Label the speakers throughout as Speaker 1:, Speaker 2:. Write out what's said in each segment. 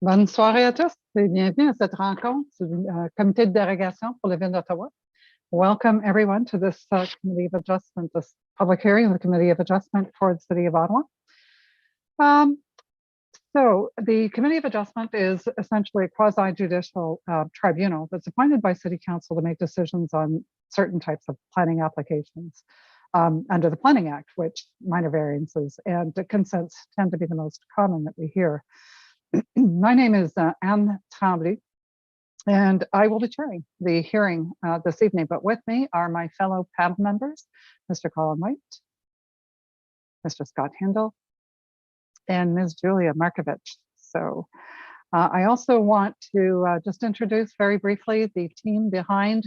Speaker 1: Bonne soirée à tous et bienvenue à cette rencontre du comité de dérogation pour la ville d'Ottawa. Welcome everyone to this Committee of Adjustment, this public hearing of the Committee of Adjustment for the City of Ottawa. So the Committee of Adjustment is essentially a quasi-judicial tribunal that's appointed by City Council to make decisions on certain types of planning applications under the Planning Act, which minor variances and consents tend to be the most common that we hear. My name is Anne Tremblay, and I will be chairing the hearing this evening. But with me are my fellow panel members, Mr. Colin White, Mr. Scott Hindle, and Ms. Julia Markovich. So I also want to just introduce very briefly the team behind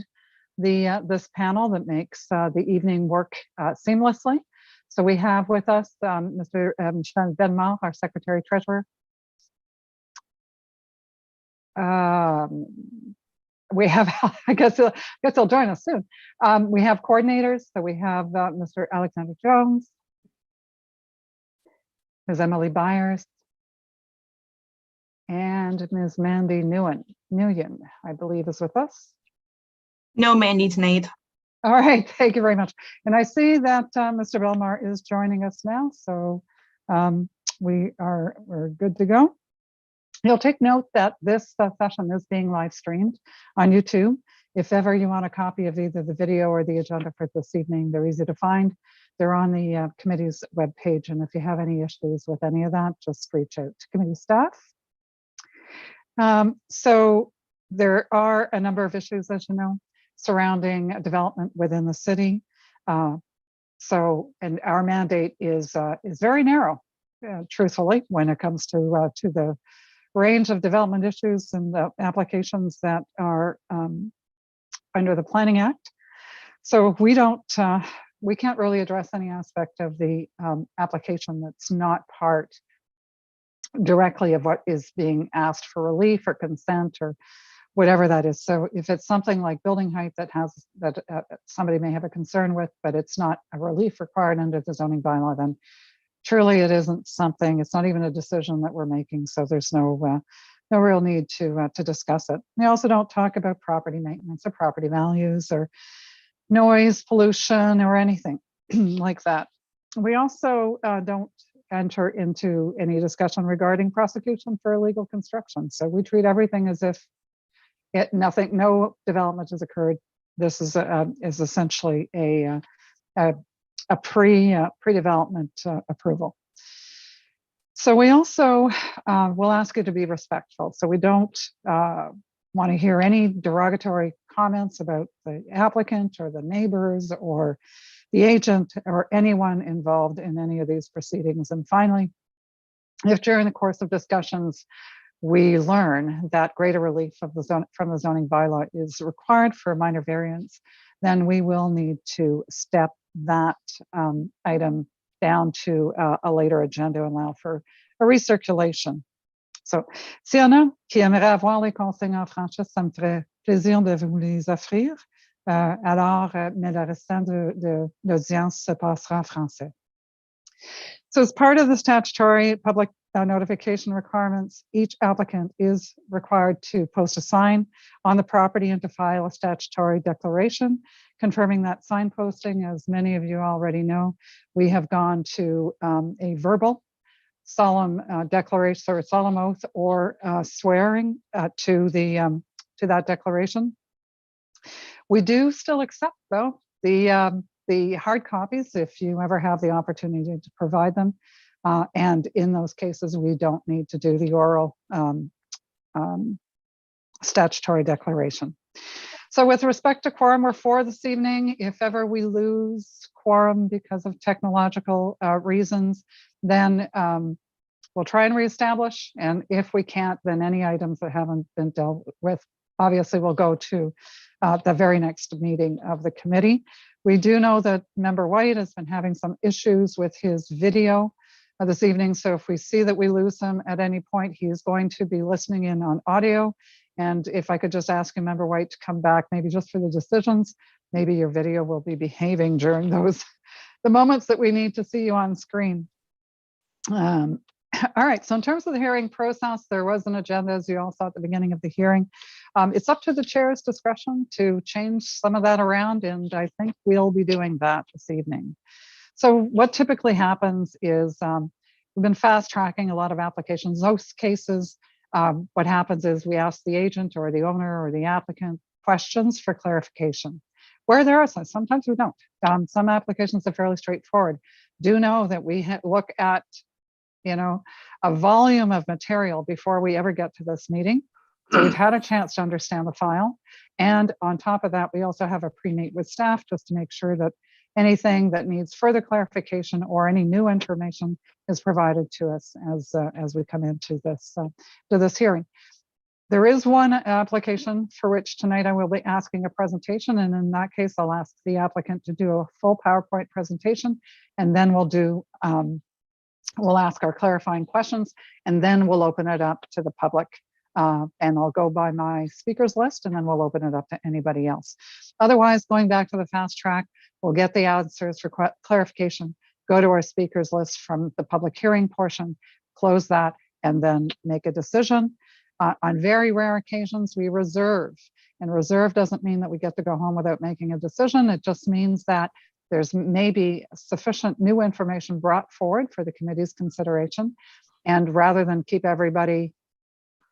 Speaker 1: this panel that makes the evening work seamlessly. So we have with us Mr. Michel Bellemare, our Secretary Treasurer. We have, I guess he'll join us soon. We have coordinators. So we have Mr. Alexander Jones, Ms. Emily Byers, and Ms. Mandy Nguyen, I believe, is with us.
Speaker 2: No Mandy tonight.
Speaker 1: All right, thank you very much. And I see that Mr. Bellemare is joining us now, so we're good to go. You'll take note that this session is being live streamed on YouTube. If ever you want a copy of either the video or the agenda for this evening, they're easy to find. They're on the committee's webpage. And if you have any issues with any of that, just reach out to committee staff. So there are a number of issues, as you know, surrounding development within the city. And our mandate is very narrow, truthfully, when it comes to the range of development issues and the applications that are under the Planning Act. So we can't really address any aspect of the application that's not part directly of what is being asked for relief or consent or whatever that is. So if it's something like building height that somebody may have a concern with, but it's not a relief required under the zoning bylaw, then truly it isn't something, it's not even a decision that we're making, so there's no real need to discuss it. We also don't talk about property maintenance or property values or noise, pollution, or anything like that. We also don't enter into any discussion regarding prosecution for illegal construction. So we treat everything as if no development has occurred. This is essentially a pre-development approval. So we also will ask you to be respectful. So we don't want to hear any derogatory comments about the applicant or the neighbors or the agent or anyone involved in any of these proceedings. And finally, if during the course of discussions we learn that greater relief from the zoning bylaw is required for a minor variance, then we will need to step that item down to a later agenda and allow for a recirculation. So, s'il y en a qui aimeraient avoir les consignes en français, ça me ferait plaisir de vous les offrir. Mais le restant de l'audience se passera en français. So as part of the statutory public notification requirements, each applicant is required to post a sign on the property and to file a statutory declaration confirming that sign posting. As many of you already know, we have gone to a verbal solemn declaration or solemn oath or swearing to that declaration. We do still accept, though, the hard copies if you ever have the opportunity to provide them. And in those cases, we don't need to do the oral statutory declaration. So with respect to quorum, we're 4 this evening. If ever we lose quorum because of technological reasons, then we'll try and reestablish. And if we can't, then any items that haven't been dealt with, obviously will go to the very next meeting of the committee. We do know that Member White has been having some issues with his video this evening. So if we see that we lose him at any point, he is going to be listening in on audio. And if I could just ask a Member White to come back, maybe just for the decisions, maybe your video will be behaving during the moments that we need to see you on screen. All right, so in terms of the hearing process, there was an agenda, as you all saw at the beginning of the hearing. It's up to the chair's discretion to change some of that around, and I think we'll be doing that this evening. So what typically happens is we've been fast tracking a lot of applications. Most cases, what happens is we ask the agent or the owner or the applicant questions for clarification. Where there are some, sometimes we don't. Some applications are fairly straightforward. Do know that we look at, you know, a volume of material before we ever get to this meeting. So we've had a chance to understand the file. And on top of that, we also have a pre-meet with staff just to make sure that anything that needs further clarification or any new information is provided to us as we come into this hearing. There is one application for which tonight I will be asking a presentation, and in that case, I'll ask the applicant to do a full PowerPoint presentation, and then we'll ask our clarifying questions, and then we'll open it up to the public. And I'll go by my speakers list, and then we'll open it up to anybody else. Otherwise, going back to the fast track, we'll get the answers for clarification, go to our speakers list from the public hearing portion, close that, and then make a decision. On very rare occasions, we reserve. And reserve doesn't mean that we get to go home without making a decision. It just means that there's maybe sufficient new information brought forward for the committee's consideration. And rather than keep everybody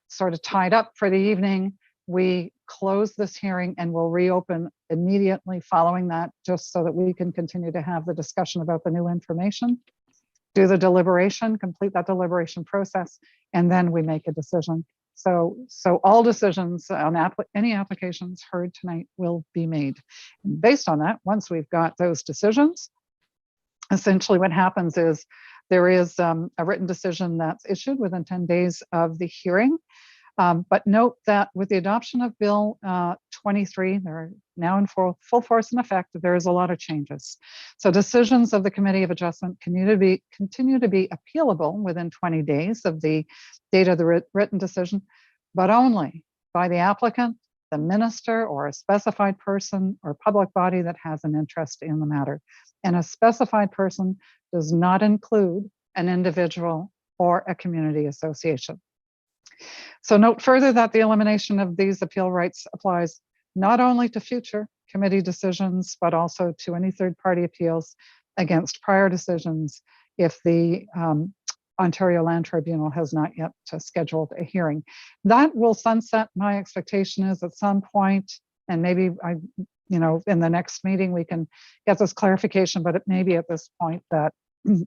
Speaker 1: sort of tied up for the evening, we close this hearing and we'll reopen immediately following that, just so that we can continue to have the discussion about the new information, do the deliberation, complete that deliberation process, and then we make a decision. So all decisions on any applications heard tonight will be made. And based on that, once we've got those decisions, essentially what happens is there is a written decision that's issued within 10 days of the hearing. But note that with the adoption of Bill 23, they're now in full force and effect, there is a lot of changes. So decisions of the Committee of Adjustment continue to be appealable within 20 days of the date of the written decision, but only by the applicant, the minister, or a specified person or public body that has an interest in the matter. And a specified person does not include an individual or a community association. So note further that the elimination of these appeal rights applies not only to future committee decisions, but also to any third-party appeals against prior decisions if the Ontario Land Tribunal has not yet scheduled a hearing. That will sunset. My expectation is at some point, and maybe in the next meeting we can get this clarification, but it may be at this point that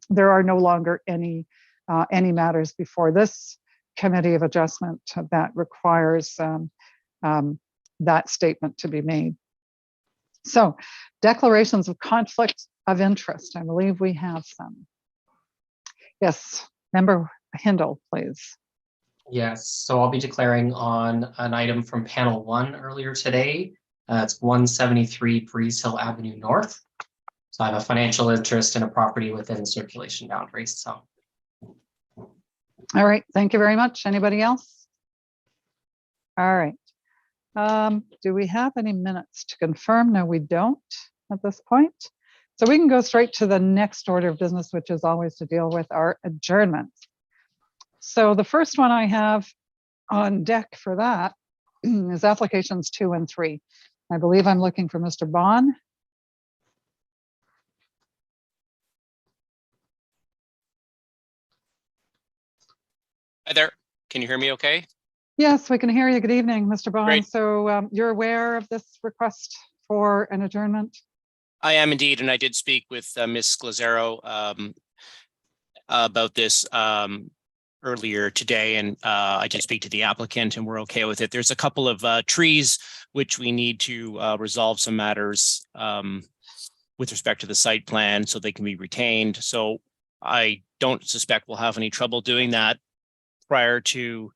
Speaker 1: there are no longer any matters before this Committee of Adjustment that requires that statement to be made. So declarations of conflict of interest. I believe we have some. Yes, Member Hindle, please.
Speaker 3: Yes, so I'll be declaring on an item from panel 1 earlier today. It's 173 Breeze Hill Avenue North. So I have a financial interest in a property within circulation boundaries. So.
Speaker 1: All right, thank you very much. Anybody else? All right. Do we have any minutes to confirm? No, we don't at this point. So we can go straight to the next order of business, which is always to deal with our adjournments. So the first one I have on deck for that is applications 2 and 3. I believe I'm looking for Mr. Bond.
Speaker 4: Hi there. Can you hear me okay?
Speaker 1: Yes, we can hear you. Good evening, Mr. Bond.
Speaker 4: Great.
Speaker 1: So you're aware of this request for an adjournment?
Speaker 4: I am indeed, and I did speak with Ms. Glazero about this earlier today, and I did speak to the applicant, and we're okay with it. There's a couple of trees which we need to resolve some matters with respect to the site plan so they can be retained. So I don't suspect we'll have any trouble doing that prior to,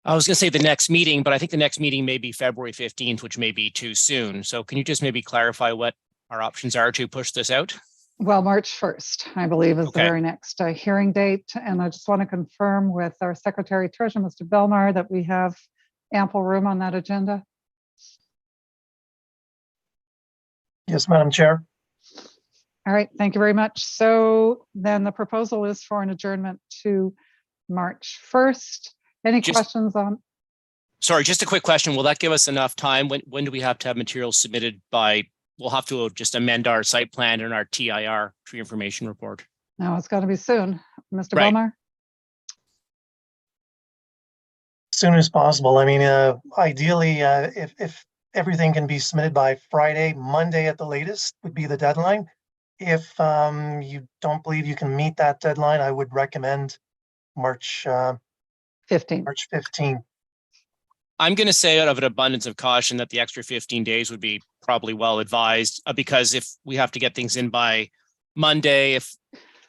Speaker 4: I was going to say the next meeting, but I think the next meeting may be February 15th, which may be too soon. So can you just maybe clarify what our options are to push this out?
Speaker 1: Well, March 1st, I believe, is
Speaker 4: Okay.
Speaker 1: the very next hearing date. And I just want to confirm with our Secretary Treasurer, Mr. Belmar, that we have ample room on that agenda.
Speaker 5: Yes, Madam Chair.
Speaker 1: All right, thank you very much. So then the proposal is for an adjournment to March 1st. Any
Speaker 4: Just-
Speaker 1: questions on?
Speaker 4: Sorry, just a quick question. Will that give us enough time? When do we have to have materials submitted by? We'll have to just amend our site plan and our TIR, tree information report.
Speaker 1: No, it's got to be soon. Mr.
Speaker 4: Right.
Speaker 1: Belmar?
Speaker 5: Soon as possible. I mean, ideally, if everything can be submitted by Friday, Monday at the latest would be the deadline. If you don't believe you can meet that deadline, I would recommend March
Speaker 1: 15.
Speaker 5: 15.
Speaker 4: I'm going to say out of an abundance of caution that the extra 15 days would be probably well advised, because if we have to get things in by Monday, if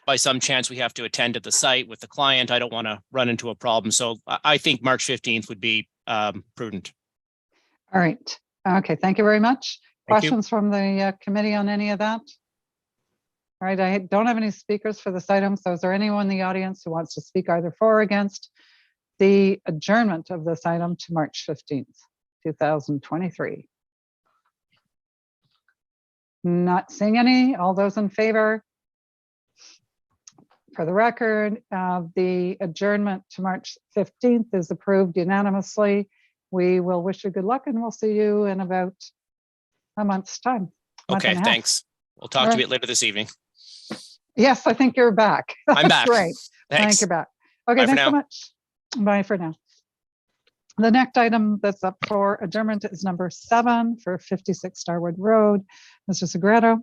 Speaker 4: by some chance we have to attend at the site with the client, I don't want to run into a problem. So I think March 15th would be prudent.
Speaker 1: All right. Okay, thank you very much.
Speaker 4: Thank you.
Speaker 1: Questions from the committee on any of that? All right, I don't have any speakers for this item. So is there anyone in the audience who wants to speak either for or against the adjournment of this item to March 15th, 2023? Not seeing any. All those in favor? For the record, the adjournment to March 15th is approved unanimously. We will wish you good luck and we'll see you in about a month's time. Month
Speaker 4: Okay,
Speaker 1: and a half.
Speaker 4: thanks. We'll talk to you a bit later this evening.
Speaker 1: Yes, I think you're back.
Speaker 4: I'm back.
Speaker 1: Great. Thank
Speaker 4: Thanks.
Speaker 1: you back. Okay,
Speaker 4: Bye for
Speaker 1: thanks so
Speaker 4: now.
Speaker 1: much. Bye for now. The next item that's up for adjournment is number 7 for 56 Starwood Road. Mr. Segreto.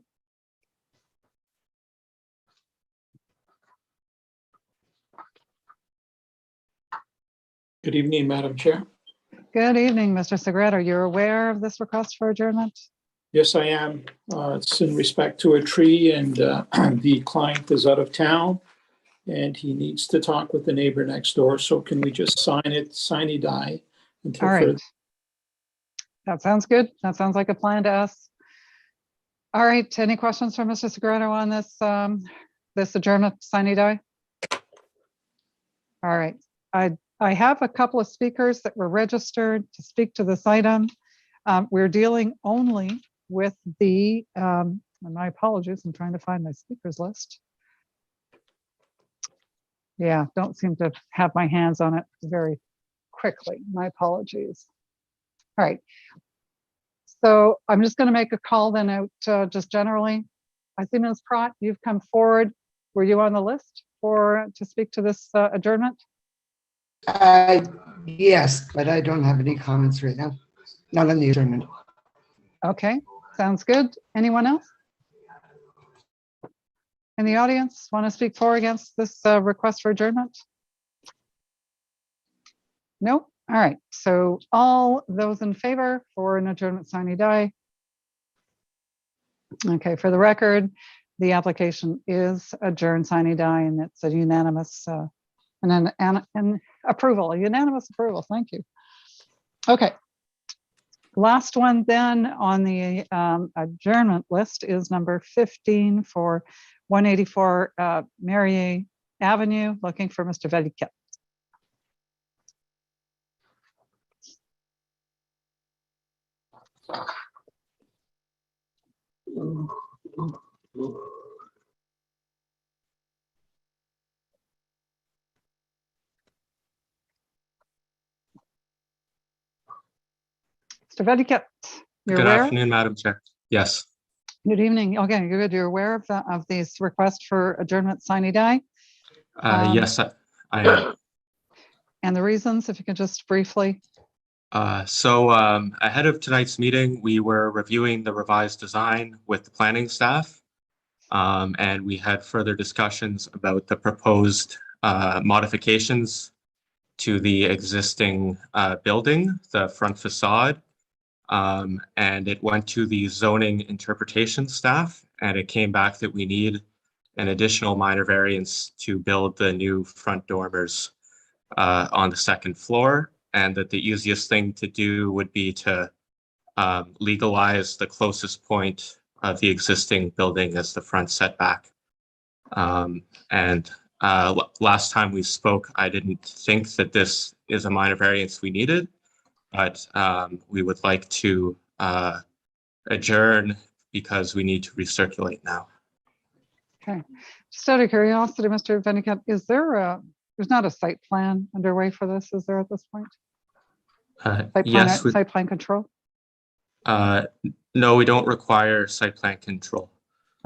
Speaker 6: Good evening, Madam Chair.
Speaker 1: Good evening, Mr. Segreto. You're aware of this request for adjournment?
Speaker 6: Yes, I am. It's in respect to a tree, and the client is out of town and he needs to talk with the neighbor next door. So can we just sign it, sine die? Until
Speaker 1: All right.
Speaker 6: further-
Speaker 1: That sounds good. That sounds like a plan to us. All right, any questions from Mr. Segreto on this, this adjournment, sine die? All right, I have a couple of speakers that were registered to speak to this item. We're dealing only with the, and my apologies, I'm trying to find my speakers list. Yeah, don't seem to have my hands on it very quickly. My apologies. All right. So I'm just going to make a call then out just generally. I see Ms. Pratt, you've come forward. Were you on the list to speak to this adjournment?
Speaker 7: Yes, but I don't have any comments right now. Not on the adjournment.
Speaker 1: Okay, sounds good. Anyone else? In the audience want to speak for or against this request for adjournment? No? All right, so all those in favor for an adjournment, sine die. Okay, for the record, the application is adjourned, sine die, and it's a unanimous an approval, a unanimous approval. Thank you. Okay. Last one then on the adjournment list is number 15 for 184 Marier Avenue, looking for Mr. Veliket. Mr. Veliket, you're
Speaker 8: Good
Speaker 1: aware?
Speaker 8: afternoon, Madam Chair. Yes,
Speaker 1: Good evening. Okay, good. You're aware of these requests for adjournment, sine die?
Speaker 8: yes, I am.
Speaker 1: And the reasons, if you could just briefly.
Speaker 8: So ahead of tonight's meeting, we were reviewing the revised design with the planning staff. And we had further discussions about the proposed modifications to the existing building, the front facade. And it went to the zoning interpretation staff, and it came back that we need an additional minor variance to build the new front dormers on the second floor, and that the easiest thing to do would be to legalize the closest point of the existing building as the front setback. Last time we spoke, I didn't think that this is a minor variance we needed, but we would like to adjourn because we need to recirculate now.
Speaker 1: Okay. Just out of curiosity, Mr. Vennicat, there's not a site plan underway for this, is there at this point?
Speaker 8: Yes,
Speaker 1: Site plan control?
Speaker 8: no, we don't require site plan control.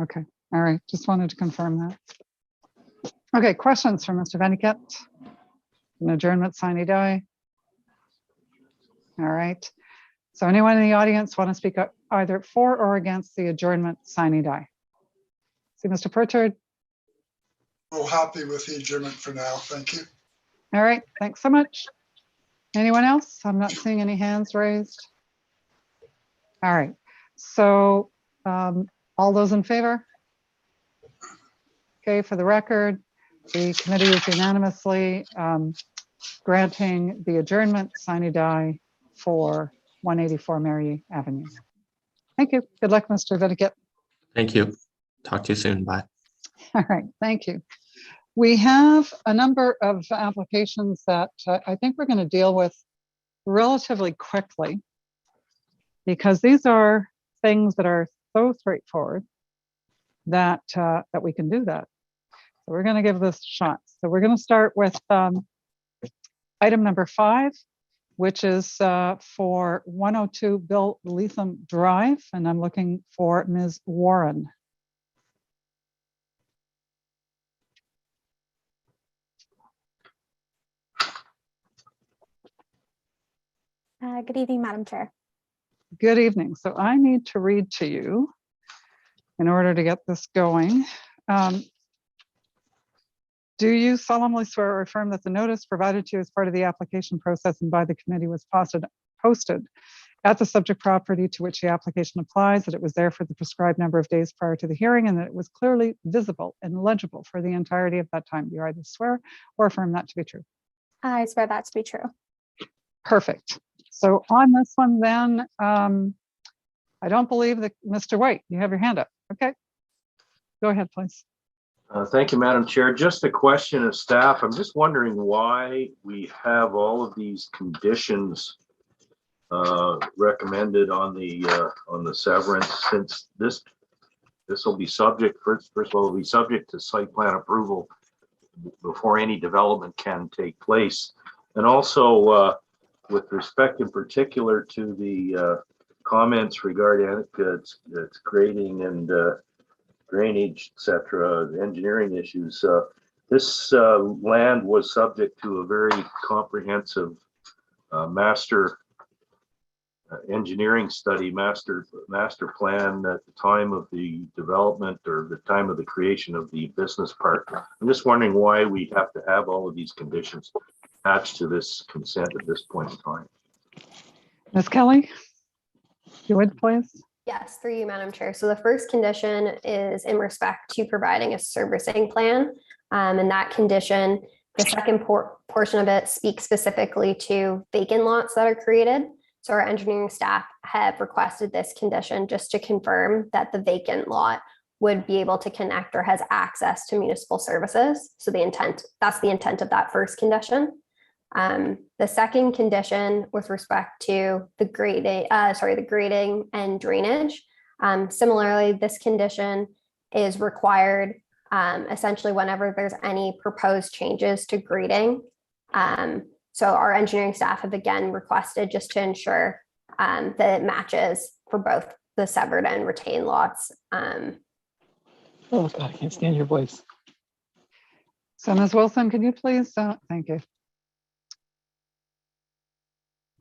Speaker 1: Okay, all right, just wanted to confirm that. Okay, questions from Mr. Vennicat? An adjournment, sine die? All right, so anyone in the audience want to speak up either for or against the adjournment, sine die? See, Mr. Pritchard?
Speaker 9: Well, happy with the adjournment for now. Thank you.
Speaker 1: All right, thanks so much. Anyone else? I'm not seeing any hands raised. All right, so all those in favor? Okay, for the record, the committee is unanimously granting the adjournment sine die for 184 Mary Avenue. Thank you. Good luck, Mr. Vennicat.
Speaker 8: Thank you. Talk to you soon. Bye.
Speaker 1: All right, thank you. We have a number of applications that I think we're going to deal with relatively quickly because these are things that are so straightforward that that we can do that. So we're going to give this a shot. So we're going to start with item number 5, which is for 102 Bill Leatham Drive, and I'm looking for Ms. Warren.
Speaker 10: Good evening, Madam Chair.
Speaker 1: Good evening. So I need to read to you in order to get this going. Do you solemnly swear or affirm that the notice provided to you as part of the application process and by the committee was posted at the subject property to which the application applies, that it was there for the prescribed number of days prior to the hearing, and that it was clearly visible and legible for the entirety of that time? Do you either swear or affirm that to be true?
Speaker 10: I swear that to be true.
Speaker 1: Perfect. So on this one then, I don't believe that Mr. White, you have your hand up. Okay. Go ahead, please.
Speaker 11: Thank you, Madam Chair. Just a question of staff. I'm just wondering why we have all of these conditions recommended on the severance, since this will be subject, first of all, will be subject to site plan approval before any development can take place. And also with respect in particular to the comments regarding its grading and drainage, etc., engineering issues. This land was subject to a very comprehensive master engineering study, master plan at the time of the development or the time of the creation of the business park. I'm just wondering why we have to have all of these conditions attached to this consent at this point in time.
Speaker 1: Ms. Kelly, if you would please.
Speaker 10: Yes, through you, Madam Chair. So the first condition is in respect to providing a servicing plan. And that condition, the second portion of it speaks specifically to vacant lots that are created. So our engineering staff have requested this condition just to confirm that the vacant lot would be able to connect or has access to municipal services. So that's the intent of that first condition. The second condition with respect to the grading and drainage. Similarly, this condition is required essentially whenever there's any proposed changes to grading. So our engineering staff have again requested just to ensure that it matches for both the severed and retained lots.
Speaker 12: Oh God, I can't stand your voice.
Speaker 1: So Ms. Wilson, can you please, thank you.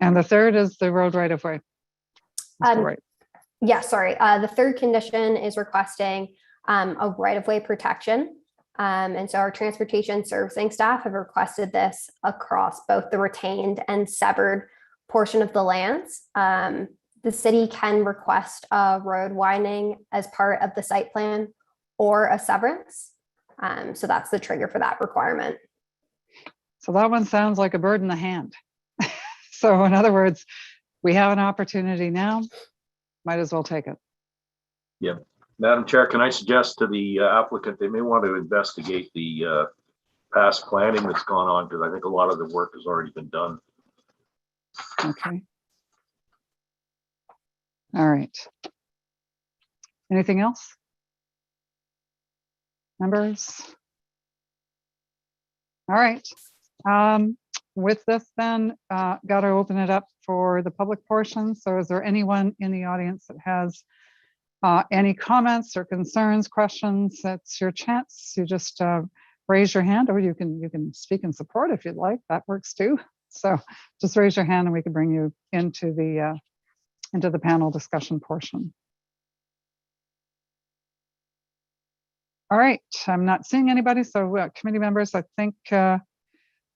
Speaker 1: And the third is the road right of way. Right.
Speaker 10: Yeah, sorry. The third condition is requesting a right of way protection. And so our transportation servicing staff have requested this across both the retained and severed portion of the lands. The city can request a road widening as part of the site plan or a severance. So that's the trigger for that requirement.
Speaker 1: So that one sounds like a bird in the hand. So in other words, we have an opportunity now, might as well take it.
Speaker 11: Yep. Madam Chair, can I suggest to the applicant, they may want to investigate the past planning that's gone on, because I think a lot of the work has already been done.
Speaker 1: Okay. All right. Anything else? Members? All right. With this then, got to open it up for the public portion. So is there anyone in the audience that has any comments or concerns, questions? That's your chance. You just raise your hand, or you can speak in support if you'd like. That works too. So just raise your hand and we can bring you into the panel discussion portion. All right, I'm not seeing anybody. So committee members, I think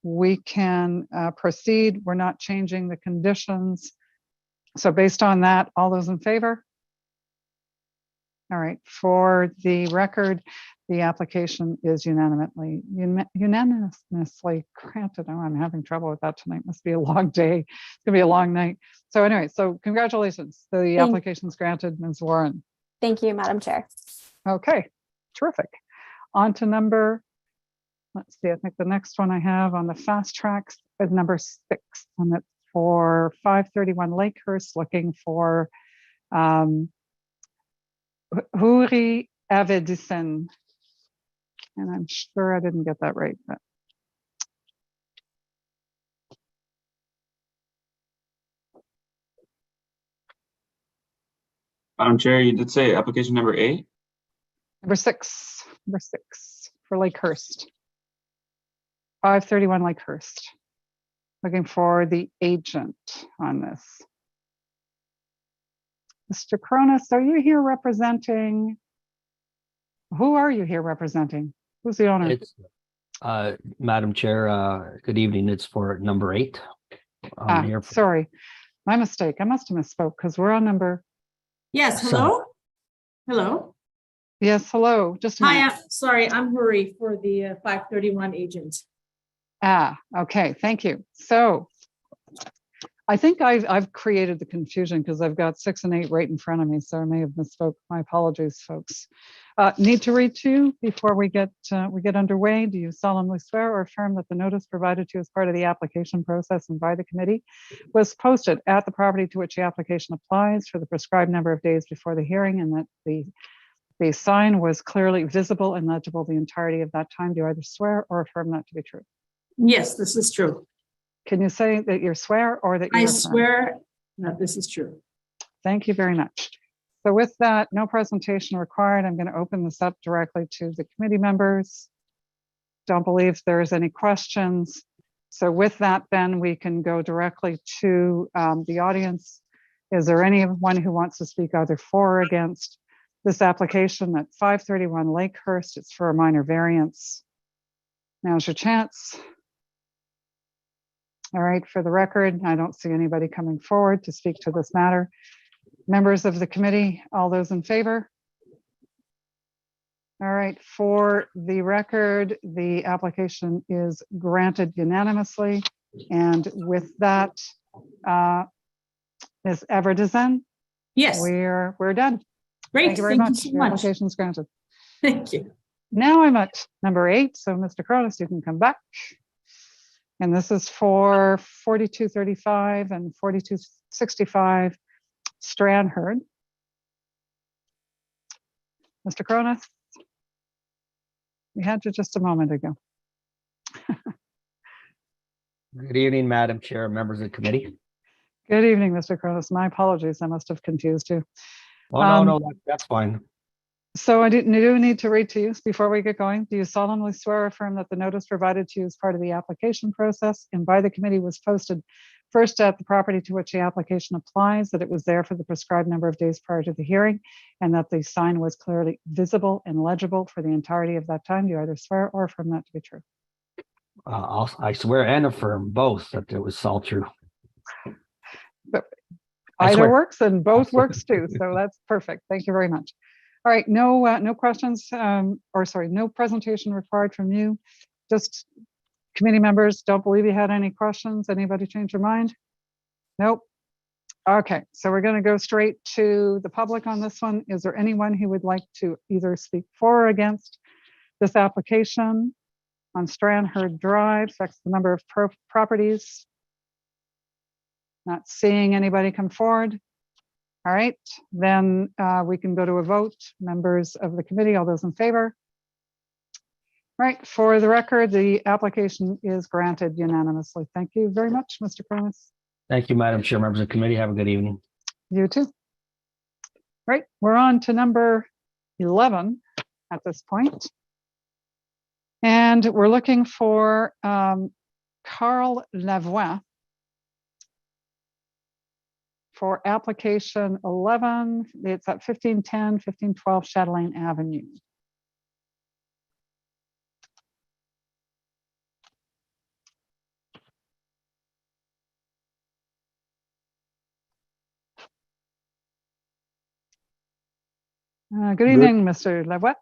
Speaker 1: we can proceed. We're not changing the conditions. So based on that, all those in favor? All right, for the record, the application is unanimously granted. Oh, I'm having trouble with that tonight. Must be a long day. It's gonna be a long night. So anyway, so congratulations. The application's granted, Ms. Warren.
Speaker 13: Thank you, Madam Chair.
Speaker 1: Okay, terrific. On to number, let's see, I think the next one I have on the fast tracks is number 6, and it's for 531 Lakehurst, looking for Huri Avedisen. And I'm sure I didn't get that right, but
Speaker 14: Madam Chair, you did say application number 8?
Speaker 1: number six for Lakehurst. 531 Lakehurst. Looking for the agent on this. Mr. Cronus, are you here representing? Who are you here representing? Who's the owner?
Speaker 15: It's Madam Chair, good evening. It's for number 8.
Speaker 1: Sorry, my mistake. I must have misspoke because we're on number.
Speaker 16: Yes, hello? Hello?
Speaker 1: Yes, hello. Just a minute.
Speaker 16: Hi, sorry, I'm Huri for the 531 agent.
Speaker 1: Okay, thank you. So I think I've created the confusion because I've got 6 and 8 right in front of me, so I may have misspoke. My apologies, folks. Need to read to before we get underway. Do you solemnly swear or affirm that the notice provided to you as part of the application process and by the committee was posted at the property to which the application applies for the prescribed number of days before the hearing, and that the sign was clearly visible and legible the entirety of that time? Do you either swear or affirm that to be true?
Speaker 16: Yes, this is true.
Speaker 1: Can you say that you swear or that you
Speaker 16: I
Speaker 1: affirm?
Speaker 16: swear that this is true.
Speaker 1: Thank you very much. So with that, no presentation required. I'm going to open this up directly to the committee members. Don't believe there's any questions. So with that, then we can go directly to the audience. Is there anyone who wants to speak either for or against this application at 531 Lakehurst? It's for a minor variance. Now's your chance. All right, for the record, I don't see anybody coming forward to speak to this matter. Members of the committee, all those in favor? All right, for the record, the application is granted unanimously. And with that, Ms. Everdesen?
Speaker 16: Yes.
Speaker 1: We're done.
Speaker 16: Great.
Speaker 1: Thank you very
Speaker 16: Thank you
Speaker 1: much.
Speaker 16: so
Speaker 1: Your
Speaker 16: much.
Speaker 1: application is granted.
Speaker 16: Thank you.
Speaker 1: Now I'm at number 8. So Mr. Cronus, you can come back. And this is for 4235 and 4265 Stranherd. Mr. Cronus, we had you just a moment ago.
Speaker 15: Good evening, Madam Chair, members of the committee.
Speaker 1: Good evening, Mr. Cronus. My apologies. I must have confused you.
Speaker 15: Oh, no, that's fine.
Speaker 1: So I do need to read to you before we get going. Do you solemnly swear or affirm that the notice provided to you as part of the application process and by the committee was posted first at the property to which the application applies, that it was there for the prescribed number of days prior to the hearing, and that the sign was clearly visible and legible for the entirety of that time? Do you either swear or affirm that to be true?
Speaker 15: I swear and affirm both that it was all true.
Speaker 1: But
Speaker 15: I
Speaker 1: either
Speaker 15: swear.
Speaker 1: works and both works too. So that's perfect. Thank you very much. All right, no questions, no presentation required from you. Just committee members, don't believe you had any questions. Anybody change your mind? Nope. Okay, so we're going to go straight to the public on this one. Is there anyone who would like to either speak for or against this application on Stranherd Drive? Affects the number of properties. Not seeing anybody come forward. All right, then we can go to a vote. Members of the committee, all those in favor? Right, for the record, the application is granted unanimously. Thank you very much, Mr. Primus.
Speaker 15: Thank you, Madam Chair, members of the committee. Have a good evening.
Speaker 1: You too. Right, we're on to number 11 at this point. And we're looking for Carl Lavoie for application 11. It's at 1510, 1512 Chatelaine Avenue. Good evening, Mr. Lavoie.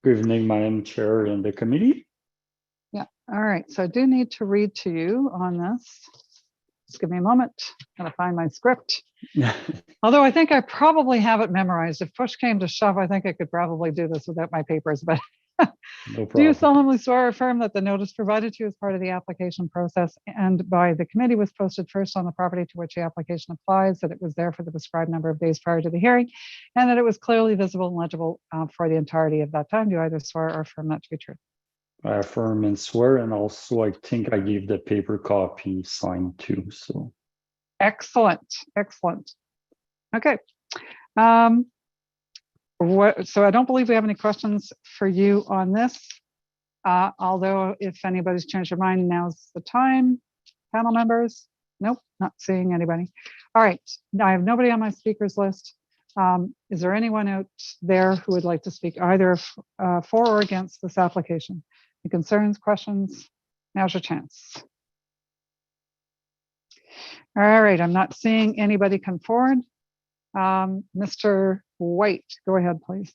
Speaker 13: Good evening, Madam Chair and the committee.
Speaker 1: Yeah, all right. So I do need to read to you on this. Just give me a moment. Gotta find my script. Although I think I probably have it memorized. If push came to shove, I think I could probably do this without my papers, but
Speaker 13: No
Speaker 1: do you
Speaker 13: problem.
Speaker 1: solemnly swear or affirm that the notice provided to you as part of the application process and by the committee was posted first on the property to which the application applies, that it was there for the prescribed number of days prior to the hearing, and that it was clearly visible and legible for the entirety of that time? Do you either swear or affirm that to be true?
Speaker 13: I affirm and swear, and also I think I gave the paper copy signed too, so.
Speaker 1: Excellent, excellent. Okay. So I don't believe we have any questions for you on this. Although if anybody's changed their mind, now's the time. Panel members? Nope, not seeing anybody. All right, I have nobody on my speakers list. Is there anyone out there who would like to speak either for or against this application? Any concerns, questions? Now's your chance. All right, I'm not seeing anybody come forward. Mr. White, go ahead, please.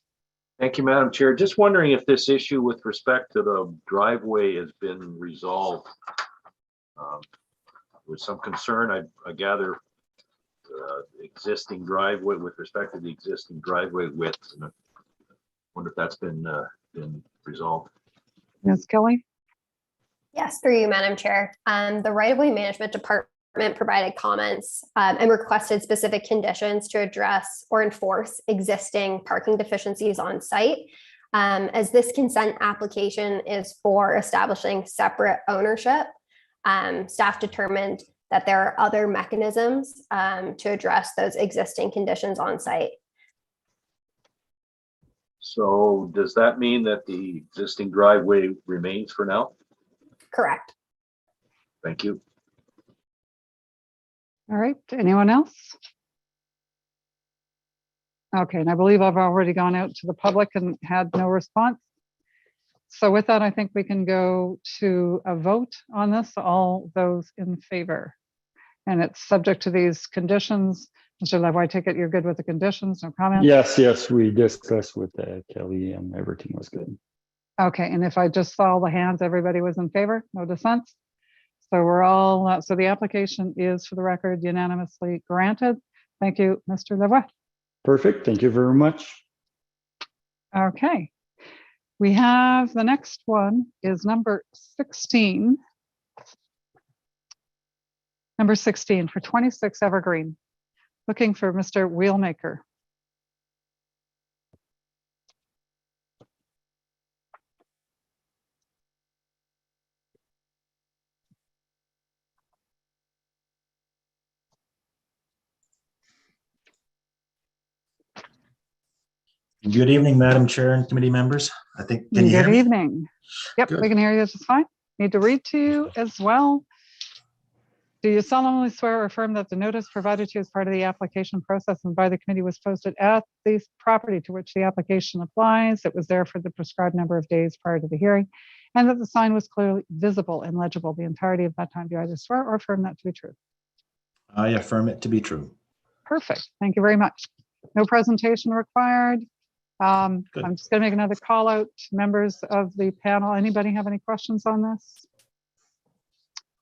Speaker 11: Thank you, Madam Chair. Just wondering if this issue with respect to the driveway has been resolved. With some concern, I gather existing driveway with respect to the existing driveway width. And I wonder if that's been resolved.
Speaker 1: Ms. Kelly?
Speaker 10: Yes, through you, Madam Chair. The right-of-way management department provided comments and requested specific conditions to address or enforce existing parking deficiencies on site. As this consent application is for establishing separate ownership, staff determined that there are other mechanisms to address those existing conditions on site.
Speaker 11: So does that mean that the existing driveway remains for now?
Speaker 10: Correct.
Speaker 11: Thank you.
Speaker 1: All right, anyone else? Okay, and I believe I've already gone out to the public and had no response. So with that, I think we can go to a vote on this. All those in favor. And it's subject to these conditions. Mr. Lavoie, I take it you're good with the conditions, no comments?
Speaker 13: Yes, we discussed with Kelly and everything was good.
Speaker 1: Okay, and if I just saw the hands, everybody was in favor, no dissents? So we're all, so the application is, for the record, unanimously granted. Thank you, Mr. Lavoie.
Speaker 13: Perfect, thank you very much.
Speaker 1: Okay, we have, the next one is number 16. Number 16 for 26 Evergreen. Looking for Mr. Wheelmaker.
Speaker 17: Good evening, Madam Chair and committee members. I think, can you hear
Speaker 1: Good
Speaker 17: me?
Speaker 1: evening. Yep,
Speaker 17: Good.
Speaker 1: we can hear you just fine. Need to read to you as well. Do you solemnly swear or affirm that the notice provided to you as part of the application process and by the committee was posted at the property to which the application applies? It was there for the prescribed number of days prior to the hearing, and that the sign was clearly visible and legible the entirety of that time. Do you either swear or affirm that to be true?
Speaker 17: I affirm it to be true.
Speaker 1: Perfect. Thank you very much. No presentation required. I'm just going to make another call out. Members of the panel, anybody have any questions on this?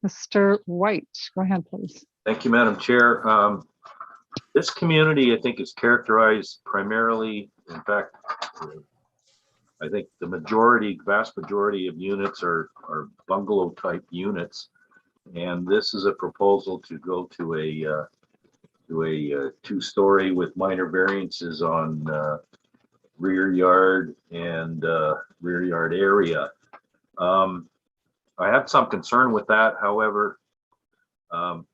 Speaker 1: Mr. White, go ahead, please.
Speaker 11: Thank you, Madam Chair. This community, I think, is characterized primarily, in fact, I think the vast majority of units are bungalow type units. And this is a proposal to go to a two-story with minor variances on rear yard and rear yard area. I have some concern with that. However, am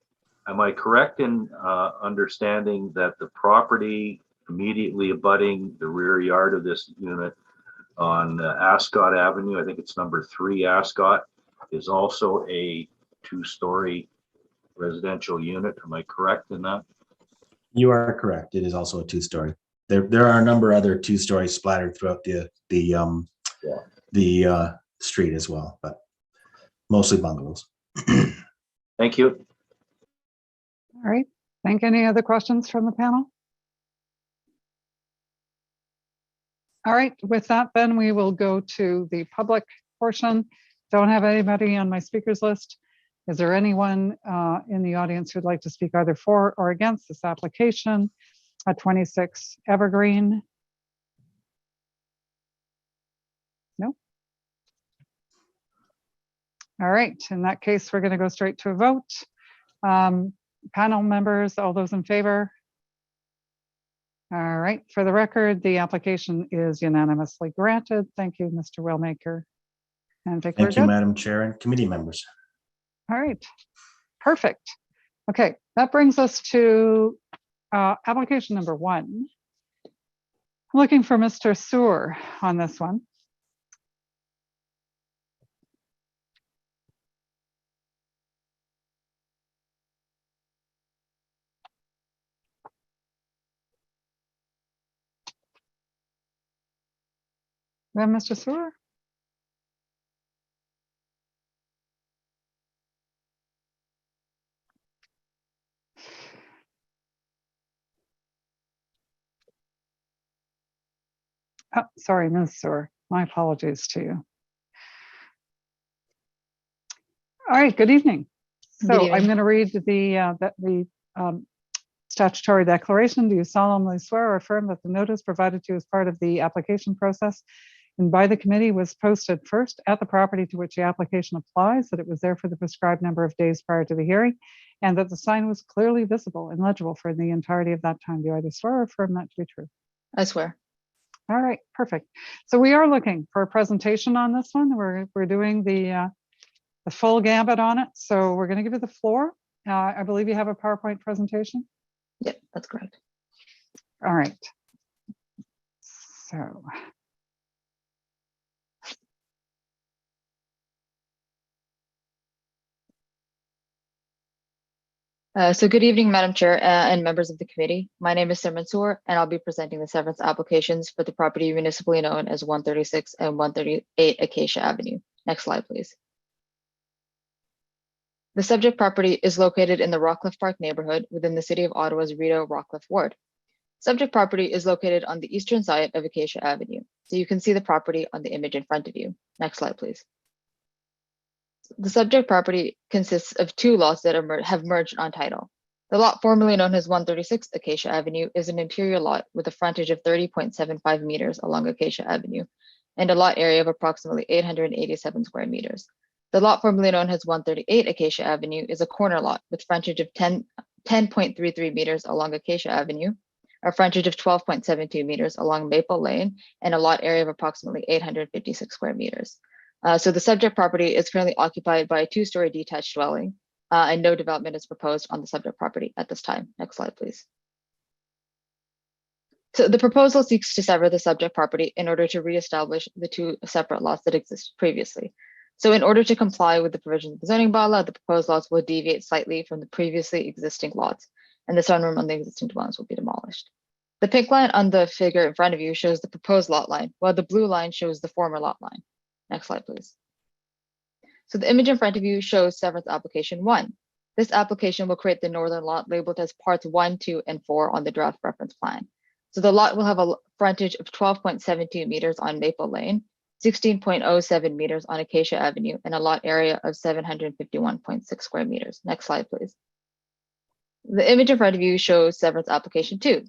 Speaker 11: I correct in understanding that the property immediately abutting the rear yard of this unit on Ascot Avenue, I think it's number 3 Ascot, is also a 2-story residential unit? Am I correct in that?
Speaker 17: You are correct. It is also a 2-story. There are a number of other 2-stories splattered throughout the street as well, but mostly bungalows.
Speaker 11: Thank you.
Speaker 1: All right. Any other questions from the panel? All right. With that, then we will go to the public portion. Don't have anybody on my speakers list. Is there anyone in the audience who'd like to speak either for or against this application at 26 Evergreen? No. All right. In that case, we're going to go straight to a vote. Panel members, all those in favor? All right. For the record, the application is unanimously granted. Thank you, Mr. Wellmaker. And Vic, we're
Speaker 17: Thank you,
Speaker 1: good?
Speaker 17: Madam Chair and committee members.
Speaker 1: All right, perfect. Okay, that brings us to application number 1. I'm looking for Mr. Sewer on this one. Then Mr. Sewer? Oh, sorry, Ms. Sewer. My apologies to you. All right, good evening. So I'm going to read the statutory declaration. Do you solemnly swear or affirm that the notice provided to you as part of the application process and by the committee was posted first at the property to which the application applies, that it was there for the prescribed number of days prior to the hearing, and that the sign was clearly visible and legible for the entirety of that time? Do you either swear or affirm that to be true?
Speaker 18: I swear.
Speaker 1: All right, perfect. So we are looking for a presentation on this one. We're doing the full gambit on it. So we're going to give you the floor. I believe you have a PowerPoint presentation.
Speaker 18: Yep, that's correct.
Speaker 1: All right. So.
Speaker 18: So good evening, Madam Chair and members of the committee. My name is Sir Mansour, and I'll be presenting the severance applications for the property municipally known as 136 and 138 Acacia Avenue. Next slide, please. The subject property is located in the Rockcliffe Park neighborhood within the City of Ottawa's Rideau Rockcliffe ward. Subject property is located on the eastern side of Acacia Avenue. So you can see the property on the image in front of you. Next slide, please. The subject property consists of 2 lots that have merged on title. The lot formerly known as 136 Acacia Avenue is an interior lot with a frontage of 30.75 meters along Acacia Avenue and a lot area of approximately 887 square meters. The lot formerly known as 138 Acacia Avenue is a corner lot with frontage of 10.33 meters along Acacia Avenue, a frontage of 12.72 meters along Maple Lane, and a lot area of approximately 856 square meters. So the subject property is currently occupied by a 2-story detached dwelling, and no development is proposed on the subject property at this time. Next slide, please. So the proposal seeks to sever the subject property in order to reestablish the 2 separate lots that existed previously. So in order to comply with the provisions of the zoning bylaw, the proposed lots will deviate slightly from the previously existing lots, and the sunroom on the existing dwellings will be demolished. The pink line on the figure in front of you shows the proposed lot line, while the blue line shows the former lot line. Next slide, please. So the image in front of you shows severance application 1. This application will create the northern lot labeled as parts 1, 2, and 4 on the draft reference plan. So the lot will have a frontage of 12.72 meters on Maple Lane, 16.07 meters on Acacia Avenue, and a lot area of 751.6 square meters. Next slide, please. The image in front of you shows severance application 2.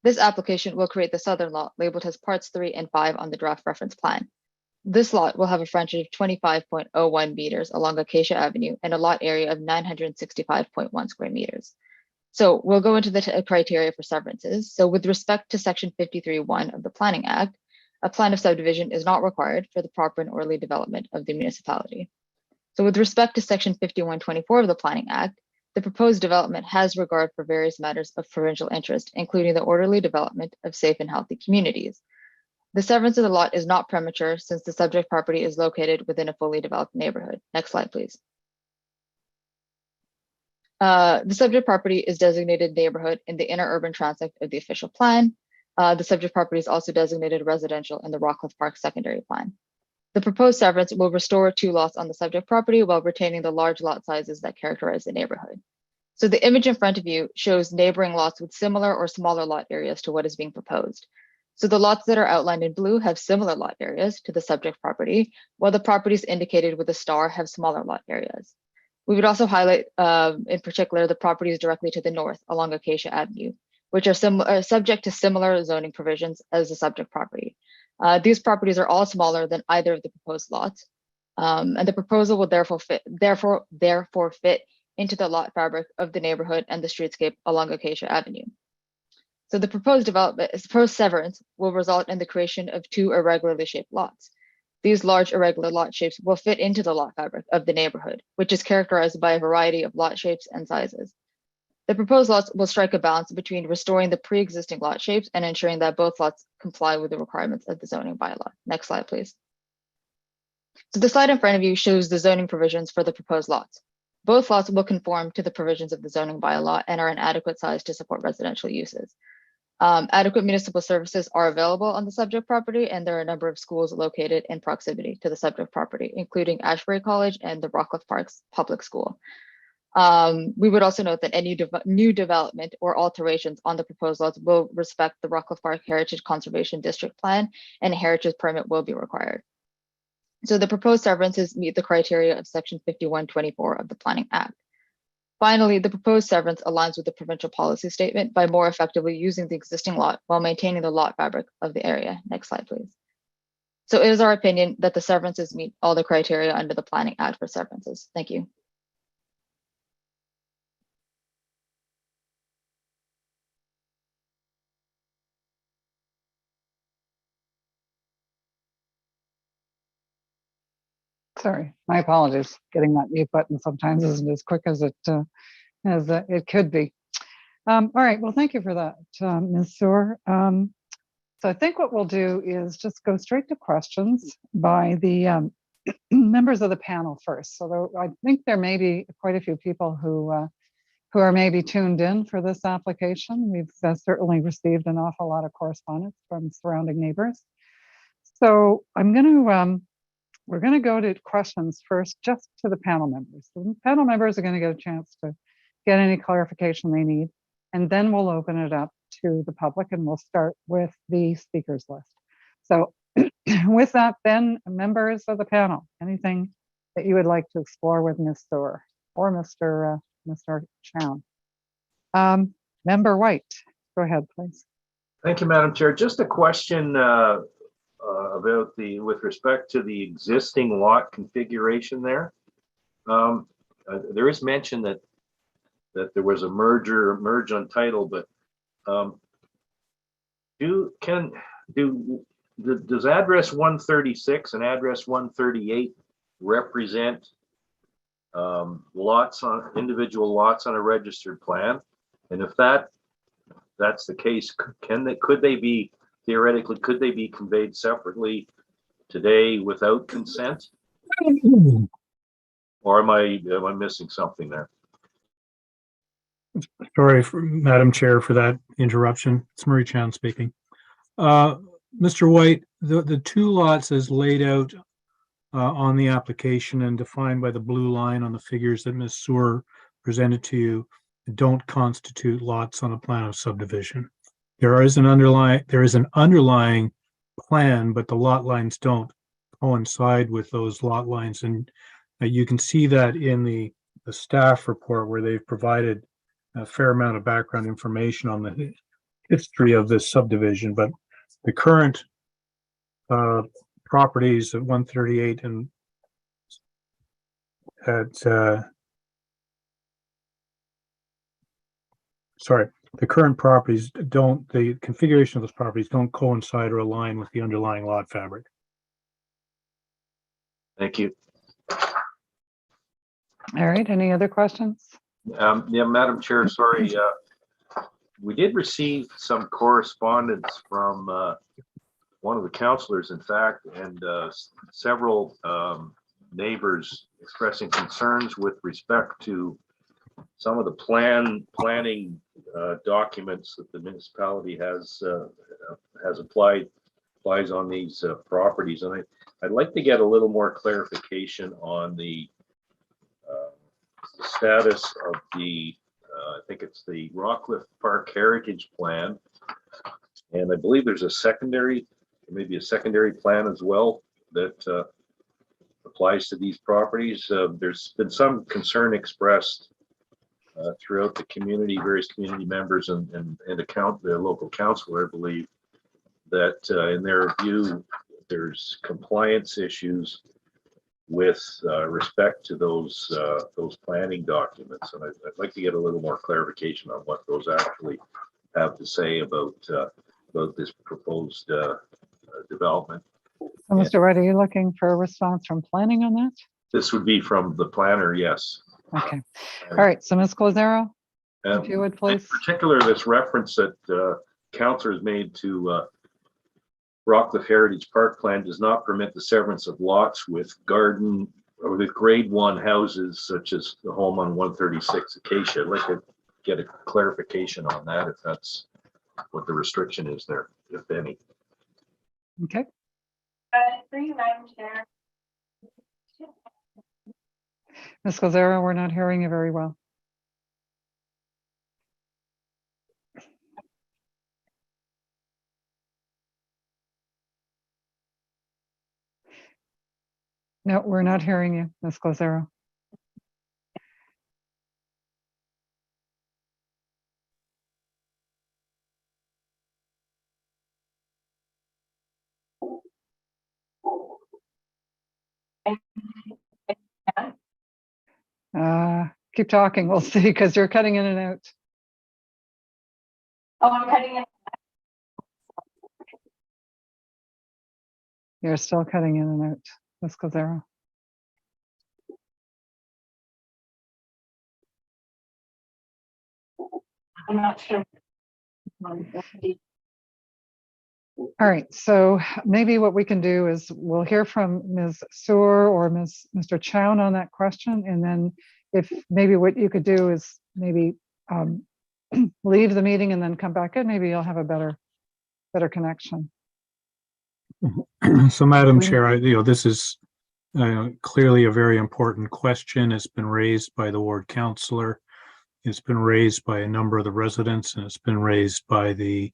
Speaker 18: This application will create the southern lot labeled as parts 3 and 5 on the draft reference plan. This lot will have a frontage of 25.01 meters along Acacia Avenue and a lot area of 965.1 square meters. So we'll go into the criteria for severances. So with respect to section 53(1) of the Planning Act, a plan of subdivision is not required for the proper and orderly development of the municipality. So with respect to section 5124 of the Planning Act, the proposed development has regard for various matters of provincial interest, including the orderly development of safe and healthy communities. The severance of the lot is not premature since the subject property is located within a fully developed neighborhood. Next slide, please. The subject property is designated neighborhood in the inner urban transect of the official plan. The subject property is also designated residential in the Rockcliffe Park secondary plan. The proposed severance will restore 2 lots on the subject property while retaining the large lot sizes that characterize the neighborhood. So the image in front of you shows neighboring lots with similar or smaller lot areas to what is being proposed. So the lots that are outlined in blue have similar lot areas to the subject property, while the properties indicated with a star have smaller lot areas. We would also highlight in particular the properties directly to the north along Acacia Avenue, which are subject to similar zoning provisions as the subject property. These properties are all smaller than either of the proposed lots, and the proposal will therefore fit into the lot fabric of the neighborhood and the streetscape along Acacia Avenue. So the proposed severance will result in the creation of 2 irregularly shaped lots. These large irregular lot shapes will fit into the lot fabric of the neighborhood, which is characterized by a variety of lot shapes and sizes. The proposed lots will strike a balance between restoring the pre-existing lot shapes and ensuring that both lots comply with the requirements of the zoning bylaw. Next slide, please. So the slide in front of you shows the zoning provisions for the proposed lots. Both lots will conform to the provisions of the zoning bylaw and are an adequate size to support residential uses. Adequate municipal services are available on the subject property, and there are a number of schools located in proximity to the subject property, including Ashbury College and the Rockcliffe Parks Public School. We would also note that any new development or alterations on the proposed lots will respect the Rockcliffe Park Heritage Conservation District Plan, and a heritage permit will be required. So the proposed severances meet the criteria of section 5124 of the Planning Act. Finally, the proposed severance aligns with the provincial policy statement by more effectively using the existing lot while maintaining the lot fabric of the area. Next slide, please. So it is our opinion that the severances meet all the criteria under the Planning Act for severances. Thank you.
Speaker 1: Sorry, my apologies. Getting that mute button sometimes isn't as quick as it could be. All right, well, thank you for that, Ms. Sewer. So I think what we'll do is just go straight to questions by the members of the panel first. So I think there may be quite a few people who are maybe tuned in for this application. We've certainly received an awful lot of correspondence from surrounding neighbors. So we're going to go to questions first, just to the panel members. The panel members are going to get a chance to get any clarification they need, and then we'll open it up to the public, and we'll start with the speakers list. So with that, then, members of the panel, anything that you would like to explore with Ms. Sewer or Mr. Chown? Member White, go ahead, please.
Speaker 11: Thank you, Madam Chair. Just a question with respect to the existing lot configuration there. There is mention that there was a merge on title, but does address 136 and address 138 represent individual lots on a registered plan? And if that's the case, could they be theoretically conveyed separately today without consent? Or am I missing something there?
Speaker 6: Sorry, Madam Chair, for that interruption. It's Murray Chown speaking. Mr. White, the 2 lots as laid out on the application and defined by the blue line on the figures that Ms. Sewer presented to you don't constitute lots on a plan of subdivision. There is an underlying plan, but the lot lines don't coincide with those lot lines, and you can see that in the staff report, where they've provided a fair amount of background information on the history of this subdivision. But the current properties at 138 and
Speaker 19: the current properties don't, the configuration of those properties don't coincide or align with the underlying lot fabric.
Speaker 11: Thank you.
Speaker 1: All right, any other questions?
Speaker 11: Yeah, Madam Chair, sorry. We did receive some correspondence from one of the counselors, in fact, and several neighbors expressing concerns with respect to some of the planning documents that the municipality has applies on these properties. And I'd like to get a little more clarification on the status of the, I think it's the Rockcliffe Park Heritage Plan. And I believe there's a secondary, maybe a secondary plan as well that applies to these properties. There's been some concern expressed throughout the community, various community members and the local council, I believe, that in their view, there's compliance issues with respect to those planning documents. And I'd like to get a little more clarification on what those actually have to say about this proposed development.
Speaker 1: So, Mr. Wright, are you looking for a response from planning on that?
Speaker 11: This would be from the planner, yes.
Speaker 1: Okay. All right. So, Ms. Glazero, if you would please.
Speaker 11: In particular, this reference that councillors made to Rockcliffe Heritage Park Plan does not permit the severance of lots with garden or with grade 1 houses, such as the home on 136 Acacia. I'd like to get a clarification on that, if that's what the restriction is there, if any.
Speaker 1: Okay.
Speaker 2: Through you, Madam Chair.
Speaker 1: Ms. Glazero, we're not hearing you very well. No, we're not hearing you, Ms. Glazero. Keep talking, we'll see, because you're cutting in and out.
Speaker 2: Oh, I'm cutting it.
Speaker 1: You're still cutting in and out, Ms. Glazero.
Speaker 2: I'm not sure.
Speaker 1: All right, so maybe what we can do is we'll hear from Ms. Sewer or Mr. Chown on that question, and then if maybe what you could do is maybe leave the meeting and then come back in, maybe you'll have a better connection.
Speaker 19: So, Madam Chair, this is clearly a very important question. It's been raised by the ward councillor. It's been raised by a number of the residents, and it's been raised by the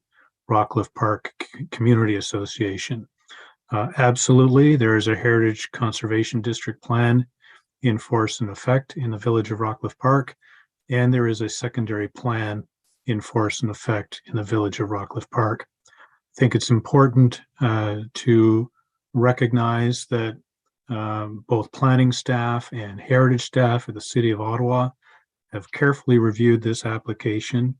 Speaker 19: Rockcliffe Park Community Association. Absolutely, there is a Heritage Conservation District plan in force and effect in the village of Rockcliffe Park, and there is a secondary plan in force and effect in the village of Rockcliffe Park. I think it's important to recognize that both planning staff and heritage staff of the City of Ottawa have carefully reviewed this application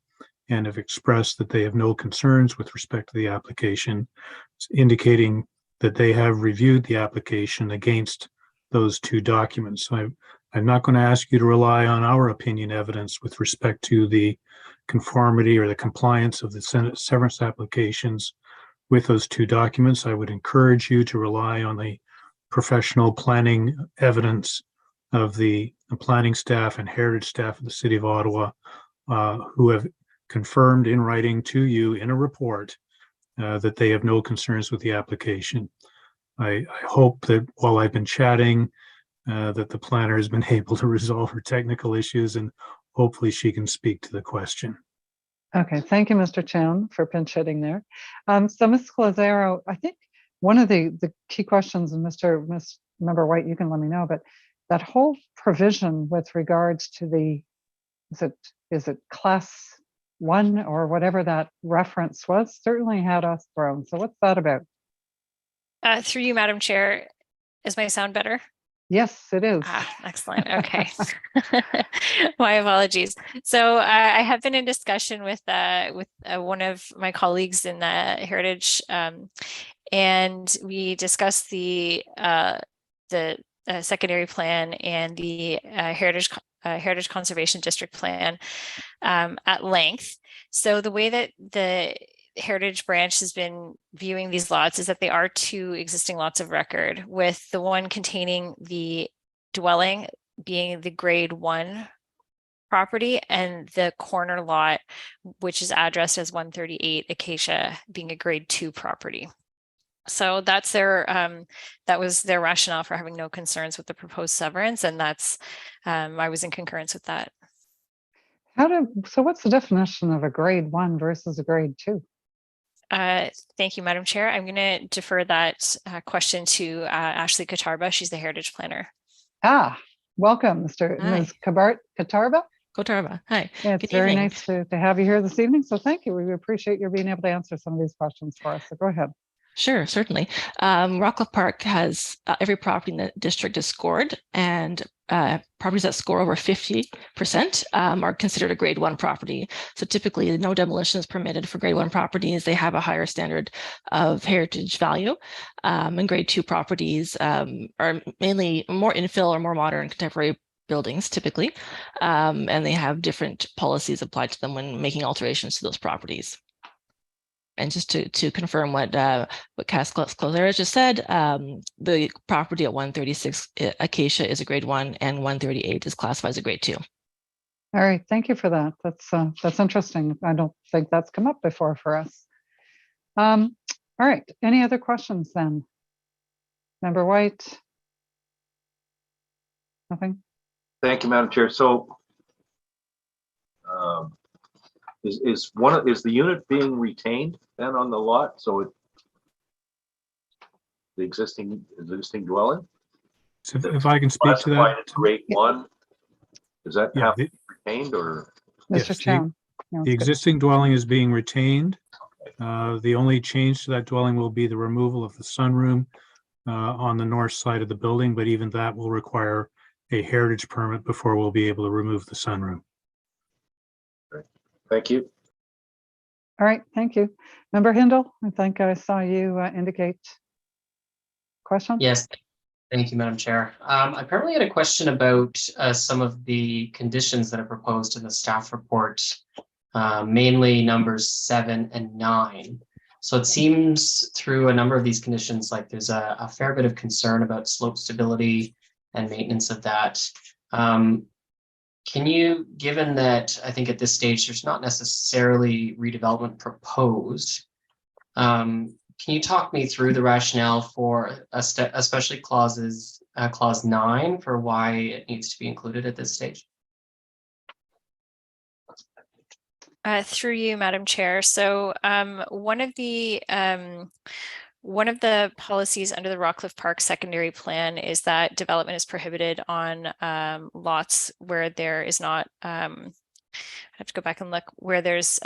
Speaker 19: and have expressed that they have no concerns with respect to the application, indicating that they have reviewed the application against those two documents. So I'm not going to ask you to rely on our opinion evidence with respect to the conformity or the compliance of the severance applications with those two documents. I would encourage you to rely on the professional planning evidence of the planning staff and heritage staff of the City of Ottawa, who have confirmed in writing to you in a report that they have no concerns with the application. I hope that while I've been chatting, that the planner has been able to resolve her technical issues, and hopefully she can speak to the question.
Speaker 1: Okay, thank you, Mr. Chown, for pinch hitting there. So, Ms. Glazero, I think one of the key questions, and Member White, you can let me know, but that whole provision with regards to the, is it class 1 or whatever that reference was, certainly had us thrown. So what's that about?
Speaker 20: Through you, Madam Chair, is my sound better?
Speaker 1: Yes, it is.
Speaker 20: Excellent. Okay. My apologies. So I have been in discussion with one of my colleagues in the Heritage, and we discussed the secondary plan and the Heritage Conservation District plan at length. So the way that the Heritage branch has been viewing these lots is that they are two existing lots of record, with the one containing the dwelling being the grade 1 property and the corner lot, which is addressed as 138 Acacia, being a grade 2 property. So that's that was their rationale for having no concerns with the proposed severance, and that's I was in concurrence with that.
Speaker 1: So what's the definition of a grade 1 versus a grade 2?
Speaker 20: Thank you, Madam Chair. I'm going to defer that question to Ashley Katarba. She's the Heritage Planner.
Speaker 1: Welcome, Ms. Katarba.
Speaker 21: Kotarba. Hi.
Speaker 1: Yeah, it's
Speaker 21: Good
Speaker 1: very
Speaker 21: evening.
Speaker 1: nice to have you here this evening. So thank you. We appreciate your being able to answer some of these questions for us. So go ahead.
Speaker 21: Sure, certainly. Rockcliffe Park has every property in the district is scored, and properties that score over 50% are considered a grade 1 property. So typically no demolition is permitted for grade 1 properties. They have a higher standard of heritage value. And grade 2 properties are mainly more infill or more modern contemporary buildings typically. And they have different policies applied to them when making alterations to those properties. And just to confirm what Cass Closera just said, the property at 136 Acacia is a grade 1 and 138 is classified as a grade 2.
Speaker 1: All right, thank you for that. That's interesting. I don't think that's come up before for us. All right, any other questions then? Member White? Nothing?
Speaker 11: Thank you, Madam Chair. So is the unit being retained then on the lot? So the existing dwelling?
Speaker 19: So if I can speak to that.
Speaker 11: Grade 1, does that
Speaker 19: Yeah,
Speaker 11: have to be retained or?
Speaker 1: Mr.
Speaker 19: Yes,
Speaker 1: Chown.
Speaker 19: the existing dwelling is being retained. The only change to that dwelling will be the removal of the sunroom on the north side of the building, but even that will require a heritage permit before we'll be able to remove the sunroom.
Speaker 11: Thank you.
Speaker 1: All right, thank you. Member Hindle, I think I saw you indicate question.
Speaker 3: Yes, thank you, Madam Chair. I primarily had a question about some of the conditions that are proposed in the staff report, mainly numbers 7 and 9. So it seems through a number of these conditions like there's a fair bit of concern about slope stability and maintenance of that. Can you, given that I think at this stage there's not necessarily redevelopment proposed, can you talk me through the rationale for especially clause 9 for why it needs to be included at this stage?
Speaker 20: Through you, Madam Chair. So one of the policies under the Rockcliffe Park secondary plan is that development is prohibited on lots where there is not, I have to go back and look, where there's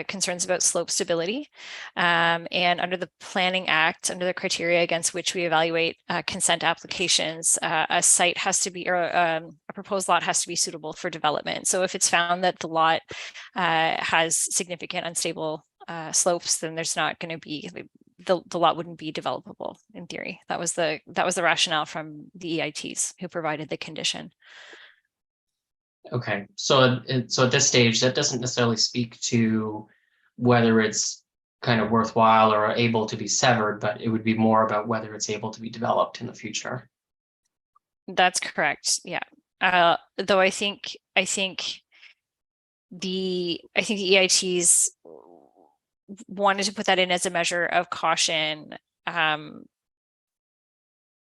Speaker 20: concerns about slope stability. And under the Planning Act, under the criteria against which we evaluate consent applications, a site has to be, or a proposed lot has to be suitable for development. So if it's found that the lot has significant unstable slopes, then there's not going to be, the lot wouldn't be developable in theory. That was the rationale from the EITs who provided the condition.
Speaker 3: Okay, so at this stage, that doesn't necessarily speak to whether it's kind of worthwhile or able to be severed, but it would be more about whether it's able to be developed in the future.
Speaker 20: That's correct. Yeah. Though I think the EITs wanted to put that in as a measure of caution.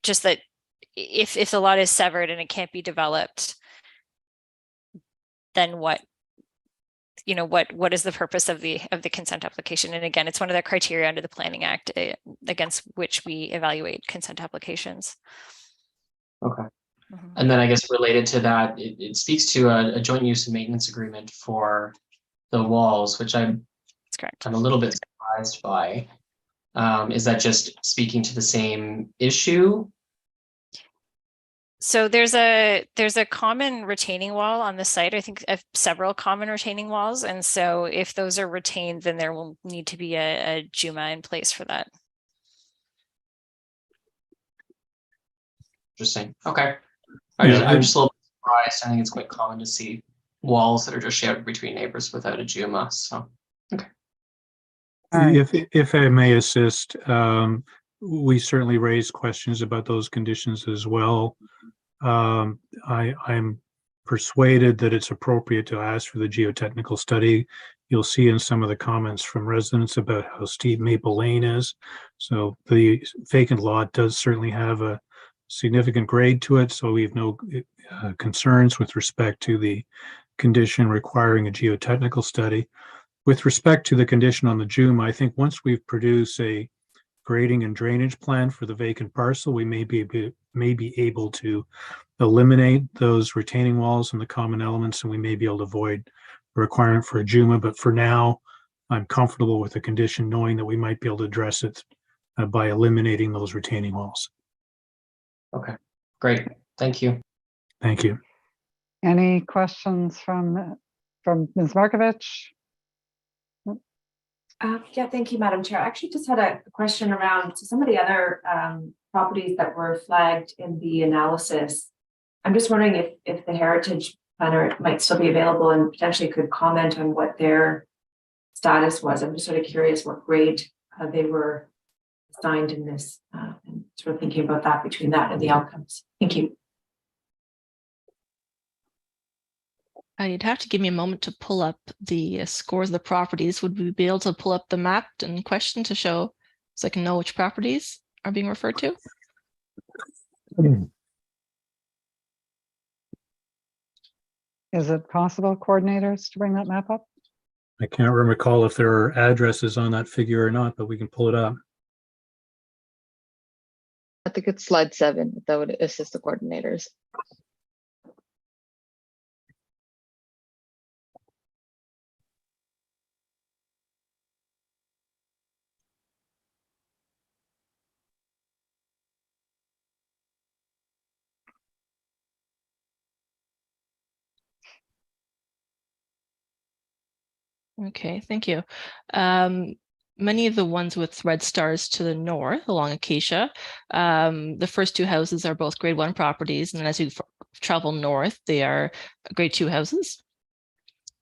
Speaker 20: Just that if the lot is severed and it can't be developed, then what is the purpose of the consent application? And again, it's one of the criteria under the Planning Act against which we evaluate consent applications.
Speaker 3: Okay. And then I guess related to that, it speaks to a joint use and maintenance agreement for the walls, which I'm a little bit surprised by. Is that just speaking to the same issue?
Speaker 20: So there's a common retaining wall on the site. I think several common retaining walls. And so if those are retained, then there will need to be a JUMA in place for that.
Speaker 3: Interesting. Okay.
Speaker 19: Yeah,
Speaker 3: I'm just a little surprised. I think it's quite common to see walls that are just shared between neighbors without a JUMA. So, okay.
Speaker 19: If I may assist, we certainly raised questions about those conditions as well. I'm persuaded that it's appropriate to ask for the geotechnical study. You'll see in some of the comments from residents about how steep Maple Lane is. So the vacant lot does certainly have a significant grade to it, so we have no concerns with respect to the condition requiring a geotechnical study. With respect to the condition on the JUMA, I think once we've produced a grading and drainage plan for the vacant parcel, we may be able to eliminate those retaining walls and the common elements, and we may be able to avoid the requirement for a JUMA. But for now, I'm comfortable with the condition, knowing that we might be able to address it by eliminating those retaining walls.
Speaker 3: Okay, great. Thank you.
Speaker 19: Thank you.
Speaker 1: Any questions from Ms. Markovich?
Speaker 5: Yeah, thank you, Madam Chair. I actually just had a question around some of the other properties that were flagged in the analysis. I'm just wondering if the heritage planner might still be available and potentially could comment on what their status was. I'm just sort of curious what grade they were assigned in this, and sort of thinking about that between that and the outcomes. Thank you.
Speaker 21: You'd have to give me a moment to pull up the scores of the properties. Would we be able to pull up the map in question to show, so I can know which properties are being referred to?
Speaker 1: Is it possible, coordinators, to bring that map up?
Speaker 19: I can't recall if there are addresses on that figure or not, but we can pull it up.
Speaker 18: I think it's slide 7, if that would assist the coordinators.
Speaker 21: Okay, thank you. Many of the ones with red stars to the north along Acacia, the first 2 houses are both grade 1 properties, and then as you travel north, they are grade 2 houses.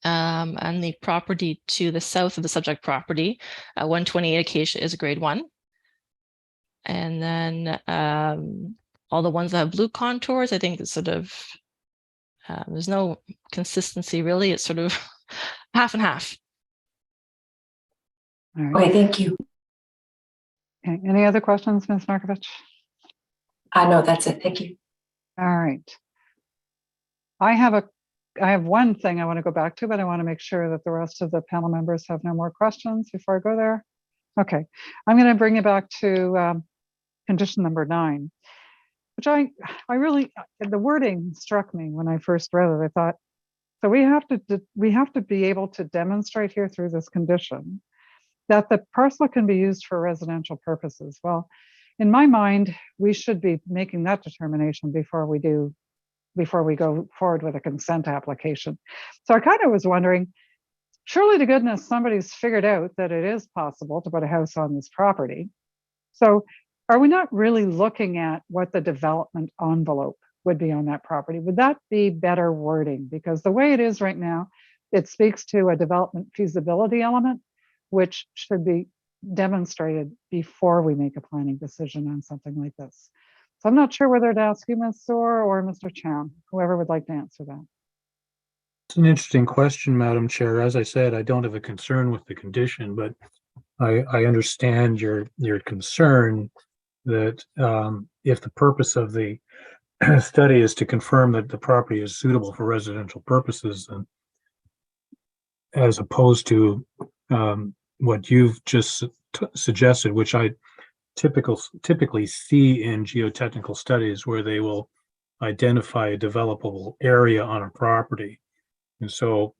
Speaker 21: And the property to the south of the subject property, 128 Acacia, is a grade 1. And then all the ones that have blue contours, I think it's sort of, there's no consistency really. It's sort of half and half.
Speaker 1: All right.
Speaker 5: Okay, thank you.
Speaker 1: Okay. Any other questions, Ms. Markovich?
Speaker 5: No, that's it. Thank you.
Speaker 1: All right. I have one thing I want to go back to, but I want to make sure that the rest of the panel members have no more questions before I go there. Okay, I'm going to bring you back to condition number 9, which I really, the wording struck me when I first read it. I thought, so we have to be able to demonstrate here through this condition that the parcel can be used for residential purposes. Well, in my mind, we should be making that determination before we go forward with a consent application. So I kind of was wondering, surely to goodness, somebody's figured out that it is possible to put a house on this property. So are we not really looking at what the development envelope would be on that property? Would that be better wording? Because the way it is right now, it speaks to a development feasibility element, which should be demonstrated before we make a planning decision on something like this. So I'm not sure whether to ask you, Ms. Soar, or Mr. Chan, whoever would like to answer that.
Speaker 19: It's an interesting question, Madam Chair. As I said, I don't have a concern with the condition, but I understand your concern that if the purpose of the study is to confirm that the property is suitable for residential purposes, then as opposed to what you've just suggested, which I typically see in geotechnical studies, where they will identify a developable area on a property. And so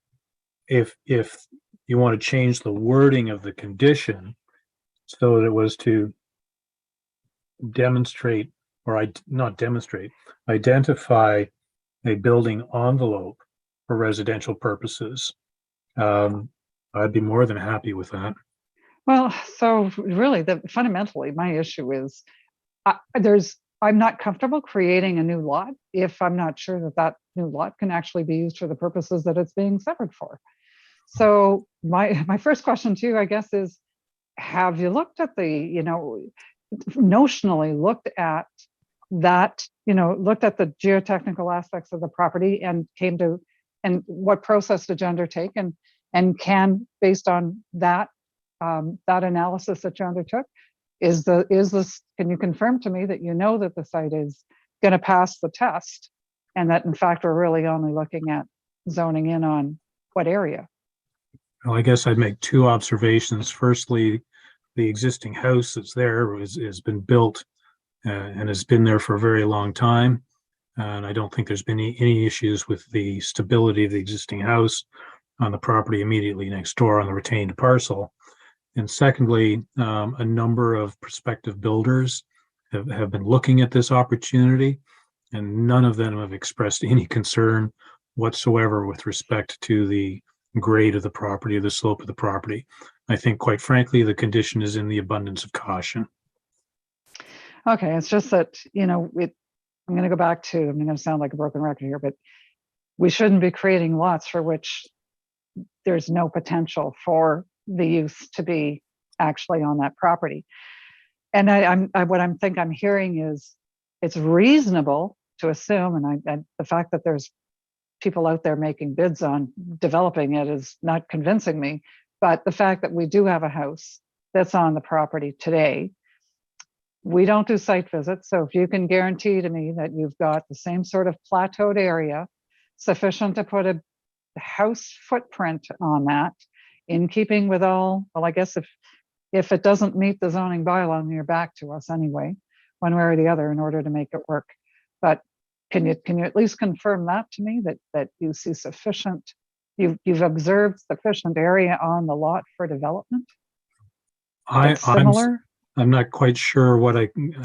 Speaker 19: if you want to change the wording of the condition so that it was to demonstrate or not demonstrate, identify a building envelope for residential purposes, I'd be more than happy with that.
Speaker 1: Well, so really, fundamentally, my issue is I'm not comfortable creating a new lot if I'm not sure that that new lot can actually be used for the purposes that it's being severed for. So my first question to you, I guess, is, have you looked at notionally looked at that, looked at the geotechnical aspects of the property and and what process did you undertake, and can, based on that, that analysis that you undertook, can you confirm to me that that the site is going to pass the test, and that in fact we're really only looking at zoning in on what area?
Speaker 19: Well, I guess I'd make two observations. Firstly, the existing house that's there has been built and has been there for a very long time. And I don't think there's been any issues with the stability of the existing house on the property immediately next door on the retained parcel. And secondly, a number of prospective builders have been looking at this opportunity, and none of them have expressed any concern whatsoever with respect to the grade of the property or the slope of the property. I think, quite frankly, the condition is in the abundance of caution.
Speaker 1: Okay, it's just that, I'm going to go back to, I'm going to sound like a broken record here, but we shouldn't be creating lots for which there's no potential for the use to be actually on that property. And what I'm hearing is it's reasonable to assume, and the fact that there's people out there making bids on developing it is not convincing me, but the fact that we do have a house that's on the property today, we don't do site visits. So if you can guarantee to me that you've got the same sort of plateaued area sufficient to put a house footprint on that, in keeping with all, well, I guess if it doesn't meet the zoning bylaw, then you're back to us anyway, one way or the other, in order to make it work. But can you at least confirm that to me, that you see sufficient, you've observed sufficient area on the lot for development?
Speaker 19: I'm not quite sure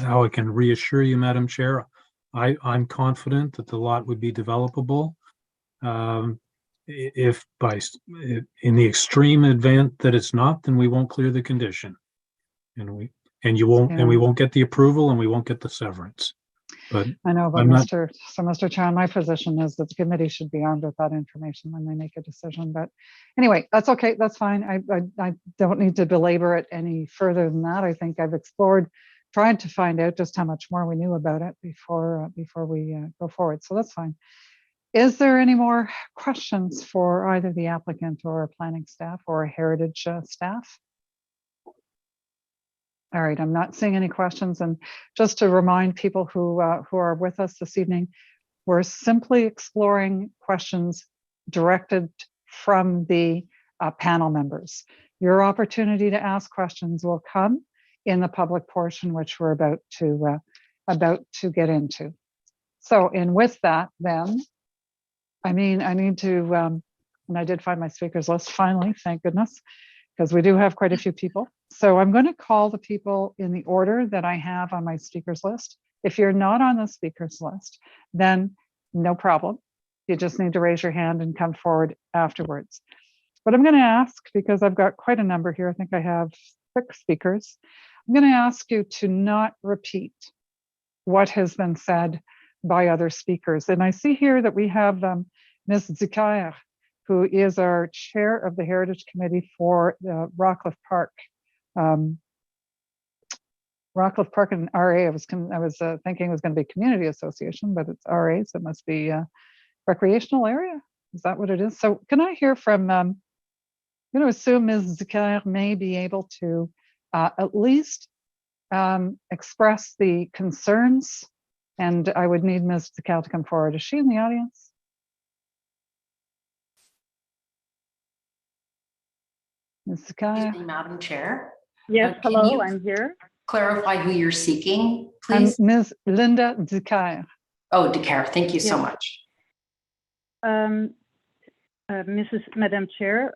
Speaker 19: how I can reassure you, Madam Chair. I'm confident that the lot would be developable. If in the extreme event that it's not, then we won't clear the condition, and we won't get the approval, and we won't get the severance. But
Speaker 1: I know, but Mr. Chan, my position is that the committee should be armed with that information when they make a decision. But anyway, that's okay. That's fine. I don't need to belabor it any further than that. I think I've tried to find out just how much more we knew about it before we go forward. So that's fine. Is there any more questions for either the applicant or planning staff or heritage staff? All right, I'm not seeing any questions. And just to remind people who are with us this evening, we're simply exploring questions directed from the panel members. Your opportunity to ask questions will come in the public portion, which we're about to get into. So, and with that, then, I need to, and I did find my speakers list finally, thank goodness, because we do have quite a few people. So I'm going to call the people in the order that I have on my speakers list. If you're not on the speakers list, then no problem. You just need to raise your hand and come forward afterwards. But I'm going to ask, because I've got quite a number here, I think I have 6 speakers. I'm going to ask you to not repeat what has been said by other speakers. And I see here that we have Ms. Dicaire, who is our chair of the Heritage Committee for Rockcliffe Park. Rockcliffe Park and RA, I was thinking it was going to be Community Association, but it's RA, so it must be recreational area. Is that what it is? So can I hear from, I'm going to assume Ms. Dicaire may be able to at least express the concerns, and I would need Ms. Dicaire to come forward. Is she in the audience? Ms. Dicaire?
Speaker 4: Madam Chair.
Speaker 16: Yes,
Speaker 4: can
Speaker 16: hello,
Speaker 4: you
Speaker 16: I'm here.
Speaker 4: Clarify who you're seeking,
Speaker 1: I'm
Speaker 4: please.
Speaker 1: Ms. Linda Dicaire.
Speaker 4: Oh, Dicaire, thank you so
Speaker 16: Yes.
Speaker 4: much.
Speaker 16: Madam Chair,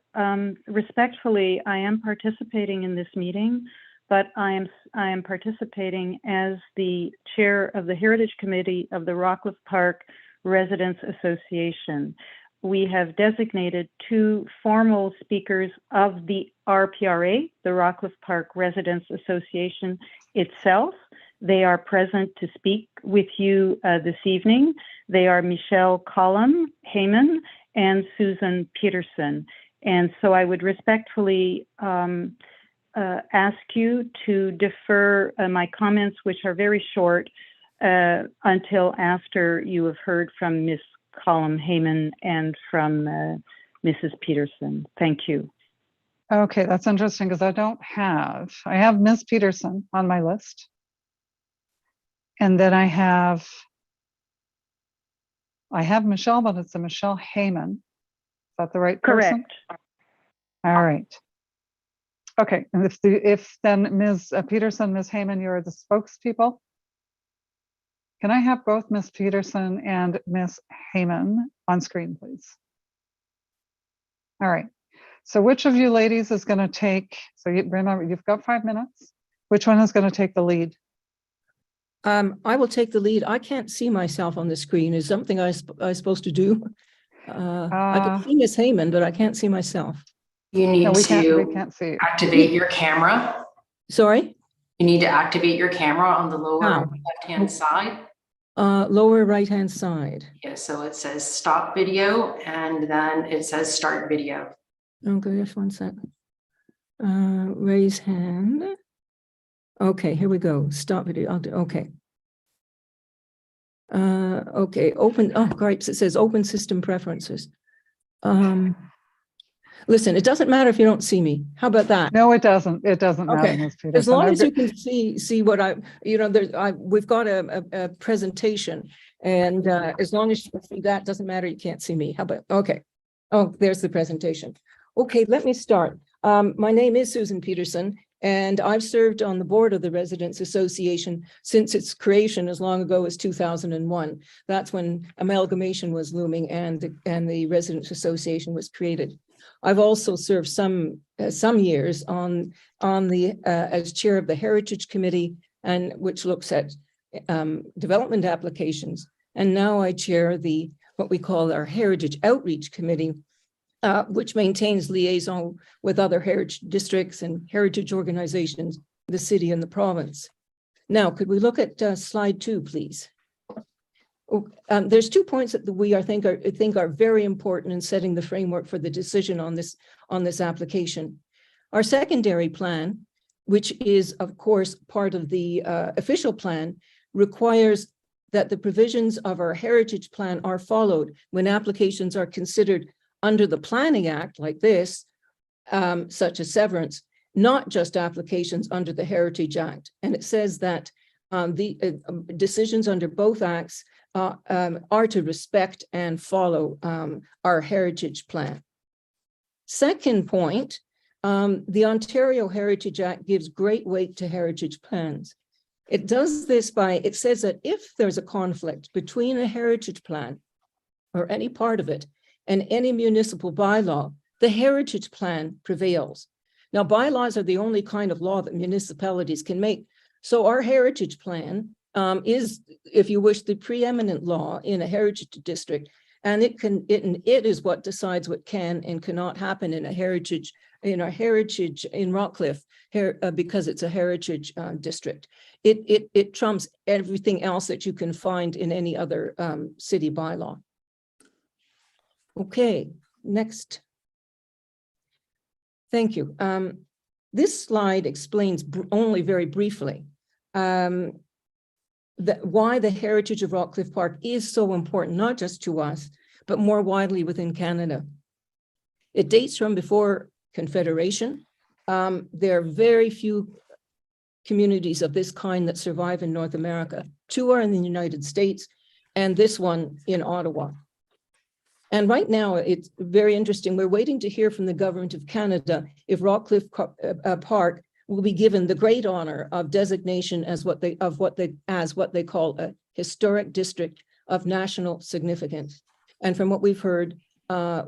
Speaker 16: respectfully, I am participating in this meeting,
Speaker 7: but I am participating as the chair of the Heritage Committee of the Rockcliffe Park Residents Association. We have designated 2 formal speakers of the RPRA, the Rockcliffe Park Residents Association itself. They are present to speak with you this evening. They are Michelle Collum Heyman and Susan Peterson. And so I would respectfully ask you to defer my comments, which are very short, until after you have heard from Ms. Collum Heyman and from Mrs. Peterson. Thank you.
Speaker 1: Okay, that's interesting because I have Ms. Peterson on my list. And then I have Michelle, but it's a Michelle Heyman. Is that the right person?
Speaker 7: Correct.
Speaker 1: All right. Okay, and if then Ms. Peterson, Ms. Heyman, you're the spokespeople. Can I have both Ms. Peterson and Ms. Heyman on screen, please? All right. So which of you ladies is going to take, so you remember, you've got 5 minutes. Which one is going to take the lead?
Speaker 12: I will take the lead. I can't see myself on the screen. Is something I supposed to do? I can see Ms. Heyman, but I can't see myself.
Speaker 4: You need
Speaker 1: we
Speaker 4: to
Speaker 1: can't see.
Speaker 4: activate your camera.
Speaker 12: Sorry?
Speaker 4: You need to activate your camera on the lower left-hand side.
Speaker 12: Lower right-hand side.
Speaker 4: Yeah, so it says stop video and then it says start video.
Speaker 12: Okay, just 1 second. Raise hand. Okay, here we go. Stop video. I'll do, okay. Okay, open, oh, great. It says open system preferences. Listen, it doesn't matter if you don't see me. How about that?
Speaker 1: No, it doesn't. It doesn't matter,
Speaker 12: Okay.
Speaker 1: Ms. Peterson.
Speaker 12: As long as you can see what we've got a presentation, and as long as you can see that, doesn't matter. You can't see me. How about, okay. Oh, there's the presentation. Okay, let me start. My name is Susan Peterson, and I've served on the board of the Residents Association since its creation as long ago as 2001. That's when amalgamation was looming and the Residents Association was created. I've also served some years on the as chair of the Heritage Committee, and which looks at development applications. And now I chair what we call our Heritage Outreach Committee, which maintains liaison with other heritage districts and heritage organizations, the city and the province. Now, could we look at slide 2, please? There's 2 points that I think are very important in setting the framework for the decision on this application. Our secondary plan, which is of course part of the official plan, requires that the provisions of our heritage plan are followed when applications are considered under the Planning Act like this, such as severance, not just applications under the Heritage Act. And it says that the decisions under both acts are to respect and follow our heritage plan. Second point, the Ontario Heritage Act gives great weight to heritage plans. It does this it says that if there's a conflict between a heritage plan or any part of it and any municipal bylaw, the heritage plan prevails. Now, bylaws are the only kind of law that municipalities can make. So our heritage plan is, if you wish, the preeminent law in a heritage district, and it is what decides what can and cannot happen in a heritage in Rockcliffe, because it's a heritage district. It trumps everything else that you can find in any other city bylaw. Okay, next. Thank you. This slide explains only very briefly why the heritage of Rockcliffe Park is so important, not just to us, but more widely within Canada. It dates from before Confederation. There are very few communities of this kind that survive in North America. 2 are in the United States, and this one in Ottawa. And right now, it's very interesting. We're waiting to hear from the Government of Canada if Rockcliffe Park will be given the great honor of designation as what they call a historic district of national significance. And from what we've heard,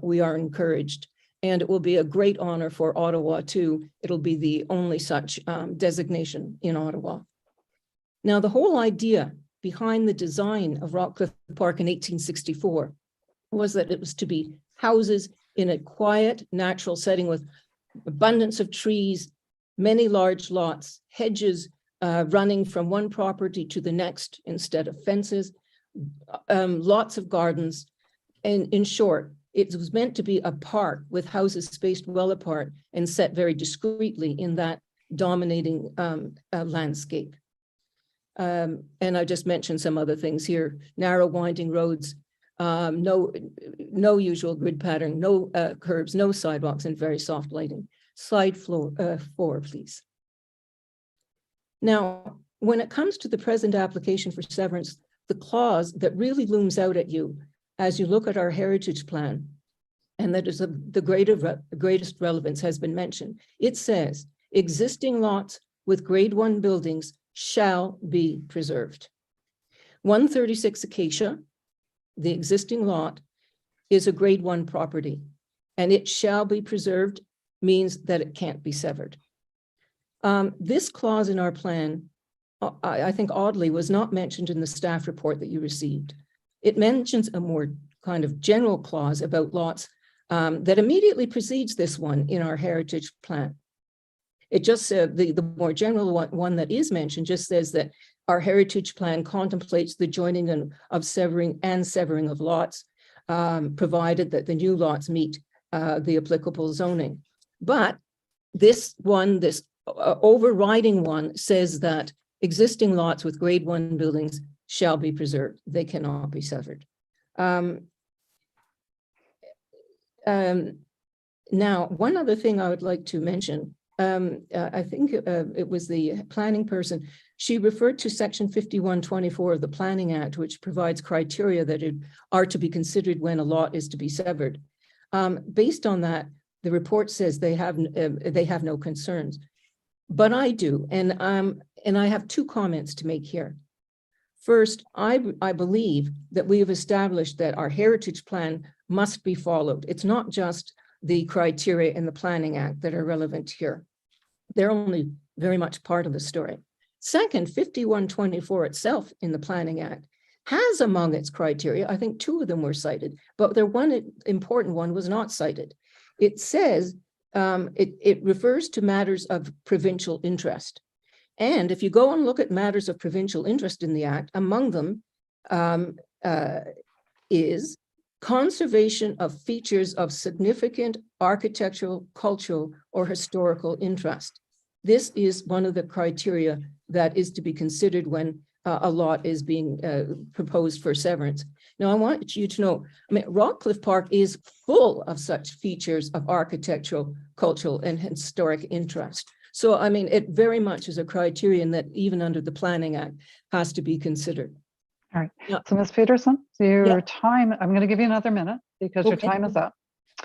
Speaker 12: we are encouraged. And it will be a great honor for Ottawa too. It'll be the only such designation in Ottawa. Now, the whole idea behind the design of Rockcliffe Park in 1864 was that it was to be houses in a quiet, natural setting with abundance of trees, many large lots, hedges running from one property to the next instead of fences, lots of gardens. And in short, it was meant to be a park with houses spaced well apart and set very discreetly in that dominating landscape. And I just mentioned some other things here: narrow winding roads, no usual grid pattern, no curbs, no sidewalks, and very soft lighting. Slide 4, please. Now, when it comes to the present application for severance, the clause that really looms out at you as you look at our heritage plan, and that is the greatest relevance, has been mentioned. It says, existing lots with grade 1 buildings shall be preserved. 136 Acacia, the existing lot, is a grade 1 property, and it shall be preserved means that it can't be severed. This clause in our plan, I think oddly, was not mentioned in the staff report that you received. It mentions a more kind of general clause about lots that immediately precedes this one in our heritage plan. It just said the more general one that is mentioned just says that our heritage plan contemplates the joining of severing of lots, provided that the new lots meet the applicable zoning. But this overriding one says that existing lots with grade 1 buildings shall be preserved. They cannot be severed. Now, one other thing I would like to mention, I think it was the planning person, she referred to section 5124 of the Planning Act, which provides criteria that are to be considered when a lot is to be severed. Based on that, the report says they have no concerns, but I do, and I have 2 comments to make here. First, I believe that we have established that our heritage plan must be followed. It's not just the criteria in the Planning Act that are relevant here. They're only very much part of the story. Second, 5124 itself in the Planning Act has among its criteria, I think 2 of them were cited, but the one important one was not cited. It says, it refers to matters of provincial interest. And if you go and look at matters of provincial interest in the Act, among them is conservation of features of significant architectural, cultural, or historical interest. This is one of the criteria that is to be considered when a lot is being proposed for severance. Now, I want you to know, I mean, Rockcliffe Park is full of such features of architectural, cultural, and historic interest. So, I mean, it very much is a criterion that even under the Planning Act has to be considered.
Speaker 1: All right.
Speaker 12: Yeah.
Speaker 1: So Ms. Peterson, your
Speaker 12: Yeah.
Speaker 1: time, I'm going to give you another minute because your
Speaker 12: Okay.
Speaker 1: time is up.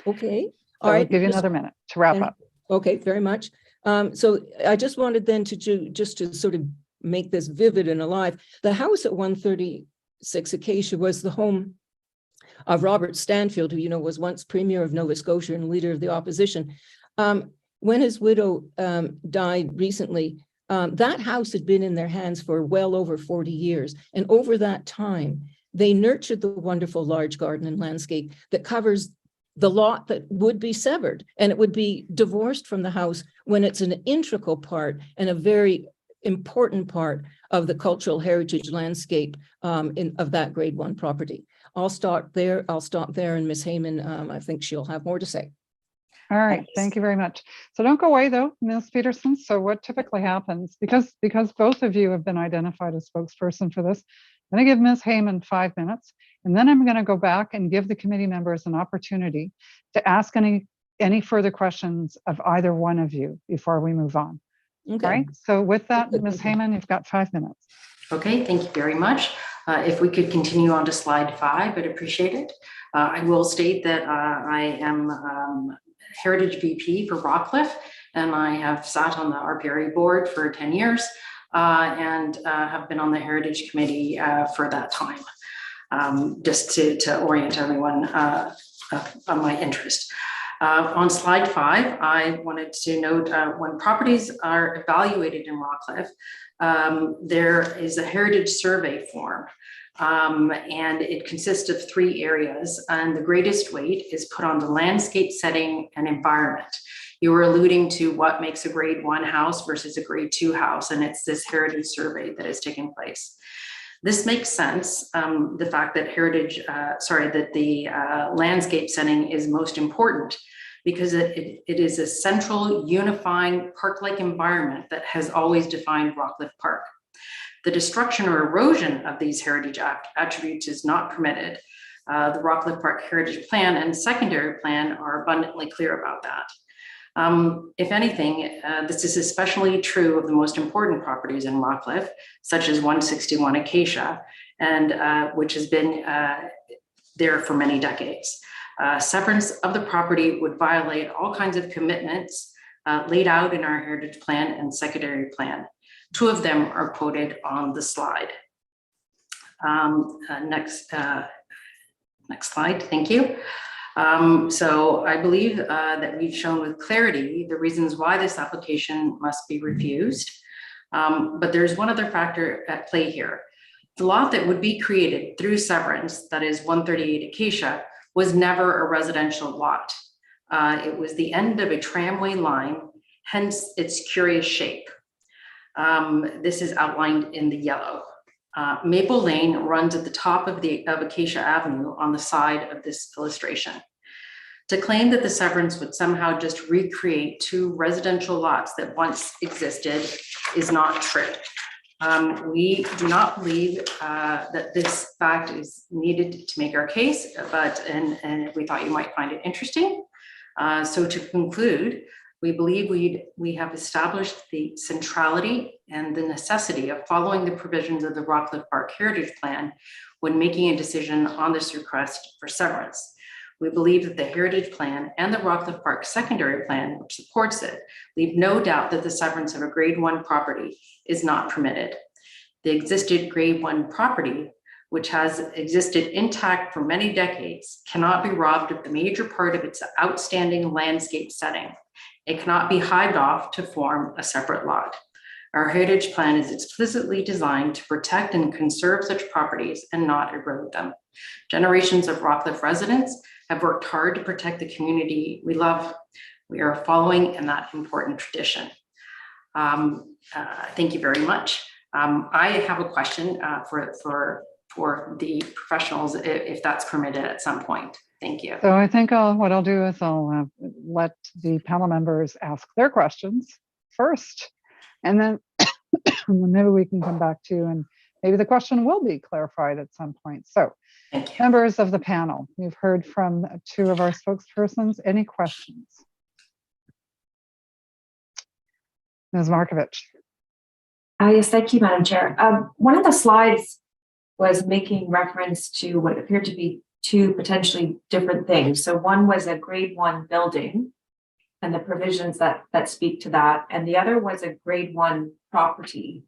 Speaker 12: Okay.
Speaker 1: So
Speaker 12: All
Speaker 1: I'll
Speaker 12: right.
Speaker 1: give you another minute to wrap up.
Speaker 12: Okay, very much. So I just wanted then to sort of make this vivid and alive. The house at 136 Acacia was the home of Robert Stanfield, who, was once Premier of Nova Scotia and leader of the opposition. When his widow died recently, that house had been in their hands for well over 40 years. And over that time, they nurtured the wonderful large garden and landscape that covers the lot that would be severed, and it would be divorced from the house when it's an integral part and a very important part of the cultural heritage landscape of that grade 1 property. I'll stop there, and Ms. Heyman, I think she'll have more to say.
Speaker 1: All right, thank you very much. So don't go away though, Ms. Peterson. So what typically happens, because both of you have been identified as spokesperson for this, I'm going to give Ms. Heyman 5 minutes, and then I'm going to go back and give the committee members an opportunity to ask any further questions of either one of you before we move on.
Speaker 12: Okay.
Speaker 1: All right, so with that, Ms. Heyman, you've got 5 minutes.
Speaker 4: Okay, thank you very much. If we could continue on to slide 5, I'd appreciate it. I will state that I am Heritage VP for Rockcliffe, and I have sat on the RPRA board for 10 years and have been on the Heritage Committee for that time, just to orient everyone on my interest. On slide 5, I wanted to note when properties are evaluated in Rockcliffe, there is a heritage survey form. And it consists of 3 areas, and the greatest weight is put on the landscape setting and environment. You were alluding to what makes a grade 1 house versus a grade 2 house, and it's this heritage survey that is taking place. This makes sense. The fact that the landscape setting is most important because it is a central unifying park-like environment that has always defined Rockcliffe Park. The destruction or erosion of these heritage attributes is not permitted. The Rockcliffe Park Heritage Plan and Secondary Plan are abundantly clear about that. If anything, this is especially true of the most important properties in Rockcliffe, such as 161 Acacia, and which has been there for many decades. Severance of the property would violate all kinds of commitments laid out in our Heritage Plan and Secondary Plan. 2 of them are quoted on the slide. Next slide, thank you. So I believe that we've shown with clarity the reasons why this application must be refused. But there's one other factor at play here. The lot that would be created through severance, that is 138 Acacia, was never a residential lot. It was the end of a tramway line, hence its curious shape. This is outlined in the yellow. Maple Lane runs at the top of Acacia Avenue on the side of this illustration. To claim that the severance would somehow just recreate 2 residential lots that once existed is not true. We do not believe that this fact is needed to make our case, and we thought you might find it interesting. So to conclude, we believe we have established the centrality and the necessity of following the provisions of the Rockcliffe Park Heritage Plan when making a decision on this request for severance. We believe that the Heritage Plan and the Rockcliffe Park Secondary Plan, which supports it, leave no doubt that the severance of a grade 1 property is not permitted. The existed grade 1 property, which has existed intact for many decades, cannot be robbed of the major part of its outstanding landscape setting. It cannot be hived off to form a separate lot. Our Heritage Plan is explicitly designed to protect and conserve such properties and not erode them. Generations of Rockcliffe residents have worked hard to protect the community we love. We are following in that important tradition. Thank you very much. I have a question for the professionals, if that's permitted at some point. Thank you.
Speaker 1: So I think what I'll do is I'll let the panel members ask their questions first, and then maybe we can come back to you, and maybe the question will be clarified at some point. So members of the panel, you've heard from 2 of our spokespersons. Any questions? Ms. Markovich.
Speaker 5: Yes, thank you, Madam Chair. One of the slides was making reference to what appeared to be 2 potentially different things. So one was a grade 1 building and the provisions that speak to that, and the other was a grade 1 property.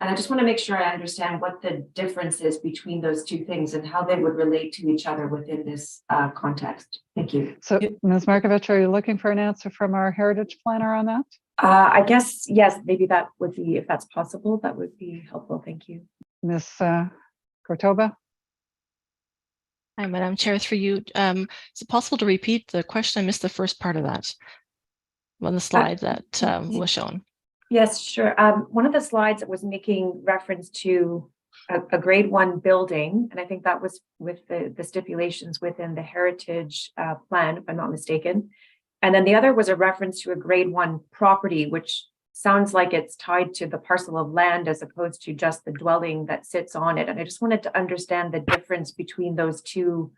Speaker 5: And I just want to make sure I understand what the difference is between those 2 things and how they would relate to each other within this context. Thank you.
Speaker 1: So Ms. Markovich, are you looking for an answer from our heritage planner on that?
Speaker 5: I guess, yes, maybe that would be, if that's possible, that would be helpful. Thank you.
Speaker 1: Ms. Cortoba?
Speaker 21: Hi, Madam Chair, through you. Is it possible to repeat the question? I missed the first part of that on the slide that was shown.
Speaker 5: Yes, sure. One of the slides was making reference to a grade 1 building, and I think that was with the stipulations within the heritage plan, if I'm not mistaken. And then the other was a reference to a grade 1 property, which sounds like it's tied to the parcel of land as opposed to just the dwelling that sits on it. And I just wanted to understand the difference between those 2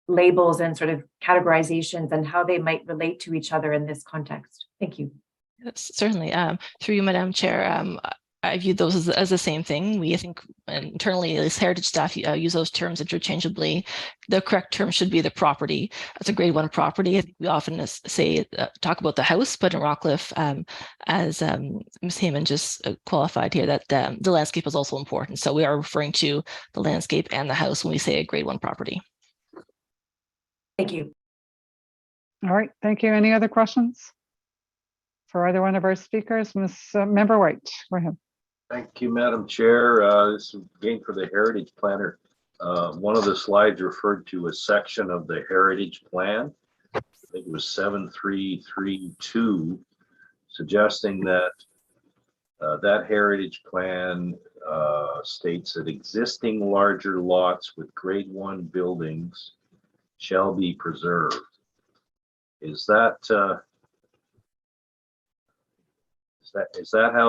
Speaker 5: labels and sort of categorizations and how they might relate to each other in this context. Thank you.
Speaker 21: Yes, certainly. Through you, Madam Chair, I view those as the same thing. We, I think, internally, as heritage staff, use those terms interchangeably. The correct term should be the property. It's a grade 1 property. I think we often say, talk about the house, but in Rockcliffe, as Ms. Heyman just qualified here, that the landscape is also important. So we are referring to the landscape and the house when we say a grade 1 property.
Speaker 5: Thank you.
Speaker 1: All right, thank you. Any other questions for either one of our speakers? Member White, go ahead.
Speaker 11: Thank you, Madam Chair. This is again for the Heritage Planner. One of the slides referred to a section of the Heritage Plan. I think it was 7332, suggesting that that Heritage Plan states that existing larger lots with grade 1 buildings shall be preserved. Is that how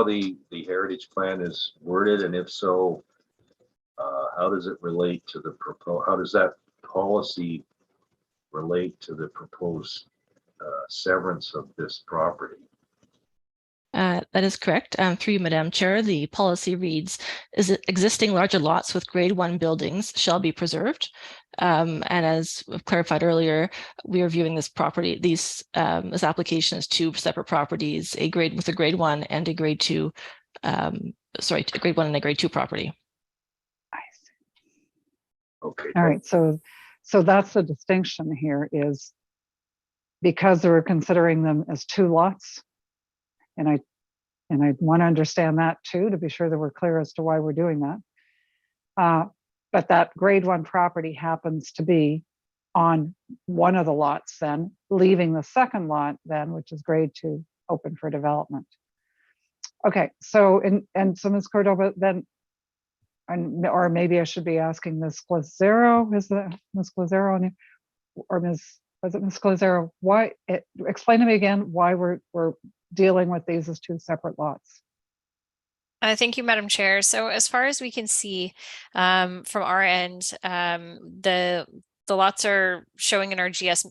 Speaker 11: the Heritage Plan is worded? And if so, how does it relate to the proposed? How does that policy relate to the proposed severance of this property?
Speaker 21: That is correct. Through you, Madam Chair, the policy reads, is it existing larger lots with grade 1 buildings shall be preserved. And as clarified earlier, we are viewing this property, this application as 2 separate properties, a grade 1 and a grade 2, a grade 1 and a grade 2 property.
Speaker 11: Okay.
Speaker 1: All right, so that's the distinction here, is because we're considering them as 2 lots. And I want to understand that too, to be sure that we're clear as to why we're doing that. But that grade 1 property happens to be on one of the lots then, leaving the second lot then, which is grade 2, open for development. Okay, so, so Ms. Cordova, then, or maybe I should be asking Ms. Glazero, is that Ms. Glazero on you? Or was it Ms. Glazero? Why, explain to me again why we're dealing with these as 2 separate lots.
Speaker 20: Thank you, Madam Chair. So as far as we can see from our end, the lots are showing in our GIS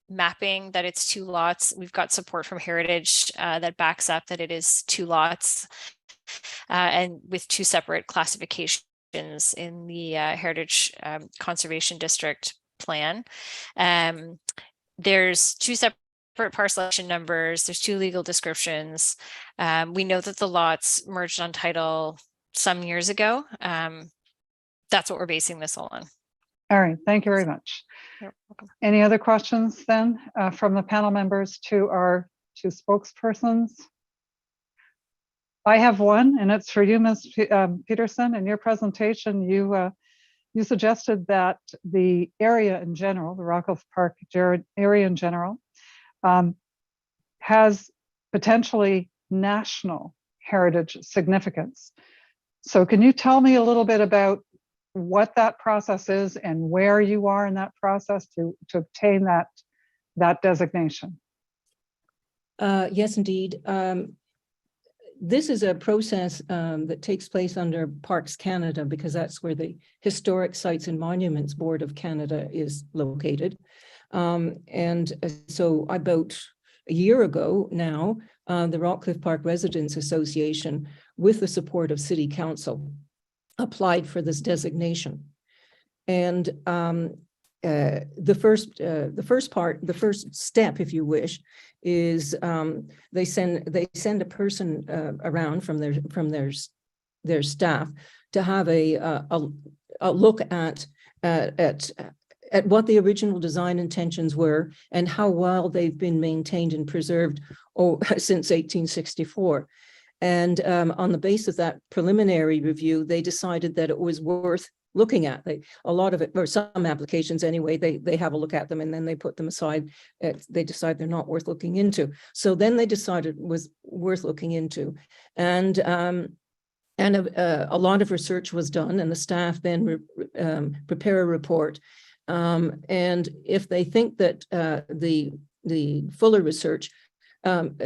Speaker 20: mapping that it's 2 lots. We've got support from Heritage that backs up that it is 2 lots and with 2 separate classifications in the Heritage Conservation District plan. There's 2 separate parcelation numbers, there's 2 legal descriptions. We know that the lots merged on title some years ago. That's what we're basing this all on.
Speaker 1: All right, thank you very much.
Speaker 20: You're welcome.
Speaker 1: Any other questions then from the panel members to our 2 spokespersons? I have one, and it's for you, Ms. Peterson. In your presentation, you suggested that the area in general, the Rockcliffe Park area in general, has potentially national heritage significance. So can you tell me a little bit about what that process is and where you are in that process to obtain that designation?
Speaker 12: Yes, indeed. This is a process that takes place under Parks Canada, because that's where the Historic Sites and Monuments Board of Canada is located. And so about a year ago now, the Rockcliffe Park Residents Association, with the support of City Council, applied for this designation. And the first step, if you wish, is they send a person around from their staff to have a look at what the original design intentions were and how well they've been maintained and preserved since 1864. And on the basis of that preliminary review, they decided that it was worth looking at. A lot of it, or some applications anyway, they have a look at them and then they put them aside. They decide they're not worth looking into. So then they decided it was worth looking into. And a lot of research was done, and the staff then prepare a report. And if they think that the fuller research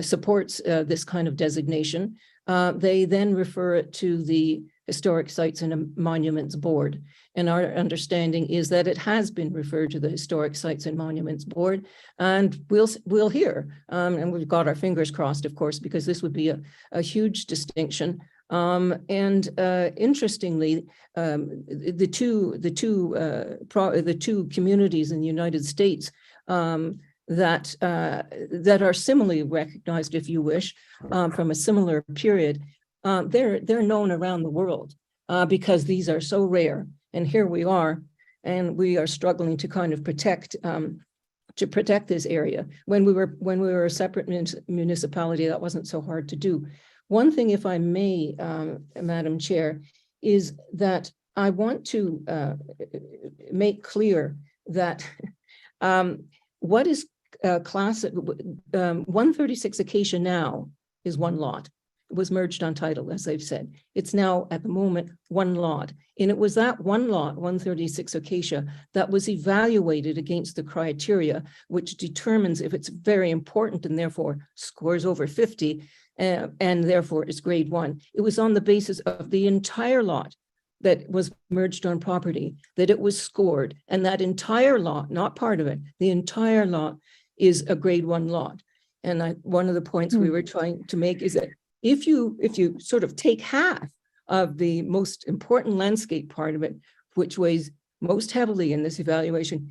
Speaker 12: supports this kind of designation, they then refer it to the Historic Sites and Monuments Board. And our understanding is that it has been referred to the Historic Sites and Monuments Board, and we'll hear. And we've got our fingers crossed, of course, because this would be a huge distinction. Interestingly, the two communities in the United States that are similarly recognized, if you wish, from a similar period, they're known around the world because these are so rare. And here we are, and we are struggling to kind of protect to protect this area. When we were a separate municipality, that wasn't so hard to do. One thing, if I may, Madam Chair, is that I want to make clear that what is class 136 Acacia now is one lot. It was merged on title, as I've said. It's now at the moment one lot. And it was that one lot, 136 Acacia, that was evaluated against the criteria, which determines if it's very important and therefore scores over 50 and therefore is grade 1. It was on the basis of the entire lot that was merged on property, that it was scored, and that entire lot, not part of it, the entire lot is a grade 1 lot. And one of the points we were trying to make is that if you sort of take half of the most important landscape part of it, which weighs most heavily in this evaluation,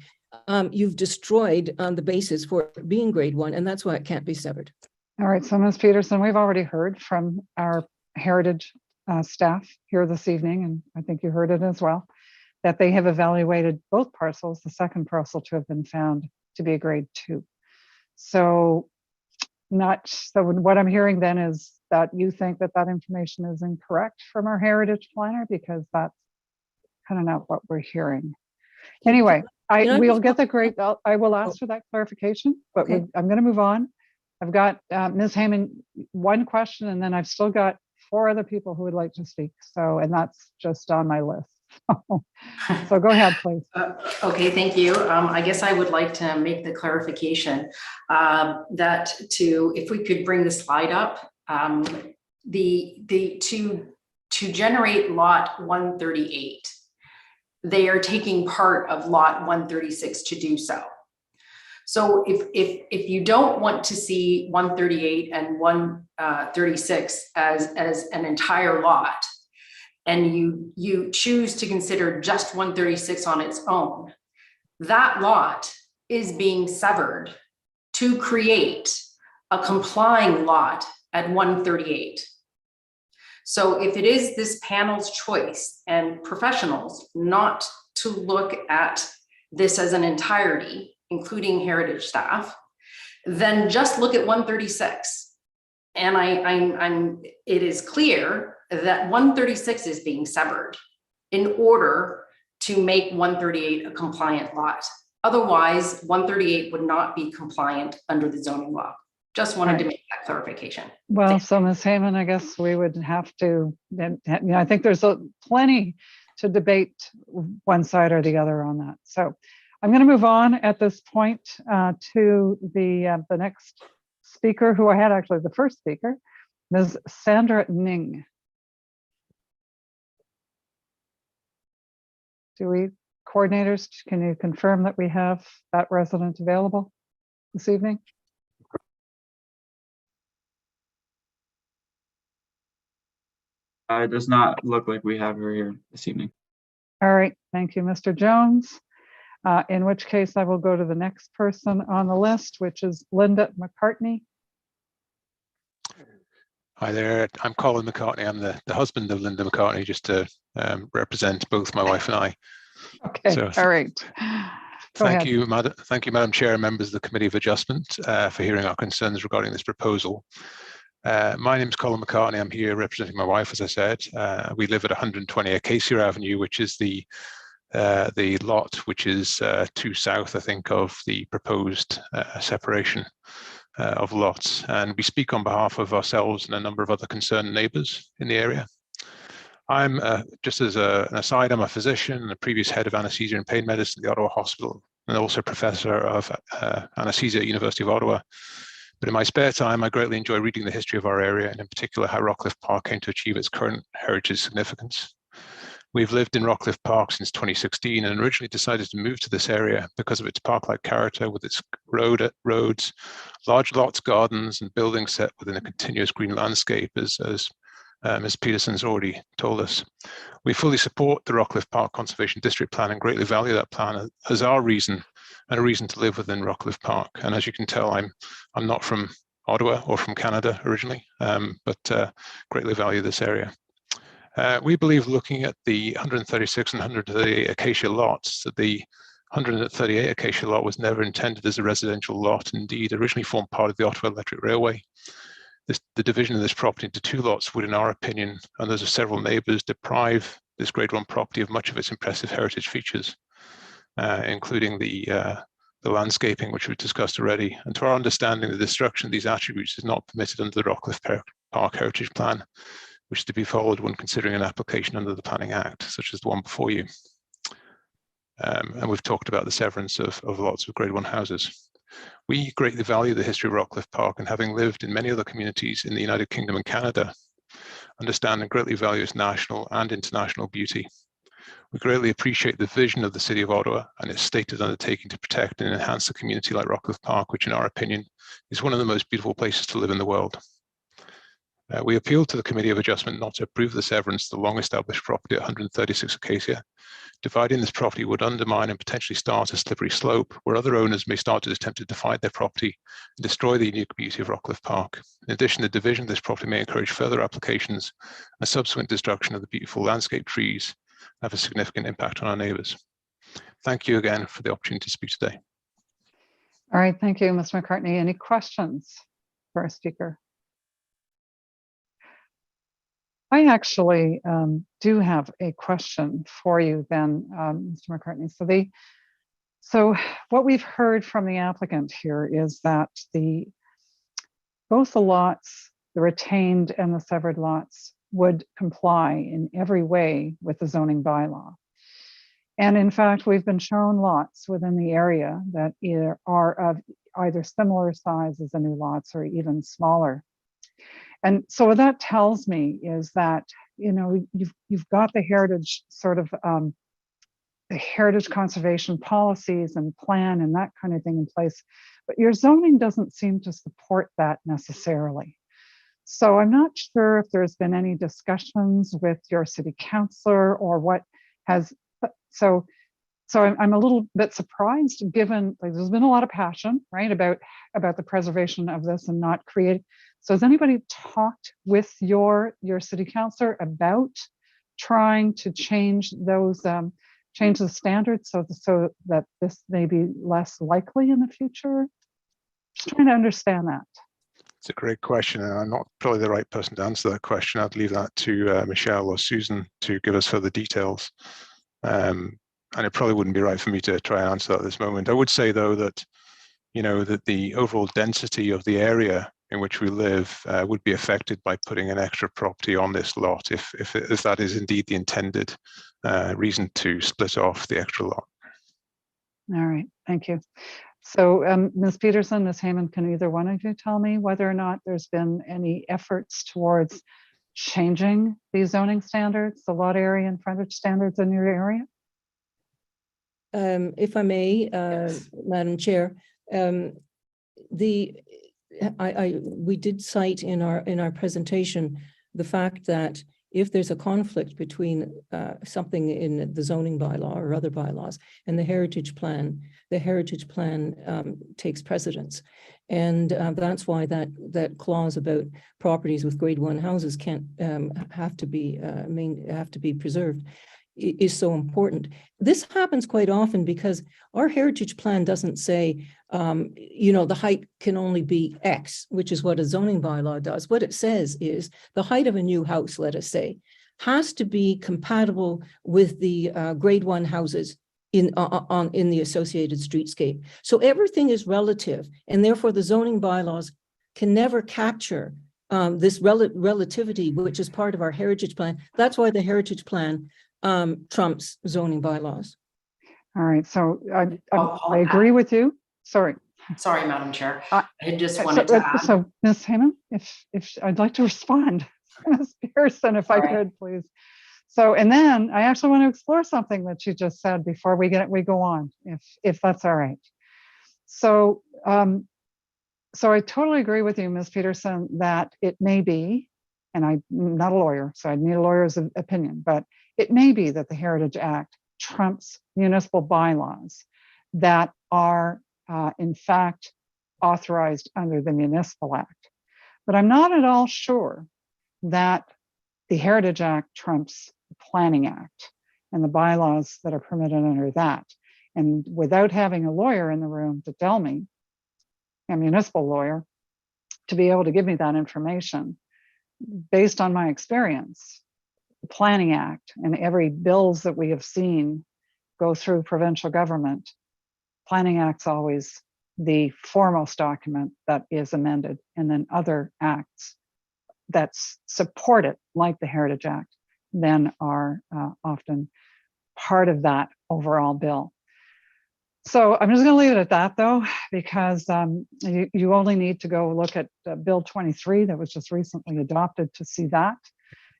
Speaker 12: you've destroyed the basis for it being grade 1, and that's why it can't be severed.
Speaker 1: All right, so Ms. Peterson, we've already heard from our Heritage staff here this evening, and I think you heard it as well, that they have evaluated both parcels, the second parcel to have been found to be a grade 2. So what I'm hearing then is that you think that that information is incorrect from our Heritage planner, because that's kind of not what we're hearing. Anyway, we'll get the grade. I will ask for that clarification, but
Speaker 12: Okay.
Speaker 1: I'm going to move on. I've got Ms. Heyman, one question, and then I've still got 4 other people who would like to speak. So, and that's just on my list. So go ahead, please.
Speaker 4: Okay, thank you. I guess I would like to make the clarification that if we could bring the slide up, to generate lot 138, they are taking part of lot 136 to do so. So if you don't want to see 138 and 136 as an entire lot, and you choose to consider just 136 on its own, that lot is being severed to create a complying lot at 138. So if it is this panel's choice and professionals not to look at this as an entirety, including Heritage staff, then just look at 136. And it is clear that 136 is being severed in order to make 138 a compliant lot. Otherwise, 138 would not be compliant under the zoning law. Just wanted to make that clarification.
Speaker 1: Well, so Ms. Heyman, I guess we would have to, I think there's plenty to debate one side or the other on that. So I'm going to move on at this point to the next speaker, who I had actually the first speaker, Ms. Sandra Ning. Coordinators, can you confirm that we have that resident available this evening?
Speaker 14: It does not look like we have her here this evening.
Speaker 1: All right, thank you, Mr. Jones. In which case I will go to the next person on the list, which is Linda McCartney.
Speaker 9: Hi there, I'm Colin McCartney. I'm the husband of Linda McCartney, just to represent both my wife and I.
Speaker 1: Okay,
Speaker 9: So,
Speaker 1: all right. Go
Speaker 9: Thank
Speaker 1: ahead.
Speaker 9: you, Madam Chair and members of the Committee of Adjustment for hearing our concerns regarding this proposal. My name is Colin McCartney. I'm here representing my wife, as I said. We live at 120 Acacia Avenue, which is the lot which is to south, I think, of the proposed separation of lots. And we speak on behalf of ourselves and a number of other concerned neighbours in the area. I'm, just as an aside, I'm a physician and a previous head of anaesthesia and pain medicine at the Ottawa Hospital, and also professor of anaesthesia at University of Ottawa. But in my spare time, I greatly enjoy reading the history of our area, and in particular how Rockcliffe Park came to achieve its current heritage significance. We've lived in Rockcliffe Park since 2016 and originally decided to move to this area because of its park-like character with its roads, large lots, gardens, and buildings set within a continuous green landscape, as Ms. Peterson's already told us. We fully support the Rockcliffe Park Conservation District Plan and greatly value that plan as our reason and a reason to live within Rockcliffe Park. And as you can tell, I'm not from Ottawa or from Canada originally, but greatly value this area. We believe, looking at the 136 and 138 Acacia lots, that the 138 Acacia lot was never intended as a residential lot. Indeed, originally formed part of the Ottawa Electric Railway. The division of this property into 2 lots would, in our opinion, and those of several neighbours, deprive this Grade 1 property of much of its impressive heritage features, including the landscaping, which we've discussed already. And to our understanding, the destruction of these attributes is not permitted under the Rockcliffe Park Heritage Plan, which is to be followed when considering an application under the Planning Act, such as the one before you. And we've talked about the severance of lots of Grade 1 houses. We greatly value the history of Rockcliffe Park, and having lived in many other communities in the United Kingdom and Canada, understand and greatly value its national and international beauty. We greatly appreciate the vision of the City of Ottawa and its stated undertaking to protect and enhance a community like Rockcliffe Park, which in our opinion is one of the most beautiful places to live in the world. We appeal to the Committee of Adjustment not to approve the severance of the long-established property at 136 Acacia. Dividing this property would undermine and potentially start a slippery slope where other owners may start to attempt to divide their property and destroy the unique beauty of Rockcliffe Park. In addition, the division of this property may encourage further applications and subsequent destruction of the beautiful landscape trees and have a significant impact on our neighbours. Thank you again for the opportunity to speak today.
Speaker 1: All right, thank you, Mr. McCartney. Any questions for our speaker? I actually do have a question for you then, Mr. McCartney. So what we've heard from the applicant here is that both the lots, the retained and the severed lots, would comply in every way with the zoning bylaw. And in fact, we've been shown lots within the area that are of either similar size as the new lots or even smaller. And so what that tells me is that, you know, you've got the heritage sort of the heritage conservation policies and plan and that kind of thing in place, but your zoning doesn't seem to support that necessarily. So I'm not sure if there's been any discussions with your city councillor or what has, so I'm a little bit surprised given like there's been a lot of passion, right, about the preservation of this and not create. So has anybody talked with your city councillor about trying to change those, change the standards so that this may be less likely in the future? Just trying to understand that.
Speaker 9: It's a great question, and I'm not probably the right person to answer that question. I'd leave that to Michelle or Susan to give us further details. And it probably wouldn't be right for me to try and answer that at this moment. I would say though that, you know, that the overall density of the area in which we live would be affected by putting an extra property on this lot if that is indeed the intended reason to split off the extra lot.
Speaker 1: All right, thank you. So Ms. Peterson, Ms. Heyman, can either one of you tell me whether or not there's been any efforts towards changing these zoning standards, the lot area and frontage standards in your area?
Speaker 12: If I may, Madam Chair, we did cite in our presentation the fact that if there's a conflict between something in the zoning bylaw or other bylaws and the heritage plan takes precedence. And that's why that clause about properties with grade 1 houses can't have to be preserved is so important. This happens quite often because our heritage plan doesn't say, you know, the height can only be X, which is what a zoning bylaw does. What it says is the height of a new house, let us say, has to be compatible with the grade 1 houses in the associated streetscape. So everything is relative, and therefore the zoning bylaws can never capture this relativity, which is part of our heritage plan. That's why the heritage plan trumps zoning bylaws.
Speaker 1: All right, so I agree with you. Sorry,
Speaker 4: Madam Chair. I just wanted to add.
Speaker 1: So Ms. Heyman, if I'd like to respond, Ms. Pearson, if I could, please. So, and then I actually want to explore something that you just said before we go on, if that's all right. So, so I totally agree with you, Ms. Peterson, that it may be, and I'm not a lawyer, so I need a lawyer's opinion, but it may be that the Heritage Act trumps municipal bylaws that are in fact authorized under the Municipal Act. But I'm not at all sure that the Heritage Act trumps the Planning Act and the bylaws that are permitted under that. And without having a lawyer in the room to tell me, a municipal lawyer, to be able to give me that information, based on my experience, the Planning Act and every bills that we have seen go through provincial government, Planning Act's always the foremost document that is amended, and then other acts that support it, like the Heritage Act, then are often part of that overall bill. So I'm just going to leave it at that, though, because you only need to go look at Bill 23 that was just recently adopted to see that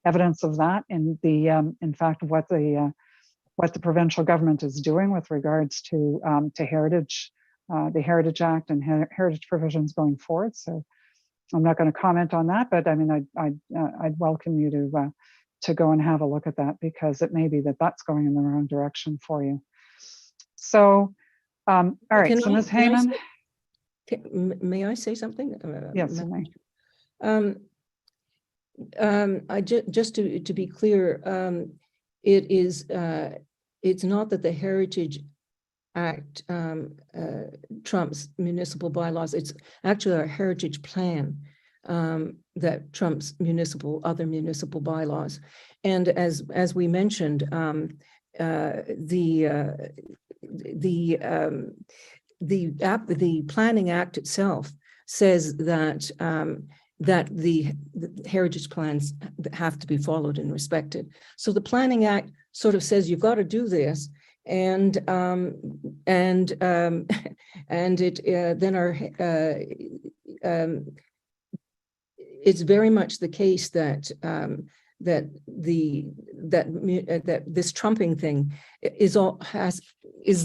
Speaker 1: evidence of that, and the in fact what the provincial government is doing with regards to heritage, the Heritage Act and heritage provisions going forward. So I'm not going to comment on that, but I mean, I'd welcome you to go and have a look at that, because it may be that that's going in the wrong direction for you. So, all right, so Ms. Heyman.
Speaker 12: May I say something?
Speaker 1: Yes, you may.
Speaker 12: Just to be clear, it is it's not that the Heritage Act trumps municipal bylaws. It's actually our heritage plan that trumps other municipal bylaws. And as we mentioned, the Planning Act itself says that that the heritage plans have to be followed and respected. So the Planning Act sort of says you've got to do this, and it then it's very much the case that that this trumping thing is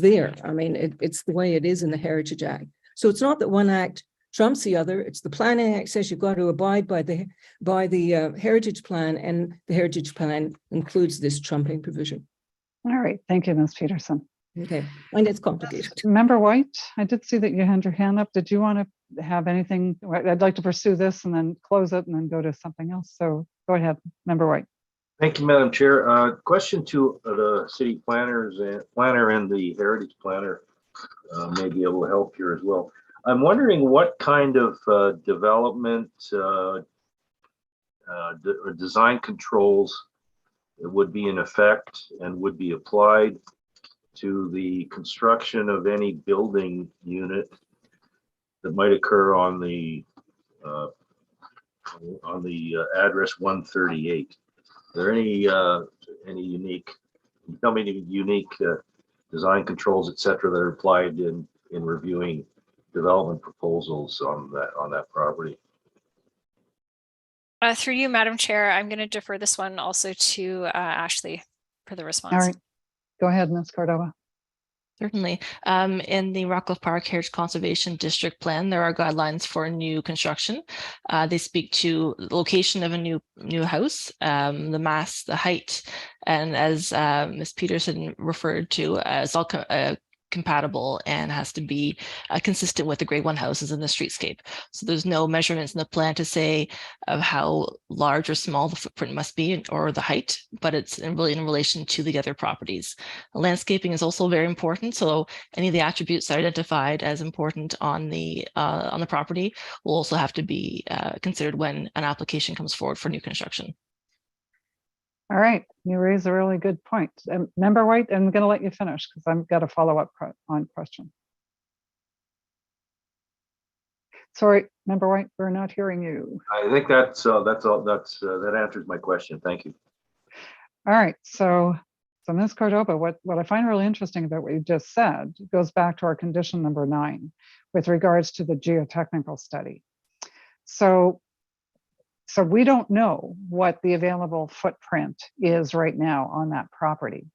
Speaker 12: there. I mean, it's the way it is in the Heritage Act. So it's not that one act trumps the other. It's the Planning Act says you've got to abide by the Heritage Plan, and the Heritage Plan includes this trumping provision.
Speaker 1: All right, thank you, Ms. Peterson.
Speaker 12: Okay, and it's complicated.
Speaker 1: Member White, I did see that you had your hand up. Did you want to have anything? I'd like to pursue this and then close it and then go to something else. So go ahead, Member White.
Speaker 11: Thank you, Madam Chair. Question to the city planner and the heritage planner may be able to help here as well. I'm wondering what kind of development or design controls would be in effect and would be applied to the construction of any building unit that might occur on the address 138. Are there any unique, can you tell me any unique design controls, et cetera, that are applied in reviewing development proposals on that property?
Speaker 20: Through you, Madam Chair, I'm going to defer this one also to Ashley for the response.
Speaker 1: All right, go ahead, Ms. Cordova.
Speaker 21: Certainly. In the Rockcliffe Park Heritage Conservation District Plan, there are guidelines for new construction. They speak to the location of a new house, the mass, the height, and as Ms. Peterson referred to, it's all compatible and has to be consistent with the grade 1 houses in the streetscape. So there's no measurements in the plan to say of how large or small the footprint must be or the height, but it's really in relation to the other properties. Landscaping is also very important. So any of the attributes that are identified as important on the property will also have to be considered when an application comes forward for new construction.
Speaker 1: All right, you raise a really good point. Member White, I'm going to let you finish because I've got a follow-up on question. Sorry, Member White, we're not hearing you.
Speaker 11: I think that's all. That answers my question. Thank you.
Speaker 1: All right, so Ms. Cordova, what I find really interesting about what you just said goes back to our condition number 9 with regards to the geotechnical study. So we don't know what the available footprint is right now on that property.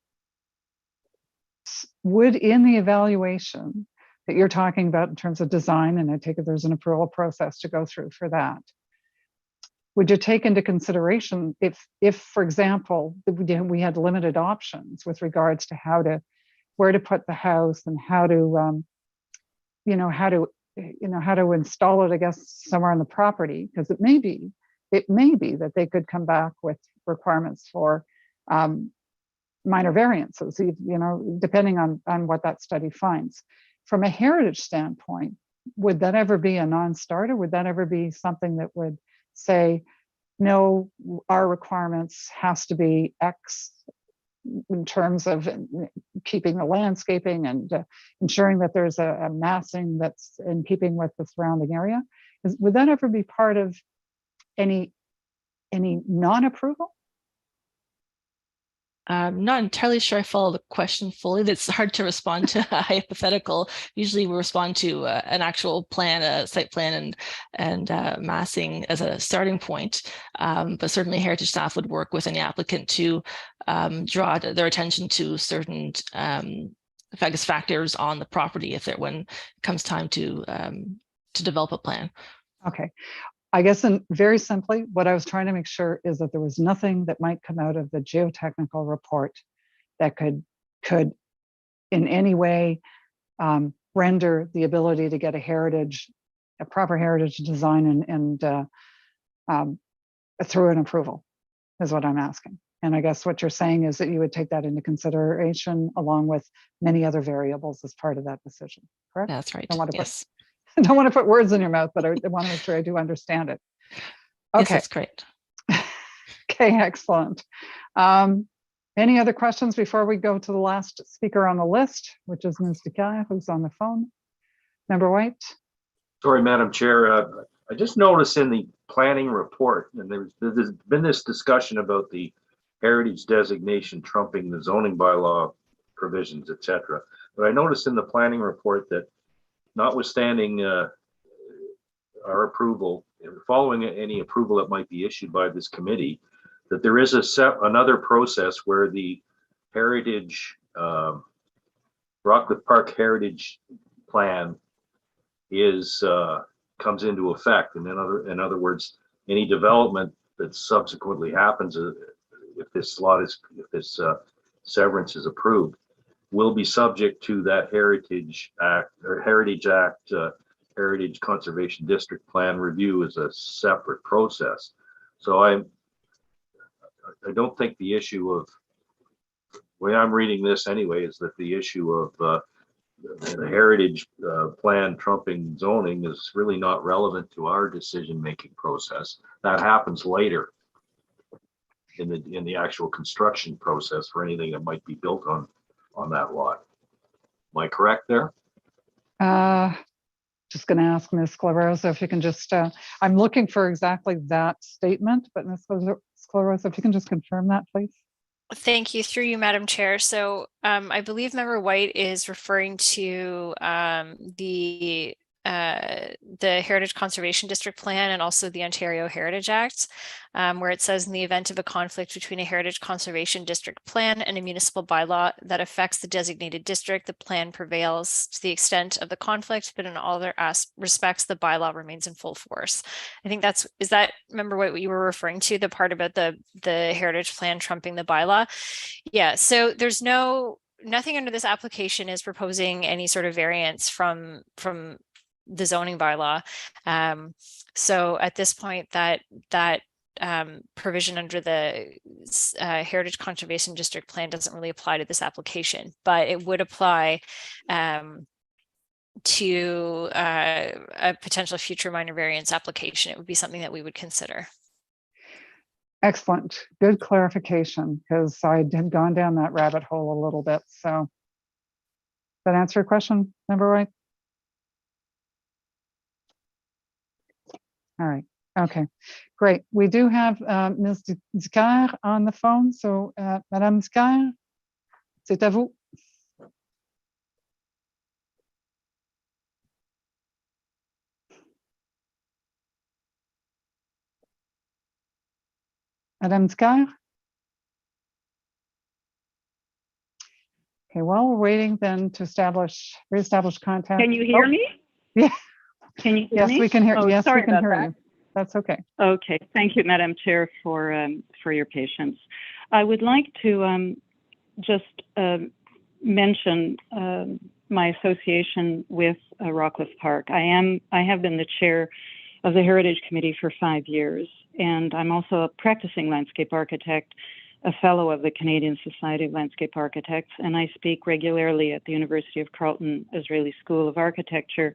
Speaker 1: Would in the evaluation that you're talking about in terms of design, and I take it there's an approval process to go through for that, would you take into consideration if for example, we had limited options with regards to where to put the house and how to install it, I guess, somewhere on the property, because it may be that they could come back with requirements for, minor variances, depending on what that study finds. From a heritage standpoint, would that ever be a non-starter? Would that ever be something that would say, no, our requirements has to be X in terms of keeping the landscaping and ensuring that there's a massing that's in keeping with the surrounding area? Would that ever be part of any non-approval?
Speaker 21: I'm not entirely sure I follow the question fully. It's hard to respond to a hypothetical. Usually we respond to an actual plan, a site plan and massing as a starting point. But certainly heritage staff would work with any applicant to draw their attention to certain factors on the property when it comes time to develop a plan.
Speaker 1: Okay. I guess, and very simply, what I was trying to make sure is that there was nothing that might come out of the geotechnical report that could in any way render the ability to get a proper heritage design and through an approval, is what I'm asking. And I guess what you're saying is that you would take that into consideration along with many other variables as part of that decision, correct?
Speaker 21: That's right.
Speaker 1: Yes. I don't want to put words in your mouth, but I want to make sure I do understand it. Okay.
Speaker 21: Yes, that's great.
Speaker 1: Okay, excellent. Any other questions before we go to the last speaker on the list, which is Ms. Dicaire, who's on the phone? Member White?
Speaker 11: Sorry, Madam Chair. I just noticed in the planning report, and there's been this discussion about the heritage designation trumping the zoning bylaw provisions, et cetera. But I noticed in the planning report that notwithstanding our approval, following any approval that might be issued by this committee, that there is another process where the heritage, Rockcliffe Park Heritage Plan comes into effect. And in other words, any development that subsequently happens, if this severance is approved, will be subject to that Heritage Act or Heritage Act Heritage Conservation District Plan review as a separate process. So I don't think the issue of, the way I'm reading this anyway, is that the issue of the Heritage Plan trumping zoning is really not relevant to our decision-making process. That happens later in the actual construction process for anything that might be built on that lot. Am I correct there?
Speaker 1: Just going to ask Ms. Sclerosa if you can just, I'm looking for exactly that statement, but Ms. Sclerosa, if you can just confirm that, please.
Speaker 20: Thank you. Through you, Madam Chair. So I believe Member White is referring to the Heritage Conservation District Plan and also the Ontario Heritage Act, where it says in the event of a conflict between a Heritage Conservation District Plan and a municipal bylaw that affects the designated district, the plan prevails to the extent of the conflict, but in all other respects, the bylaw remains in full force. I think is that, Member White, what you were referring to, the part about the Heritage Plan trumping the bylaw? Yeah, so there's nothing under this application is proposing any sort of variance from the zoning bylaw. So at this point, that provision under the Heritage Conservation District Plan doesn't really apply to this application, but it would apply to a potential future minor variance application. It would be something that we would consider.
Speaker 1: Excellent. Good clarification, because I had gone down that rabbit hole a little bit. So does that answer your question, Member White? All right. Okay, great. We do have Ms. Dicaire on the phone. So, Madame Dicaire, c'est à vous. Madame Dicaire? Okay, while we're waiting then to reestablish contact.
Speaker 7: Can you hear me?
Speaker 1: Yeah.
Speaker 7: Can you hear me?
Speaker 1: Yes, we can hear.
Speaker 7: Oh,
Speaker 1: Yes, we
Speaker 7: sorry
Speaker 1: can
Speaker 7: about
Speaker 1: hear
Speaker 7: that.
Speaker 1: you. That's okay.
Speaker 7: Okay, thank you, Madam Chair, for your patience. I would like to just mention my association with Rockcliffe Park. I have been the chair of the Heritage Committee for 5 years, and I'm also a practicing landscape architect a fellow of the Canadian Society of Landscape Architects, and I speak regularly at the University of Carleton Israeli School of Architecture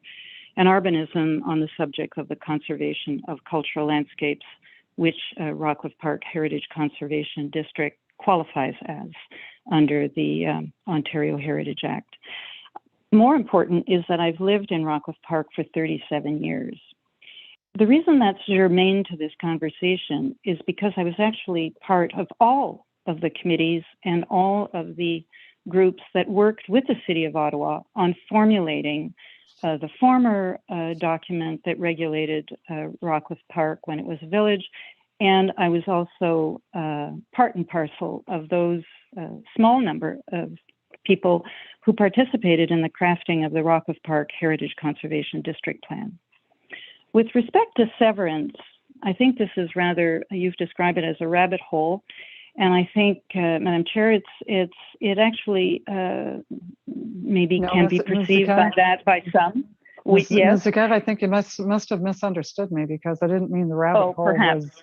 Speaker 7: and Urbanism on the subject of the conservation of cultural landscapes, which Rockcliffe Park Heritage Conservation District qualifies as under the Ontario Heritage Act. More important is that I've lived in Rockcliffe Park for 37 years. The reason that's germane to this conversation is because I was actually part of all of the committees and all of the groups that worked with the City of Ottawa on formulating the former document that regulated Rockcliffe Park when it was a village. And I was also part and parcel of those small number of people who participated in the crafting of the Rockcliffe Park Heritage Conservation District Plan. With respect to severance, I think this is rather, you've described it as a rabbit hole. And I think, Madam Chair, it actually maybe can be perceived by some.
Speaker 1: Ms.
Speaker 7: Yes.
Speaker 1: Zagat, I think you must have misunderstood me, because I didn't mean the rabbit hole
Speaker 7: perhaps.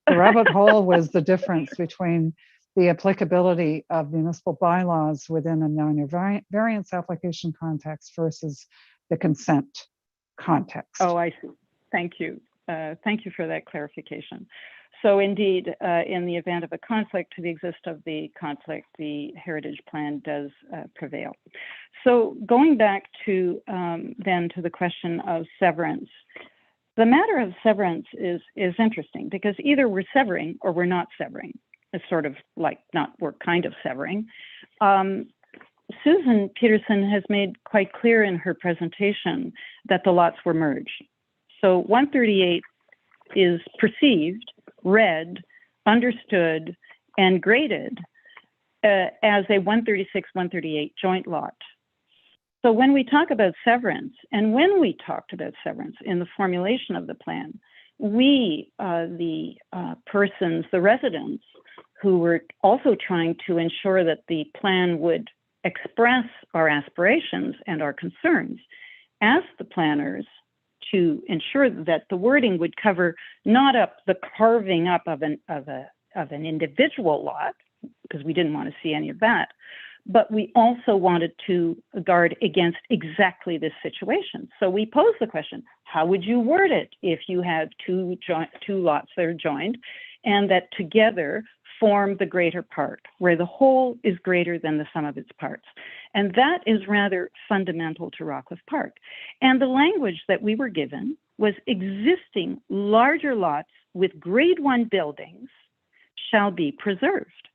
Speaker 1: the rabbit hole was the difference between the applicability of municipal bylaws within a minor variance application context versus the consent context.
Speaker 7: Oh, I see. Thank you. Thank you for that clarification. So indeed, in the event of a conflict, to the extent of the conflict, the heritage plan does prevail. So going back to then to the question of severance, the matter of severance is interesting, because either we're severing or we're not severing. It's sort of like we're kind of severing. Susan Peterson has made quite clear in her presentation that the lots were merged. So 138 is perceived, read, understood, and graded as a 136-138 joint lot. So when we talk about severance, and when we talked about severance in the formulation of the plan, we, the persons, the residents, who were also trying to ensure that the plan would express our aspirations and our concerns, asked the planners to ensure that the wording would cover not up the carving up of an individual lot, because we didn't want to see any of that, but we also wanted to guard against exactly this situation. So we posed the question, how would you word it if you had two lots that are joined and that together form the greater part, where the whole is greater than the sum of its parts? And that is rather fundamental to Rockcliffe Park. And the language that we were given was existing larger lots with grade 1 buildings shall be preserved.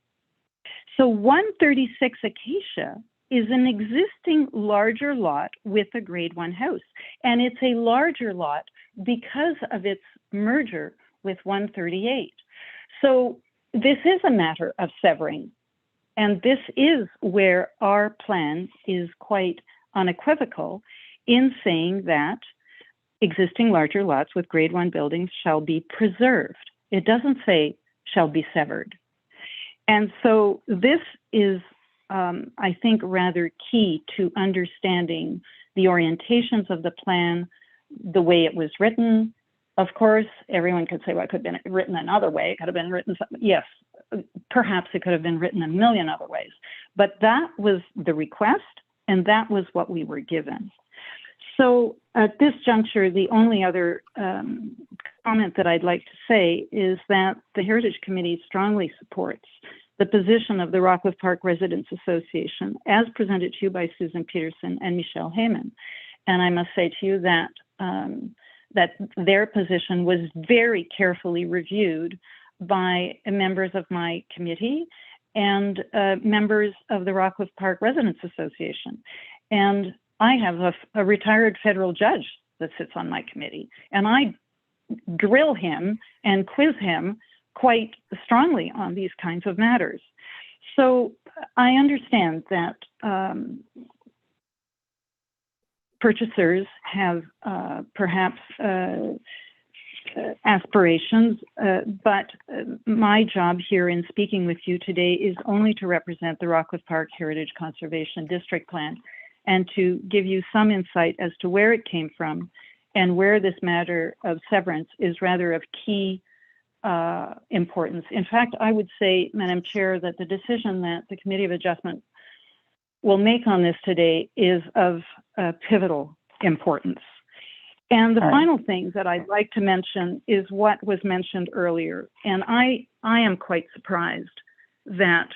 Speaker 7: So 136 Acacia is an existing larger lot with a grade 1 house. And it's a larger lot because of its merger with 138. So this is a matter of severing. And this is where our plan is quite unequivocal in saying that existing larger lots with grade 1 buildings shall be preserved. It doesn't say shall be severed. And so this is, I think, rather key to understanding the orientations of the plan, the way it was written. Of course, everyone could say, well, it could have been written another way. It could have been written, yes, perhaps it could have been written a million other ways. But that was the request, and that was what we were given. So at this juncture, the only other comment that I'd like to say is that the Heritage Committee strongly supports the position of the Rockcliffe Park Residents Association as presented to you by Susan Peterson and Michelle Heyman. And I must say to you that that their position was very carefully reviewed by members of my committee and members of the Rockcliffe Park Residents Association. And I have a retired federal judge that sits on my committee, and I drill him and quiz him quite strongly on these kinds of matters. So I understand that purchasers have perhaps aspirations, but my job here in speaking with you today is only to represent the Rockcliffe Park Heritage Conservation District Plan and to give you some insight as to where it came from and where this matter of severance is rather of key importance. In fact, I would say, Madam Chair, that the decision that the Committee of Adjustment will make on this today is of pivotal importance. And the final thing that I'd like to mention is what was mentioned earlier. And I am quite surprised that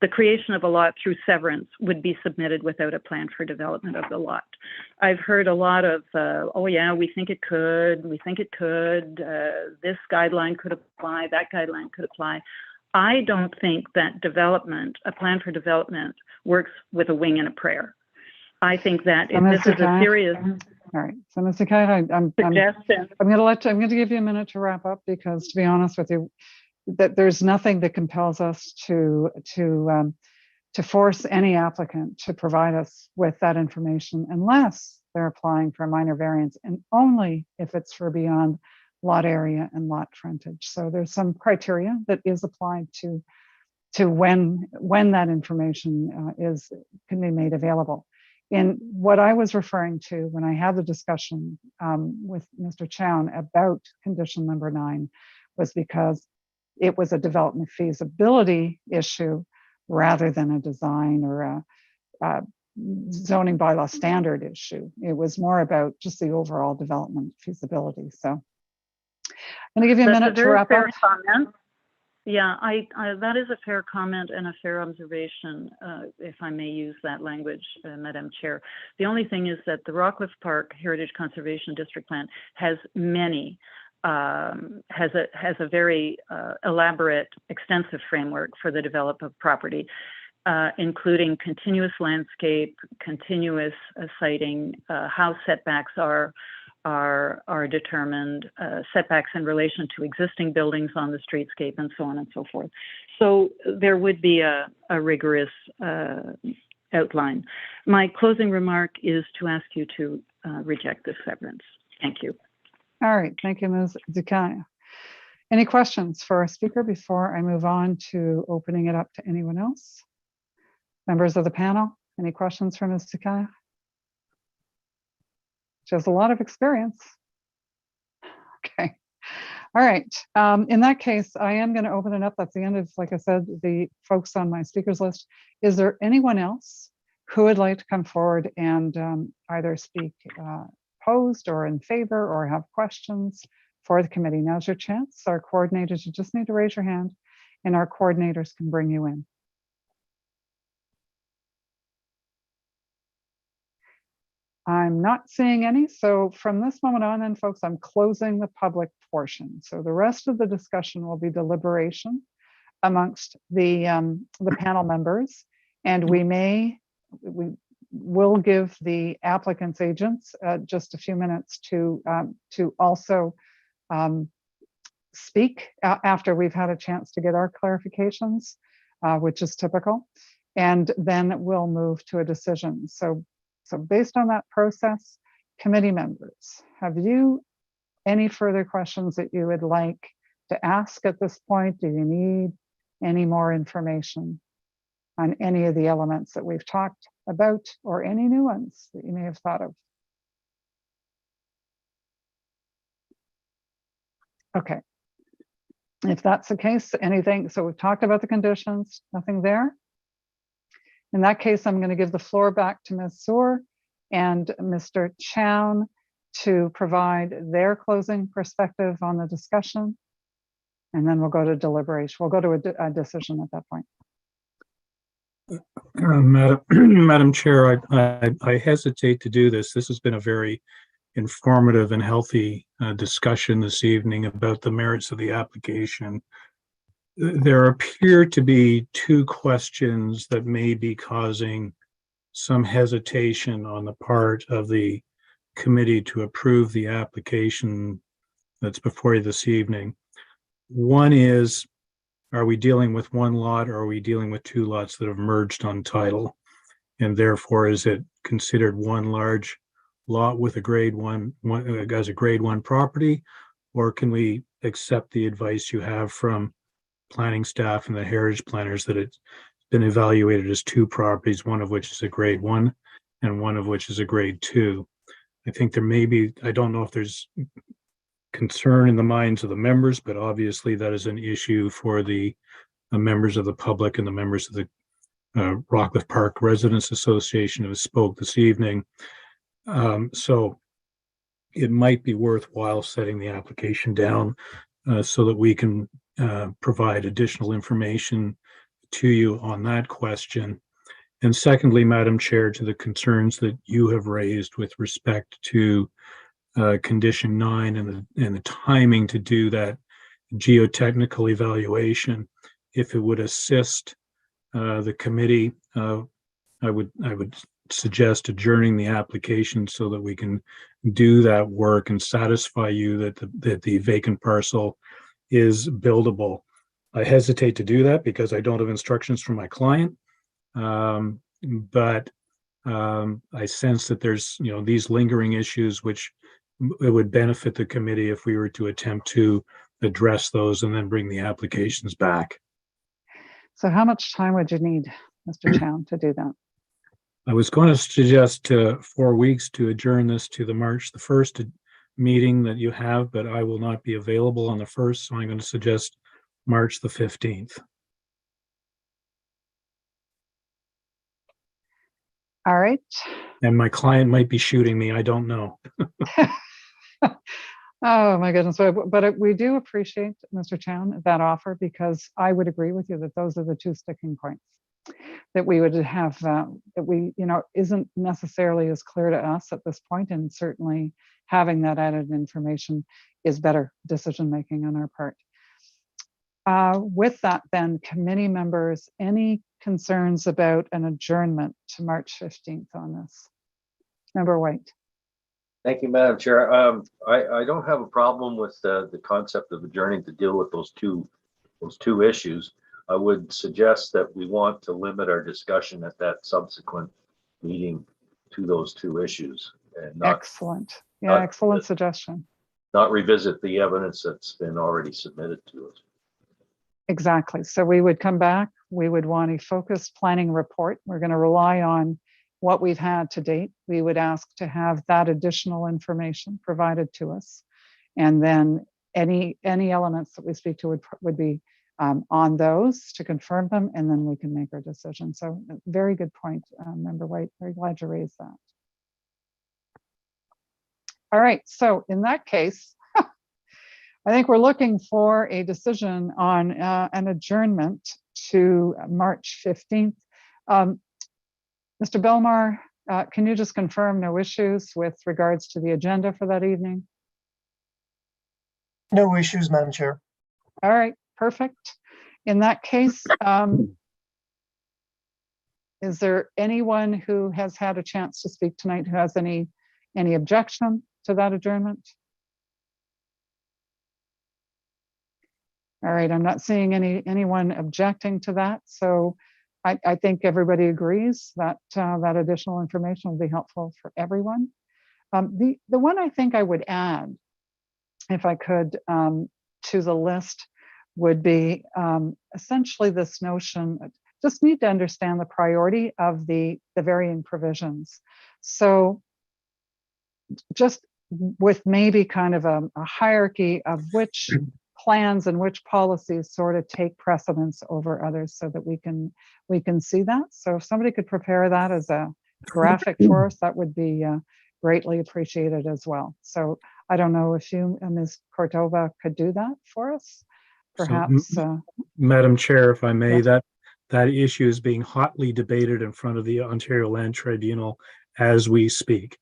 Speaker 7: the creation of a lot through severance would be submitted without a plan for development of the lot. I've heard a lot of, oh yeah, we think it could, this guideline could apply, that guideline could apply. I don't think that development, a plan for development, works with a wing and a prayer. I think that if this is a serious...
Speaker 1: All right, so Mr. Kite, I'm going to give you a minute to wrap up, because to be honest with you, that there's nothing that compels us to force any applicant to provide us with that information unless they're applying for a minor variance, and only if it's for beyond lot area and lot frontage. So there's some criteria that is applied to when that information can be made available. And what I was referring to when I had the discussion with Mr. Chown about condition number 9 was because it was a development feasibility issue rather than a design or a zoning bylaw standard issue. It was more about just the overall development feasibility. So I'm going to give you a minute to wrap up.
Speaker 7: Comment. Yeah, that is a fair comment and a fair observation, if I may use that language, Madam Chair. The only thing is that the Rockcliffe Park Heritage Conservation District Plan has a very elaborate, extensive framework for the development of property, including continuous landscape, continuous siting, how setbacks are determined, setbacks in relation to existing buildings on the streetscape, and so on and so forth. So there would be a rigorous outline. My closing remark is to ask you to reject this severance. Thank you.
Speaker 1: All right, thank you, Ms. Dukaya. Any questions for our speaker before I move on to opening it up to anyone else? Members of the panel, any questions for Ms. Dukaya? She has a lot of experience. Okay. All right. In that case, I am going to open it up. That's the end of, like I said, the folks on my speakers list. Is there anyone else who would like to come forward and either speak opposed or in favor or have questions for the committee? Now's your chance. Our coordinators, you just need to raise your hand and our coordinators can bring you in. I'm not seeing any. So from this moment on, then, folks, I'm closing the public portion. So the rest of the discussion will be deliberation amongst the panel members, and we will give the applicant's agents just a few minutes to also speak after we've had a chance to get our clarifications, which is typical, and then we'll move to a decision. So based on that process, committee members, have you any further questions that you would like to ask at this point? Do you need any more information on any of the elements that we've talked about, or any new ones that you may have thought of? Okay. If that's the case, anything, so we've talked about the conditions, nothing there. In that case, I'm going to give the floor back to Ms. Soar and Mr. Chown to provide their closing perspective on the discussion. And then we'll go to deliberation. We'll go to a decision at that point.
Speaker 19: Madam Chair, I hesitate to do this. This has been a very informative and healthy discussion this evening about the merits of the application. There appear to be two questions that may be causing some hesitation on the part of the committee to approve the application that's before you this evening. One is, are we dealing with one lot, or are we dealing with two lots that have merged on title? And therefore, is it considered one large lot with a grade one as a grade 1 property? Or can we accept the advice you have from planning staff and the heritage planners that it's been evaluated as two properties, one of which is a grade 1 and one of which is a grade 2? I think there may be, I don't know if there's concern in the minds of the members, but obviously that is an issue for the members of the public and the members of the Rockcliffe Park Residents Association who spoke this evening. So it might be worthwhile setting the application down so that we can provide additional information to you on that question. And secondly, Madam Chair, to the concerns that you have raised with respect to condition 9 and the timing to do that geotechnical evaluation, if it would assist the committee, I would suggest adjourning the application so that we can do that work and satisfy you that the vacant parcel is buildable. I hesitate to do that because I don't have instructions from my client, but I sense that there's these lingering issues which it would benefit the committee if we were to attempt to address those and then bring the applications back.
Speaker 1: So how much time would you need, Mr. Chown, to do that?
Speaker 19: I was going to suggest 4 weeks to adjourn this to the March the 1st meeting that you have, but I will not be available on the 1st, so I'm going to suggest March the 15th.
Speaker 1: All right.
Speaker 19: And my client might be shooting me. I don't know.
Speaker 1: Oh my goodness. But we do appreciate, Mr. Chown, that offer, because I would agree with you that those are the two sticking points that we would have, that we, isn't necessarily as clear to us at this point, and certainly having that added information is better decision-making on our part. With that then, committee members, any concerns about an adjournment to March 15th on this? Member White.
Speaker 11: Thank you, Madam Chair. I don't have a problem with the concept of adjourning to deal with those two issues. I would suggest that we want to limit our discussion at that subsequent meeting to those two issues, and not,
Speaker 1: excellent. Yeah, excellent suggestion.
Speaker 11: Not revisit the evidence that's been already submitted to us.
Speaker 1: Exactly. So we would come back. We would want a focused planning report. We're going to rely on what we've had to date. We would ask to have that additional information provided to us, and then any elements that we speak to would be on those to confirm them, and then we can make our decision. So very good point, Member White. Very glad you raised that. All right. So in that case, I think we're looking for a decision on an adjournment to March 15th. Mr. Belmar, can you just confirm no issues with regards to the agenda for that evening?
Speaker 8: No issues, Madam Chair.
Speaker 1: All right, perfect. In that case, is there anyone who has had a chance to speak tonight who has any objection to that adjournment? All right, I'm not seeing anyone objecting to that, so I think everybody agrees that that additional information will be helpful for everyone. The one I think I would add, if I could, to the list would be essentially this notion, just need to understand the priority of the varying provisions. So just with maybe kind of a hierarchy of which plans and which policies sort of take precedence over others, so that we can see that. So if somebody could prepare that as a graphic for us, that would be greatly appreciated as well. So I don't know if you, Ms. Cordova, could do that for us, perhaps.
Speaker 19: So, Madam Chair, if I may,
Speaker 1: yes.
Speaker 19: that issue is being hotly debated in front of the Ontario Land Tribunal as we speak.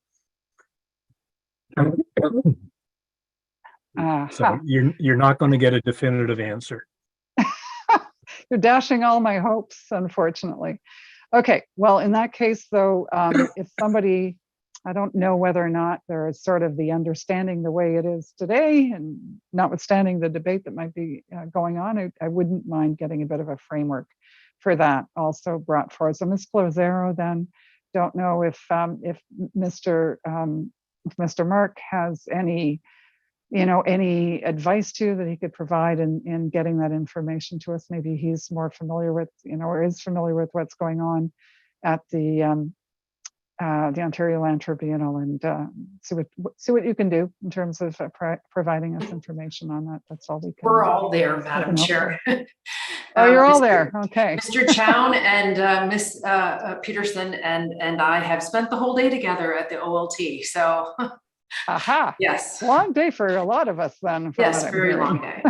Speaker 19: So you're not going to get a definitive answer.
Speaker 1: You're dashing all my hopes, unfortunately. Okay, well, in that case, though, if somebody, I don't know whether or not there is sort of the understanding the way it is today, and notwithstanding the debate that might be going on, I wouldn't mind getting a bit of a framework for that also brought forward. So Ms. Closero, then, don't know if Mr. Mark has any advice that he could provide in getting that information to us. Maybe he's more familiar with, or is familiar with what's going on at the the Ontario Land Tribunal and see what you can do in terms of providing us information on that. That's all we can.
Speaker 4: We're all there,
Speaker 1: we
Speaker 4: Madam
Speaker 1: can hope
Speaker 4: Chair.
Speaker 1: for. Oh, you're all
Speaker 4: Mr.
Speaker 1: there. Okay.
Speaker 4: Mr. Chown and Miss Peterson and I have spent the whole day together at the OLT. So,
Speaker 1: aha.
Speaker 4: Yes.
Speaker 1: Long day for a lot of us then. from
Speaker 4: Yes,
Speaker 1: what I'm
Speaker 4: very
Speaker 1: hearing.
Speaker 4: long day.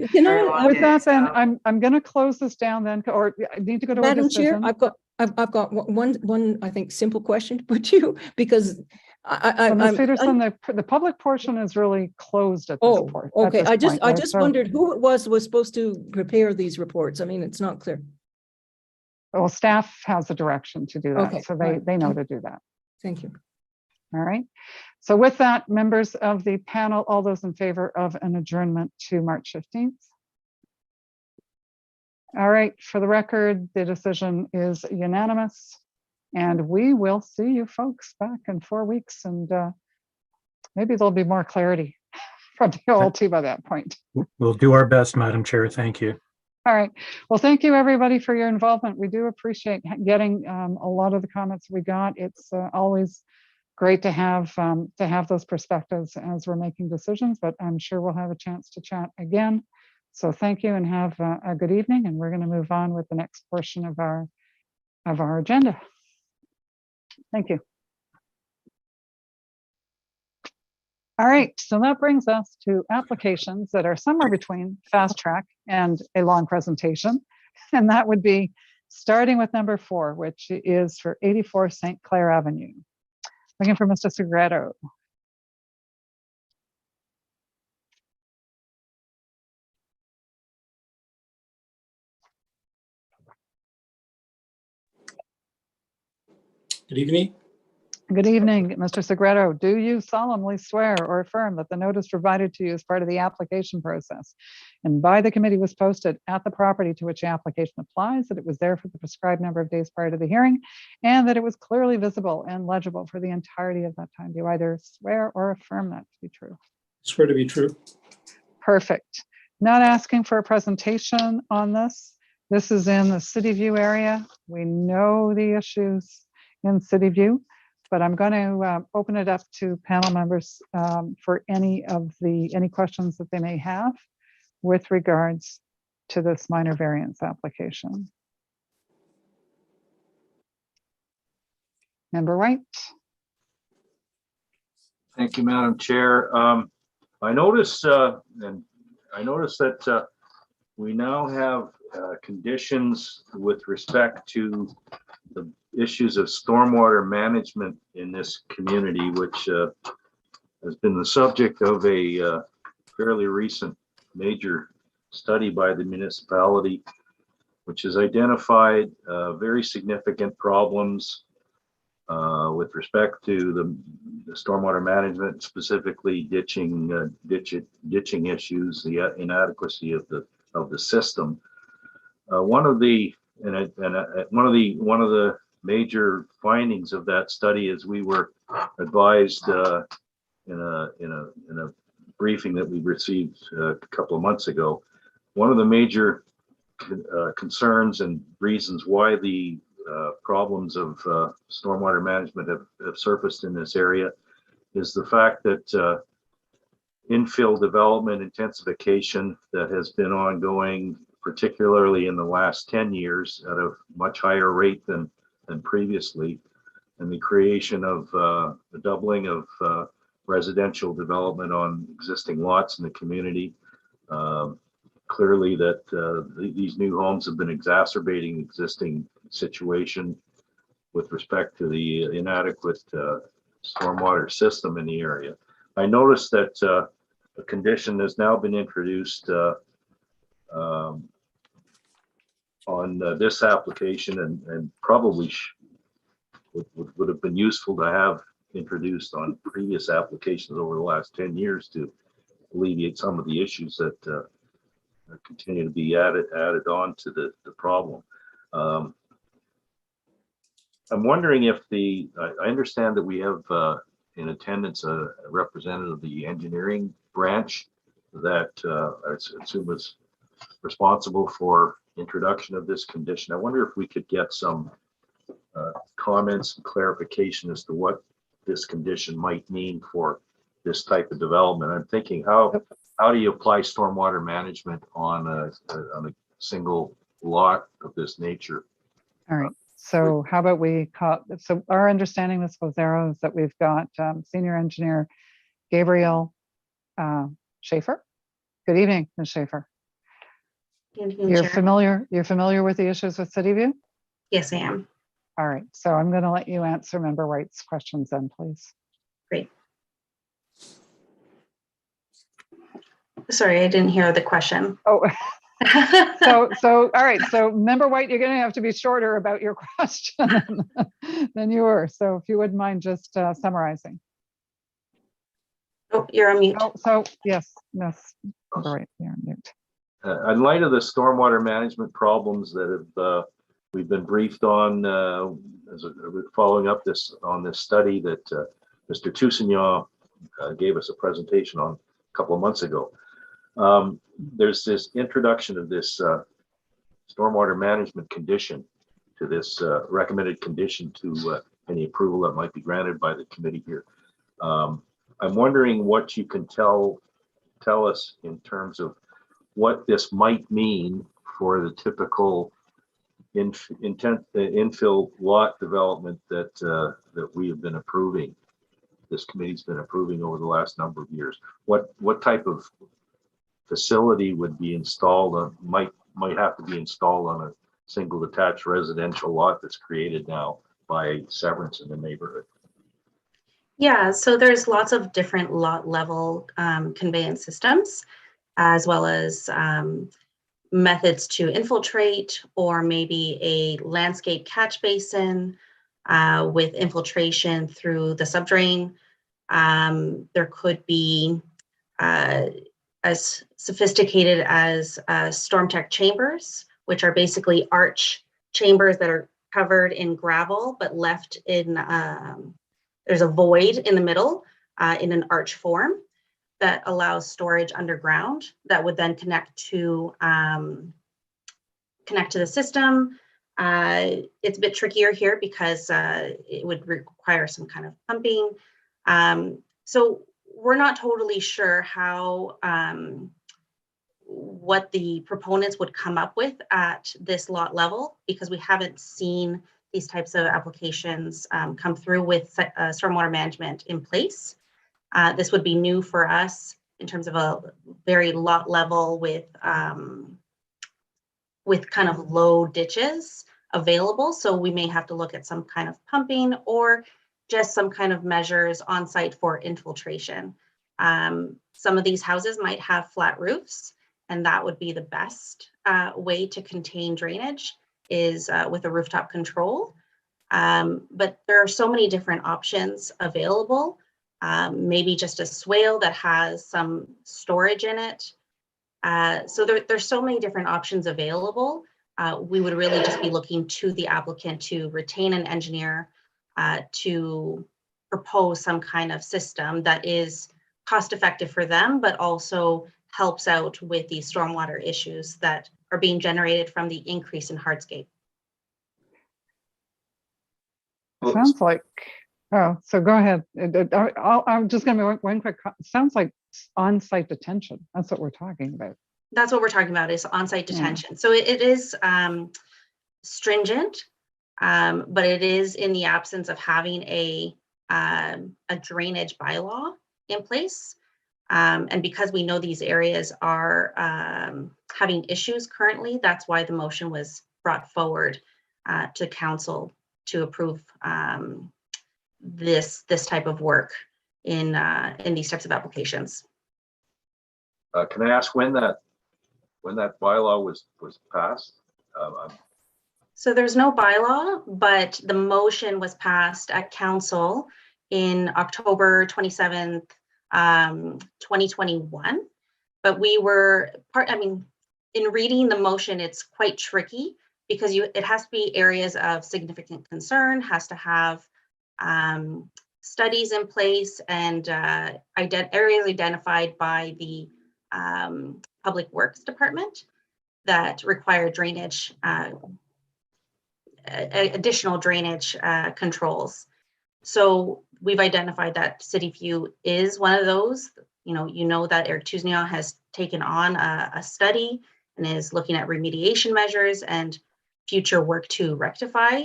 Speaker 12: Can I,
Speaker 1: With that, then I'm going to close this down then, or I need to go to a
Speaker 12: Madam Chair,
Speaker 1: decision.
Speaker 12: I've got one, I think, simple question to put to you, because
Speaker 1: Ms.
Speaker 12: I'm.
Speaker 1: Peterson, the public portion is really closed at this point.
Speaker 12: Okay, I just
Speaker 1: So-
Speaker 12: wondered who it was supposed to prepare these reports. I mean, it's not clear.
Speaker 1: Well, staff has the direction to do that,
Speaker 12: Okay,
Speaker 1: so
Speaker 12: all right.
Speaker 1: they know to do that.
Speaker 12: Thank you.
Speaker 1: All right. So with that, members of the panel, all those in favor of an adjournment to March 15th? All right, for the record, the decision is unanimous, and we will see you folks back in 4 weeks, and maybe there'll be more clarity from the OLT by that point.
Speaker 19: We'll do our best, Madam Chair. Thank you.
Speaker 1: All right. Well, thank you, everybody, for your involvement. We do appreciate getting a lot of the comments we got. It's always great to have those perspectives as we're making decisions, but I'm sure we'll have a chance to chat again. So thank you and have a good evening. And we're going to move on with the next portion of our agenda. Thank you. All right, so that brings us to applications that are somewhere between fast track and a long presentation. And that would be starting with number 4, which is for 84 St. Clair Avenue. Looking for Mr. Segreto.
Speaker 6: Good evening.
Speaker 1: Good evening, Mr. Segreto. Do you solemnly swear or affirm that the notice provided to you as part of the application process and by the committee was posted at the property to which the application applies, that it was there for the prescribed number of days prior to the hearing, and that it was clearly visible and legible for the entirety of that time? Do you either swear or affirm that to be true?
Speaker 6: Swear to be true.
Speaker 1: Perfect. Not asking for a presentation on this. This is in the City View area. We know the issues in City View, but I'm going to open it up to panel members for any questions that they may have with regards to this minor variance application. Member White.
Speaker 11: Thank you, Madam Chair. I noticed that we now have conditions with respect to the issues of stormwater management in this community, which has been the subject of a fairly recent major study by the municipality, which has identified very significant problems with respect to the stormwater management, specifically ditching issues, the inadequacy of the system. One of the major findings of that study, as we were advised in a briefing that we received a couple of months ago, one of the major concerns and reasons why the problems of stormwater management have surfaced in this area is the fact that infill development intensification that has been ongoing, particularly in the last 10 years at a much higher rate than previously, and the creation of the doubling of residential development on existing lots in the community. Clearly that these new homes have been exacerbating existing situation with respect to the inadequate stormwater system in the area. I noticed that a condition has now been introduced on this application, and probably would have been useful to have introduced on previous applications over the last 10 years to alleviate some of the issues that continue to be added on to the problem. I'm wondering if I understand that we have in attendance a representative of the engineering branch that I assume is responsible for introduction of this condition. I wonder if we could get some comments and clarification as to what this condition might mean for this type of development. I'm thinking, how do you apply stormwater management on a single lot of this nature?
Speaker 1: All right. So how about we call, so our understanding, Ms. Lazaro, is that we've got Senior Engineer Gabriel Schaefer. Good evening, Ms. Schaefer. You're familiar with the issues with City View?
Speaker 8: Yes, I am.
Speaker 1: All right. So I'm going to let you answer Member White's questions then, please.
Speaker 8: Great. Sorry, I didn't hear the question.
Speaker 1: Oh, so all right. So Member White, you're going to have to be shorter about your question than you were. So if you wouldn't mind just summarizing.
Speaker 8: Oh, you're on mute.
Speaker 1: Oh, so yes, Member White, you're on mute.
Speaker 11: In light of the stormwater management problems that have we've been briefed on, following up on this study that Mr. Toussaint gave us a presentation on a couple of months ago. There's this introduction of this stormwater management condition to this recommended condition to any approval that might be granted by the committee here. I'm wondering what you can tell us in terms of what this might mean for the typical infill lot development that we have been approving. This committee's been approving over the last number of years. What type of facility would be installed might have to be installed on a single detached residential lot that's created now by Severance in the neighborhood?
Speaker 8: Yeah, so there's lots of different lot level conveyance systems, as well as methods to infiltrate, or maybe a landscape catch basin with infiltration through the subdrain. There could be as sophisticated as storm tech chambers, which are basically arch chambers that are covered in gravel, but left in, there's a void in the middle in an arch form that allows storage underground that would then connect to the system. It's a bit trickier here because it would require some kind of pumping. So we're not totally sure how what the proponents would come up with at this lot level, because we haven't seen these types of applications come through with stormwater management in place. This would be new for us in terms of a very lot level with kind of low ditches available. So we may have to look at some kind of pumping or just some kind of measures on site for infiltration. Some of these houses might have flat roofs, and that would be the best way to contain drainage is with a rooftop control. But there are so many different options available. Maybe just a swale that has some storage in it. So there's so many different options available. We would really just be looking to the applicant to retain an engineer to propose some kind of system that is cost effective for them, but also helps out with the stormwater issues that are being generated from the increase in hardscape.
Speaker 1: Sounds like, oh, so go ahead. I'm just going to be one quick, sounds like on-site detention. That's what we're talking about.
Speaker 8: That's what we're talking about, is on-site detention. So it is stringent, but it is in the absence of having a drainage bylaw in place. And because we know these areas are having issues currently, that's why the motion was brought forward to council to approve this type of work in these types of applications.
Speaker 11: Can I ask when that bylaw was passed?
Speaker 8: So there's no bylaw, but the motion was passed at council in October 27th, 2021. But we were in reading the motion, it's quite tricky because it has to be areas of significant concern, has to have studies in place and areas identified by the Public Works Department that require drainage additional drainage controls. So we've identified that City View is one of those. You know that Eric Tuznion has taken on a study and is looking at remediation measures and future work to rectify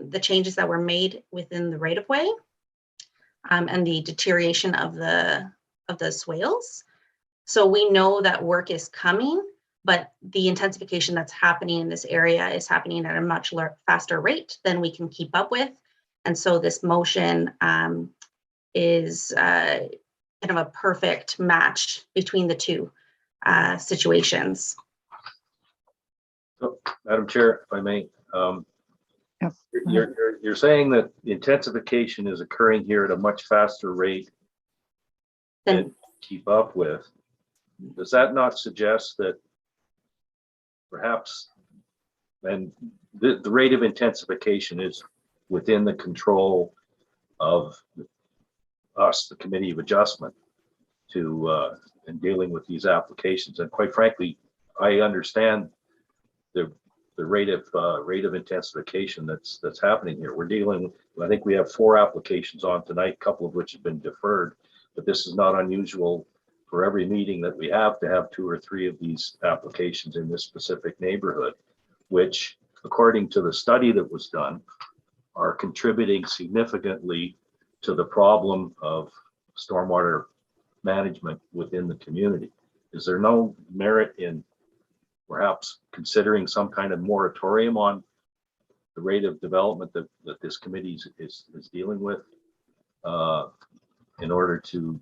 Speaker 8: the changes that were made within the right of way and the deterioration of the swales. So we know that work is coming, but the intensification that's happening in this area is happening at a much faster rate than we can keep up with. And so this motion is kind of a perfect match between the two situations.
Speaker 11: So, Madam Chair, if I may,
Speaker 1: Yes.
Speaker 11: you're saying that the intensification is occurring here at a much faster rate than keep up with. Does that not suggest that perhaps, and the rate of intensification is within the control of us, the Committee of Adjustment, to in dealing with these applications? And quite frankly, I understand the rate of intensification that's happening here. We're dealing, I think we have 4 applications on tonight, a couple of which have been deferred, but this is not unusual for every meeting that we have to have 2 or 3 of these applications in this specific neighborhood, which, according to the study that was done, are contributing significantly to the problem of stormwater management within the community. Is there no merit in perhaps considering some kind of moratorium on the rate of development that this committee is dealing with in order to,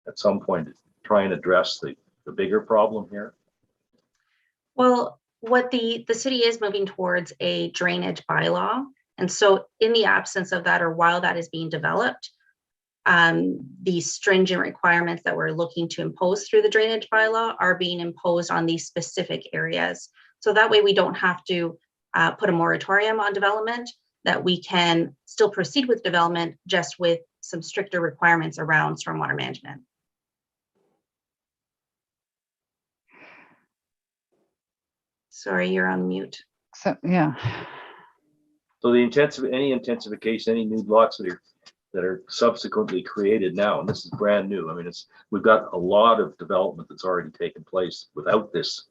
Speaker 11: at some point, try and address the bigger problem here?
Speaker 8: Well, what the city is moving towards a drainage bylaw. And so in the absence of that, or while that is being developed, the stringent requirements that we're looking to impose through the drainage bylaw are being imposed on these specific areas. So that way we don't have to put a moratorium on development, that we can still proceed with development just with some stricter requirements around stormwater management. Sorry, you're on mute.
Speaker 1: So, yeah.
Speaker 11: So the any intensification, any new lots that are subsequently created now, and this is brand new. I mean, we've got a lot of development that's already taken place without these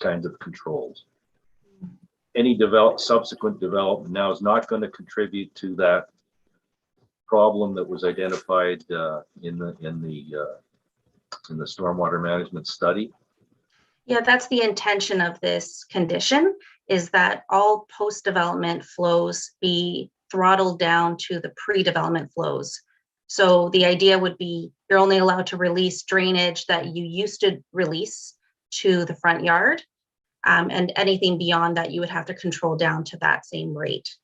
Speaker 11: kinds of controls. Any subsequent development now is not going to contribute to that problem that was identified in the stormwater management study.
Speaker 8: Yeah, that's the intention of this condition, is that all post-development flows be throttled down to the pre-development flows. So the idea would be you're only allowed to release drainage that you used to release to the front yard. And anything beyond that, you would have to control down to that same rate.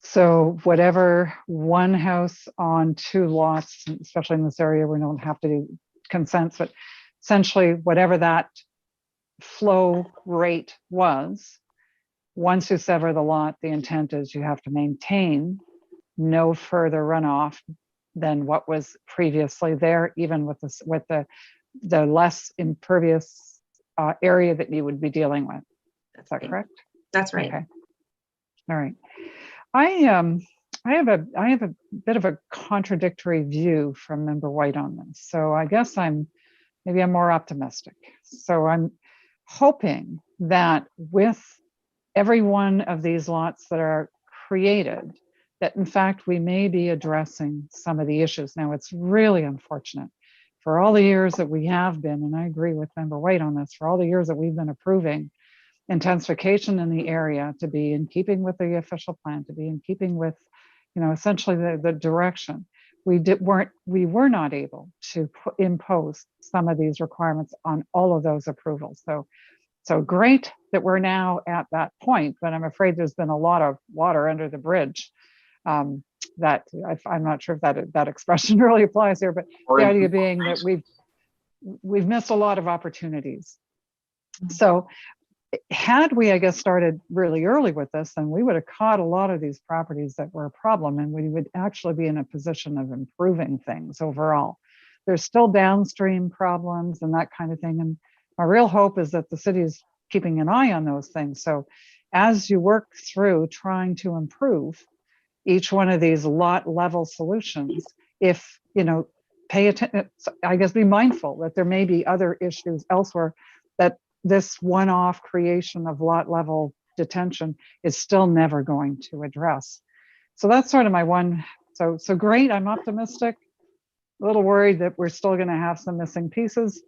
Speaker 1: So whatever one house on 2 lots, especially in this area, we don't have to do consents, but essentially whatever that flow rate was, once you sever the lot, the intent is you have to maintain no further runoff than what was previously there, even with the less impervious area that you would be dealing with. Is that correct?
Speaker 8: That's right.
Speaker 1: Okay. All right. I have a bit of a contradictory view from Member White on this. So I guess maybe I'm more optimistic. So I'm hoping that with every one of these lots that are created, that in fact we may be addressing some of the issues. Now, it's really unfortunate for all the years that we have been, and I agree with Member White on this, for all the years that we've been approving intensification in the area to be in keeping with the official plan, to be in keeping with, essentially the direction. We were not able to impose some of these requirements on all of those approvals. So great that we're now at that point, but I'm afraid there's been a lot of water under the bridge. That I'm not sure if that expression really applies here, but the idea being that we've missed a lot of opportunities. So had we, I guess, started really early with this, then we would have caught a lot of these properties that were a problem, and we would actually be in a position of improving things overall. There's still downstream problems and that kind of thing. And my real hope is that the city's keeping an eye on those things. So as you work through trying to improve each one of these lot level solutions, if, pay attention, I guess, be mindful that there may be other issues elsewhere that this one-off creation of lot level detention is still never going to address. So that's sort of my one. So great. I'm optimistic, a little worried that we're still going to have some missing pieces.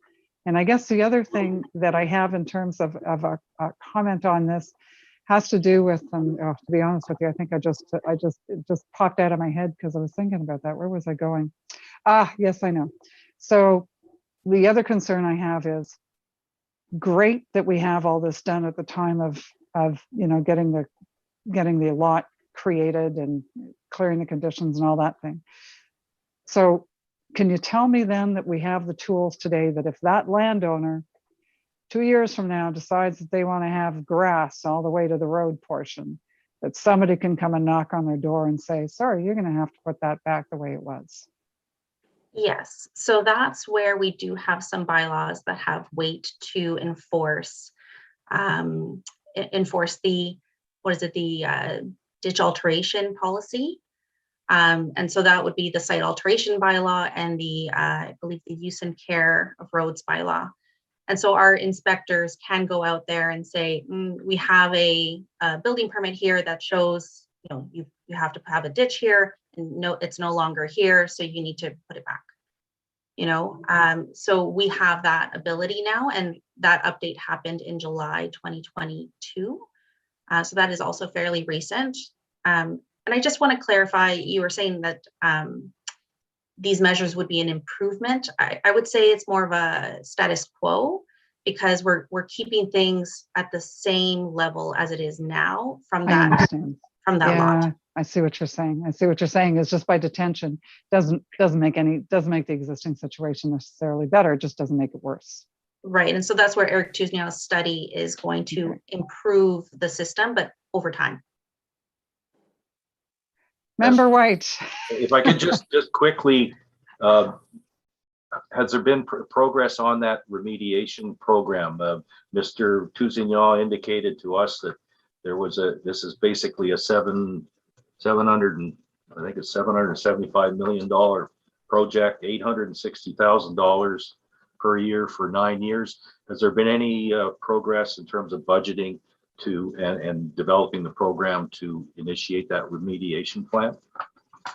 Speaker 1: And I guess the other thing that I have in terms of a comment on this has to do with, to be honest with you, I think it just popped out of my head because I was thinking about that. Where was I going? Yes, I know. So the other concern I have is, great that we have all this done at the time of getting the lot created and clearing the conditions and all that thing. So can you tell me then that we have the tools today that if that landowner 2 years from now decides that they want to have grass all the way to the road portion, that somebody can come and knock on their door and say, sorry, you're going to have to put that back the way it was?
Speaker 8: Yes, so that's where we do have some bylaws that have weight to enforce the ditch alteration policy. And so that would be the site alteration bylaw and I believe the use and care of roads bylaw. And so our inspectors can go out there and say, we have a building permit here that shows, you have to have a ditch here, and no, it's no longer here, so you need to put it back. So we have that ability now, and that update happened in July 2022. So that is also fairly recent. And I just want to clarify, you were saying that these measures would be an improvement. I would say it's more of a status quo, because we're keeping things at the same level as it is now from that lot.
Speaker 1: I see what you're saying. I see what you're saying is just by detention doesn't make the existing situation necessarily better. It just doesn't make it worse.
Speaker 8: Right. And so that's where Eric Tuzniaw's study is going to improve the system, but over time.
Speaker 1: Member White.
Speaker 11: If I could just quickly, has there been progress on that remediation program? Mr. Tuzniaw indicated to us that there was this is basically a $775 million project, $860,000 per year for 9 years. Has there been any progress in terms of budgeting and developing the program to initiate that remediation plan?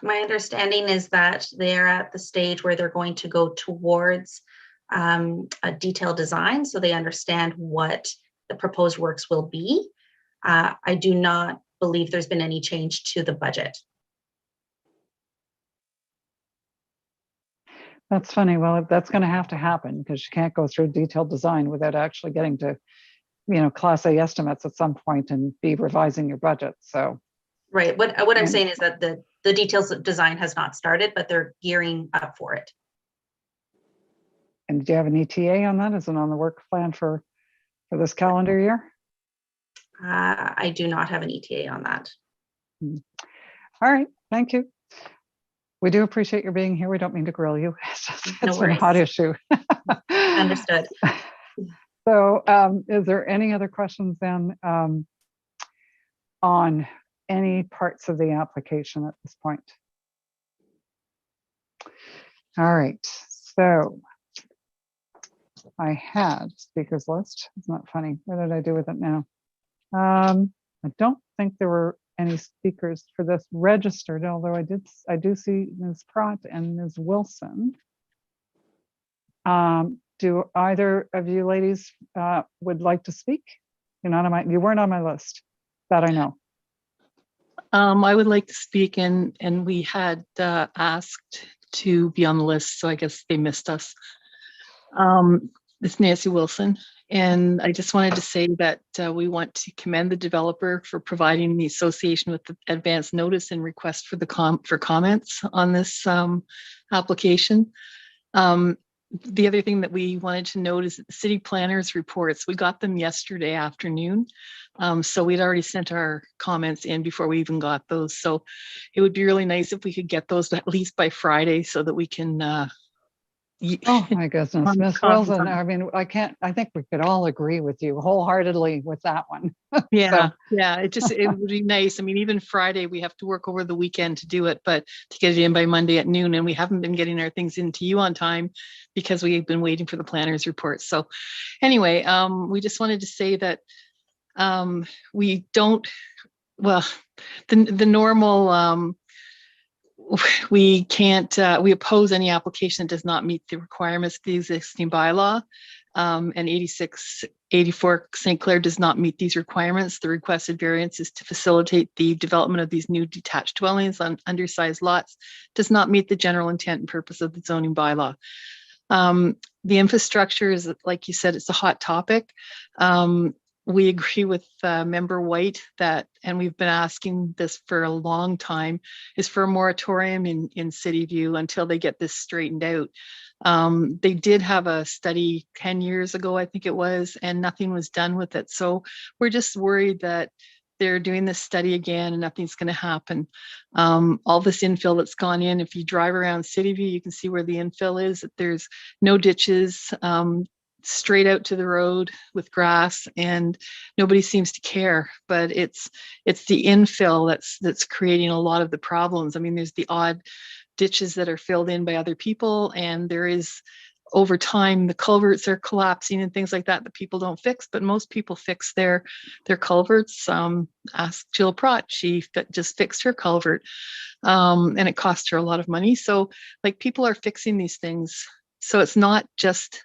Speaker 8: My understanding is that they're at the stage where they're going to go towards a detailed design, so they understand what the proposed works will be. I do not believe there's been any change to the budget.
Speaker 1: That's funny. Well, that's going to have to happen because you can't go through detailed design without actually getting to, Class A estimates at some point and be revising your budget. So,
Speaker 8: right. What I'm saying is that the details of design has not started, but they're gearing up for it.
Speaker 1: And do you have an ETA on that? Is it on the work plan for this calendar year?
Speaker 8: I do not have an ETA on that.
Speaker 1: All right. Thank you. We do appreciate your being here. We don't mean to grill you. It's been a hot issue.
Speaker 8: Understood.
Speaker 1: So is there any other questions then on any parts of the application at this point? All right. So I had speakers list. It's not funny. What did I do with it now? I don't think there were any speakers for this registered, although I do see Ms. Pratt and Ms. Wilson. Do either of you ladies would like to speak? You weren't on my list, that I know.
Speaker 15: I would like to speak, and we had asked to be on the list, so I guess they missed us. It's Nancy Wilson, and I just wanted to say that we want to commend the developer for providing the association with the advance notice and request for comments on this application. The other thing that we wanted to note is that the city planners reports, we got them yesterday afternoon. So we'd already sent our comments in before we even got those. So it would be really nice if we could get those at least by Friday so that we can
Speaker 1: Oh, my goodness,
Speaker 15: on
Speaker 1: Ms.
Speaker 15: comments
Speaker 1: Wilson,
Speaker 15: on-
Speaker 1: I mean, I think we could all agree with you wholeheartedly with that one.
Speaker 15: Yeah, yeah, it would be nice. I mean, even Friday, we have to work over the weekend to do it, but to get it in by Monday at noon, and we haven't been getting our things into you on time because we've been waiting for the planner's report. So anyway, we just wanted to say that we don't, well, the normal, we can't, we oppose any application that does not meet the requirements of the existing bylaw. And 8684 St. Clair does not meet these requirements. The requested variance is to facilitate the development of these new detached dwellings on undersized lots, does not meet the general intent and purpose of the zoning bylaw. The infrastructure is, like you said, it's a hot topic. We agree with Member White that, and we've been asking this for a long time, is for a moratorium in City View until they get this straightened out. They did have a study 10 years ago, I think it was, and nothing was done with it. So we're just worried that they're doing this study again and nothing's going to happen. All this infill that's gone in, if you drive around City View, you can see where the infill is, that there's no ditches, straight out to the road with grass, and nobody seems to care. But it's the infill that's creating a lot of the problems. I mean, there's the odd ditches that are filled in by other people, and there is, over time, the culverts are collapsing and things like that people don't fix, but most people fix their culverts. Ask Jill Pratt, she just fixed her culvert, and it cost her a lot of money. So like, people are fixing these things. So it's not just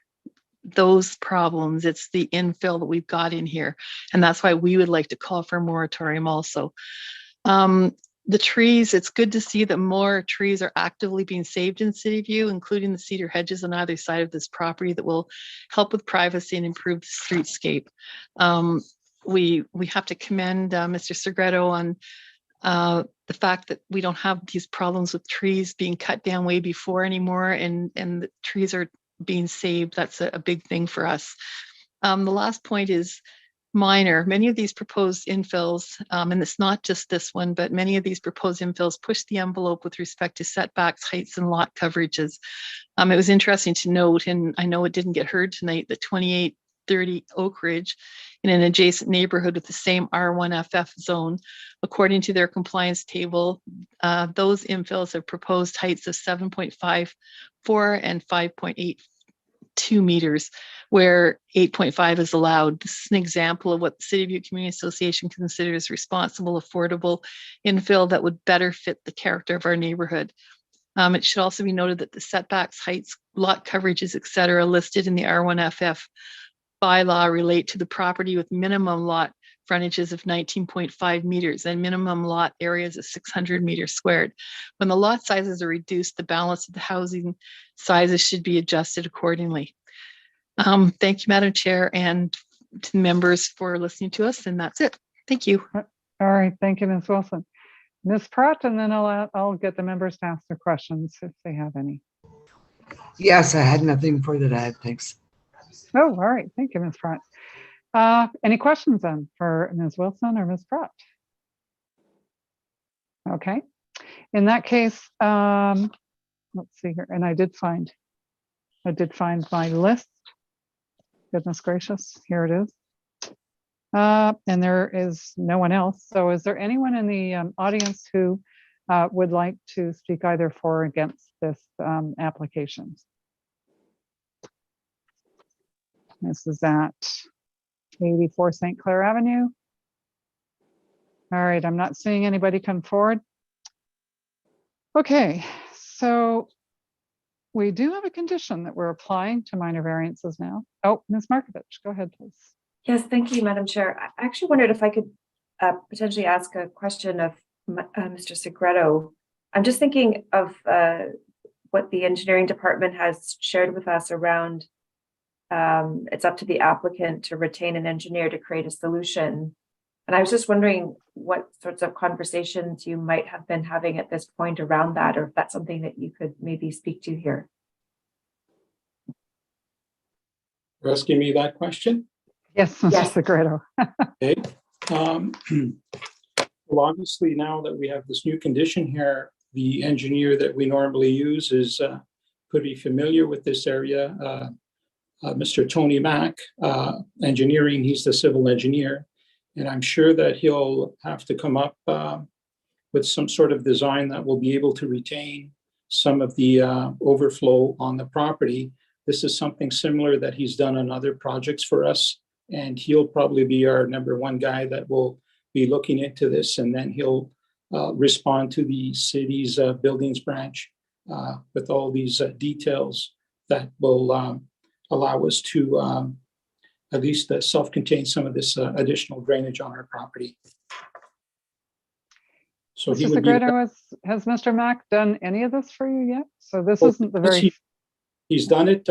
Speaker 15: those problems, it's the infill that we've got in here. And that's why we would like to call for a moratorium also. The trees, it's good to see that more trees are actively being saved in City View, including the cedar hedges on either side of this property that will help with privacy and improve the streetscape. We have to commend Mr. Segreto on the fact that we don't have these problems with trees being cut down way before anymore, and the trees are being saved. That's a big thing for us. The last point is minor. Many of these proposed infills, and it's not just this one, but many of these proposed infills push the envelope with respect to setbacks, heights, and lot coverages. It was interesting to note, and I know it didn't get heard tonight, that 2830 Oak Ridge, in an adjacent neighborhood with the same R1FF zone, according to their compliance table, those infills have proposed heights of 7.54 and 5.82 meters, where 8.5 is allowed. This is an example of what the City View Community Association considers responsible, affordable infill that would better fit the character of our neighborhood. It should also be noted that the setbacks, heights, lot coverages, et cetera, listed in the R1FF bylaw relate to the property with minimum lot frontages of 19.5 meters and minimum lot areas of 600 meters squared. When the lot sizes are reduced, the balance of the housing sizes should be adjusted accordingly. Thank you, Madam Chair, and to the members for listening to us, and that's it. Thank you.
Speaker 1: All right, thank you, Ms. Wilson. Ms. Pratt, and then I'll get the members to ask their questions if they have any.
Speaker 10: Yes, I had nothing further to add. Thanks.
Speaker 1: Oh, all right. Thank you, Ms. Pratt. Any questions then for Ms. Wilson or Ms. Pratt? Okay. In that case, let's see here. And I did find my list. Goodness gracious, here it is. And there is no one else. So is there anyone in the audience who would like to speak either for or against this application? This is at 84 St. Clair Avenue. All right, I'm not seeing anybody come forward. Okay, so we do have a condition that we're applying to minor variances now. Oh, Ms. Markovich, go ahead, please.
Speaker 5: Yes, thank you, Madam Chair. I actually wondered if I could potentially ask a question of Mr. Segreto. I'm just thinking of what the engineering department has shared with us around it's up to the applicant to retain an engineer to create a solution. And I was just wondering what sorts of conversations you might have been having at this point around that, or if that's something that you could maybe speak to here.
Speaker 6: You're asking me that question?
Speaker 1: Yes, Mr. Segreto.
Speaker 6: Okay. Well, obviously, now that we have this new condition here, the engineer that we normally use is pretty familiar with this area. Mr. Tony Mack, engineering, he's the civil engineer. And I'm sure that he'll have to come up with some sort of design that will be able to retain some of the overflow on the property. This is something similar that he's done on other projects for us. And he'll probably be our number one guy that will be looking into this. And then he'll respond to the city's buildings branch with all these details that will allow us to at least self-contain some of this additional drainage on our property. So he
Speaker 1: Mr.
Speaker 6: would be,
Speaker 1: Segreto, has Mr. Mack done any of this for you yet? So this isn't the very,
Speaker 6: he's done it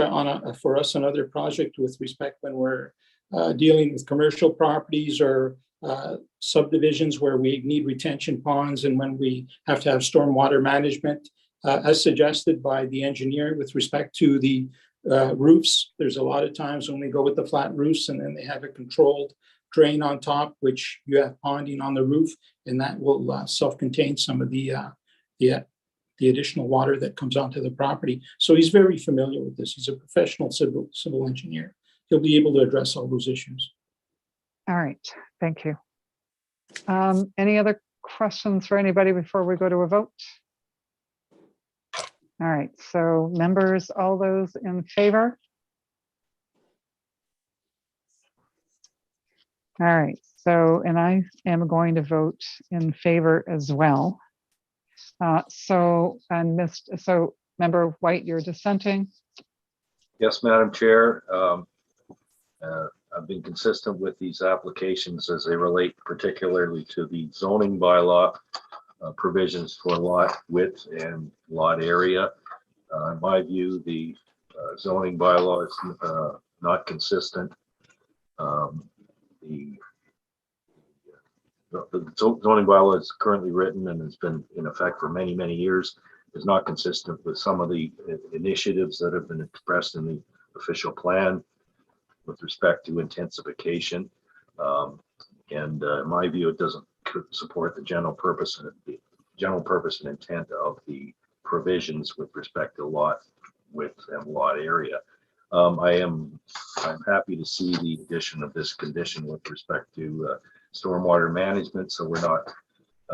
Speaker 6: for us on other project with respect when we're dealing with commercial properties or subdivisions where we need retention ponds and when we have to have stormwater management, as suggested by the engineer with respect to the roofs. There's a lot of times when we go with the flat roofs and then they have a controlled drain on top, which you have ponding on the roof, and that will self-contain some of the additional water that comes onto the property. So he's very familiar with this. He's a professional civil engineer. He'll be able to address all those issues.
Speaker 1: all right, thank you. Any other questions for anybody before we go to a vote? All right, so members, all those in favor? All right, so, and I am going to vote in favor as well. So Member White, you're dissenting?
Speaker 11: Yes, Madam Chair. I've been consistent with these applications as they relate particularly to the zoning bylaw provisions for lot width and lot area. In my view, the zoning bylaw is not consistent. The zoning bylaw is currently written and has been in effect for many, many years, is not consistent with some of the initiatives that have been expressed in the official plan with respect to intensification. And in my view, it doesn't support the general purpose and intent of the provisions with respect to lot width and lot area. I'm happy to see the addition of this condition with respect to stormwater management, so we're not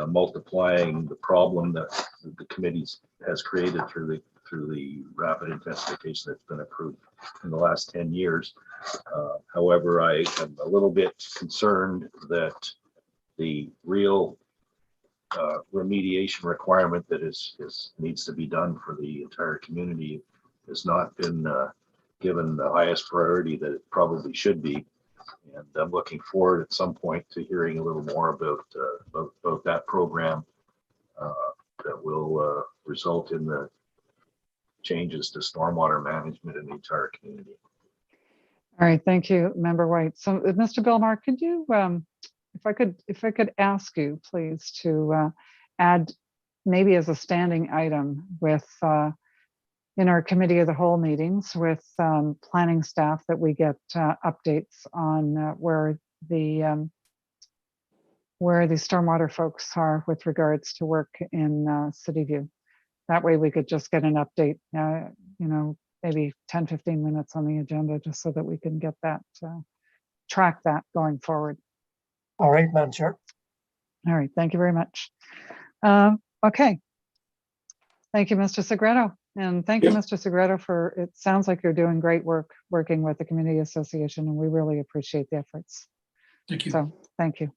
Speaker 11: multiplying the problem that the committee has created through the rapid intensification that's been approved in the last 10 years. However, I am a little bit concerned that the real remediation requirement that needs to be done for the entire community has not been given the highest priority that it probably should be. And I'm looking forward at some point to hearing a little more about that program that will result in the changes to stormwater management in the entire community.
Speaker 1: All right, thank you, Member White. So, Mr. Billmar, could you, if I could ask you, please, to add maybe as a standing item with in our committee of the whole meetings with planning staff that we get updates on where the stormwater folks are with regards to work in City View. That way we could just get an update, maybe 10, 15 minutes on the agenda, just so that we can get that, track that going forward.
Speaker 13: All right, Madam Chair.
Speaker 1: All right, thank you very much. Okay. Thank you, Mr. Segreto. And thank you, Mr. Segreto, for, it sounds like you're doing great work working with the Community Association, and we really appreciate the efforts.
Speaker 6: Thank you.
Speaker 1: So, thank you.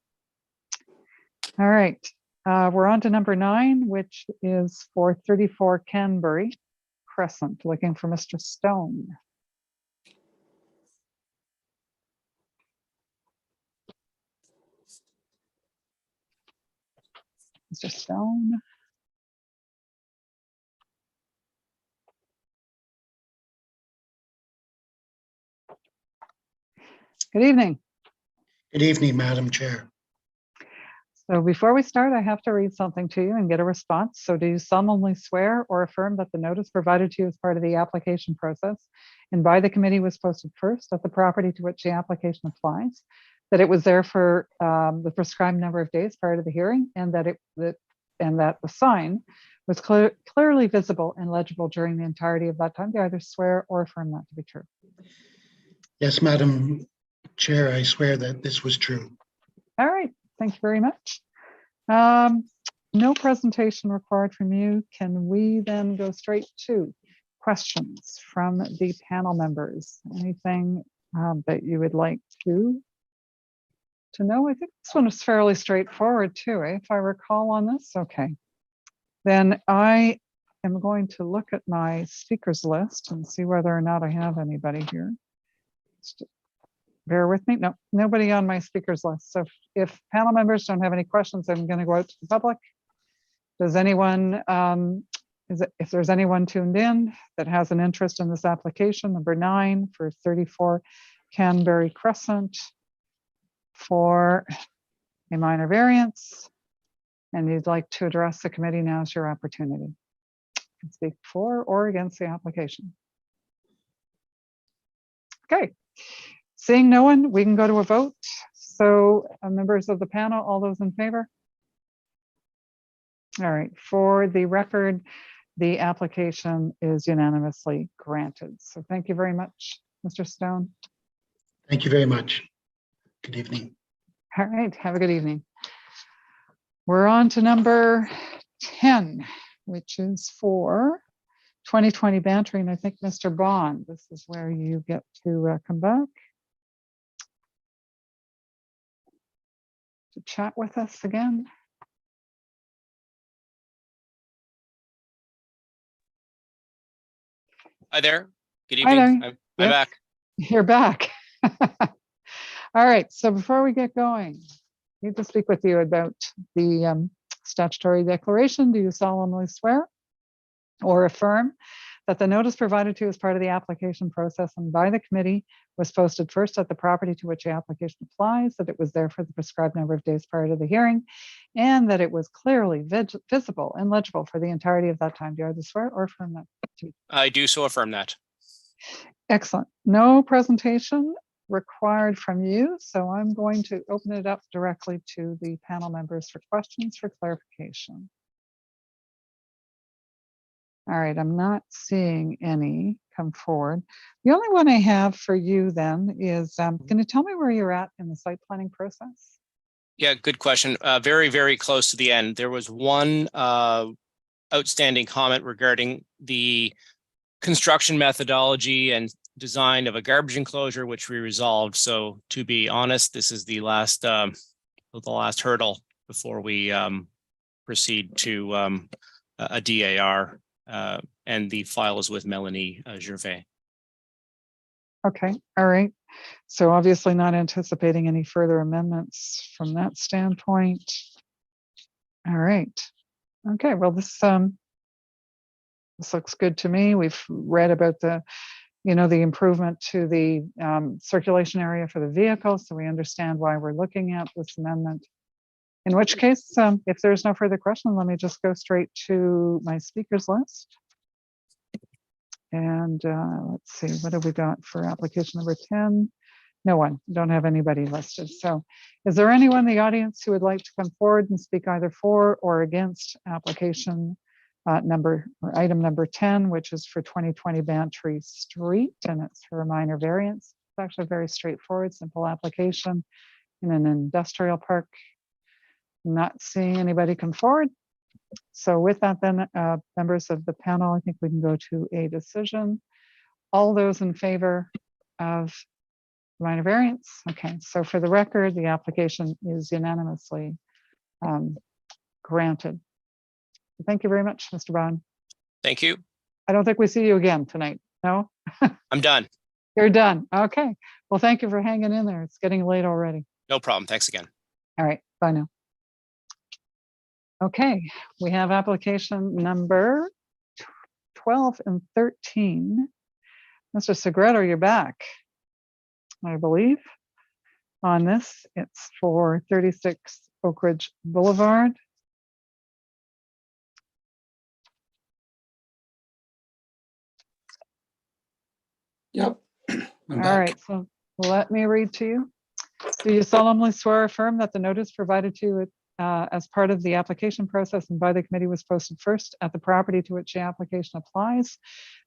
Speaker 1: All right, we're on to number 9, which is for 34 Canbury Crescent, looking for Mr. Stone. Mr. Stone. Good evening.
Speaker 13: Good evening, Madam Chair.
Speaker 1: So before we start, I have to read something to you and get a response. So do you solemnly swear or affirm that the notice provided to you as part of the application process and by the committee was posted first at the property to which the application applies, that it was there for the prescribed number of days prior to the hearing, and that and that the sign was clearly visible and legible during the entirety of that time. Do you either swear or affirm that to be true?
Speaker 13: Yes, Madam Chair, I swear that this was true.
Speaker 1: All right, thank you very much. No presentation required from you. Can we then go straight to questions from the panel members? Anything that you would like to know? I think this one is fairly straightforward too, if I recall on this. Okay. Then I am going to look at my speakers list and see whether or not I have anybody here. Just bear with me. No, nobody on my speakers list. So if panel members don't have any questions, I'm going to go out to the public. Does anyone, if there's anyone tuned in that has an interest in this application, number 9 for 34 Canberry Crescent for a minor variance, and you'd like to address the committee, now's your opportunity. You can speak for or against the application. Okay, seeing no one, we can go to a vote. So members of the panel, all those in favor? All right, for the record, the application is unanimously granted. So thank you very much, Mr. Stone.
Speaker 13: Thank you very much. Good evening.
Speaker 1: All right, have a good evening. We're on to number 10, which is for 2020 Bantry, and I think Mr. Bond, this is where you get to come back to chat with us again.
Speaker 17: Hi there. Good
Speaker 1: Hi
Speaker 17: evening.
Speaker 1: there.
Speaker 17: I'm
Speaker 1: Yep,
Speaker 17: back.
Speaker 1: You're back. All right, so before we get going, I need to speak with you about the statutory declaration. Do you solemnly swear or affirm that the notice provided to you as part of the application process and by the committee was posted first at the property to which the application applies, that it was there for the prescribed number of days prior to the hearing, and that it was clearly visible and legible for the entirety of that time? Do you either swear or affirm that?
Speaker 17: I do so affirm that.
Speaker 1: Excellent. No presentation required from you, so I'm going to open it up directly to the panel members for questions for clarification. All right, I'm not seeing any come forward. The only one I have for you then is, can you tell me where you're at in the site planning process?
Speaker 17: Yeah, good question. Very, very close to the end. There was one outstanding comment regarding the construction methodology and design of a garbage enclosure, which we resolved. So to be honest, this is the last hurdle before we proceed to a DAR, and the file is with Melanie Gervais.
Speaker 1: Okay, all right. So obviously not anticipating any further amendments from that standpoint. All right. Okay, well, this looks good to me. We've read about the improvement to the circulation area for the vehicles, so we understand why we're looking at this amendment. In which case, if there's no further question, let me just go straight to my speakers list. And let's see, what have we got for application number 10? No one, don't have anybody listed. So is there anyone in the audience who would like to come forward and speak either for or against application item number 10, which is for 2020 Bantry Street, and it's for a minor variance? It's actually a very straightforward, simple application in an industrial park. Not seeing anybody come forward. So with that then, members of the panel, I think we can go to a decision. All those in favor of minor variance? Okay, so for the record, the application is unanimously granted. Thank you very much, Mr. Bond.
Speaker 17: Thank you.
Speaker 1: I don't think we see you again tonight, no?
Speaker 17: I'm done.
Speaker 1: You're done, okay. Well, thank you for hanging in there. It's getting late already.
Speaker 17: No problem. Thanks again.
Speaker 1: All right, bye now. Okay, we have application number 12 and 13. Mr. Segreto, you're back, I believe. On this, it's for 36 Oak Ridge Boulevard.
Speaker 6: Yep.
Speaker 1: All right, so let me read to you. Do you solemnly swear or affirm that the notice provided to you as part of the application process and by the committee was posted first at the property to which the application applies,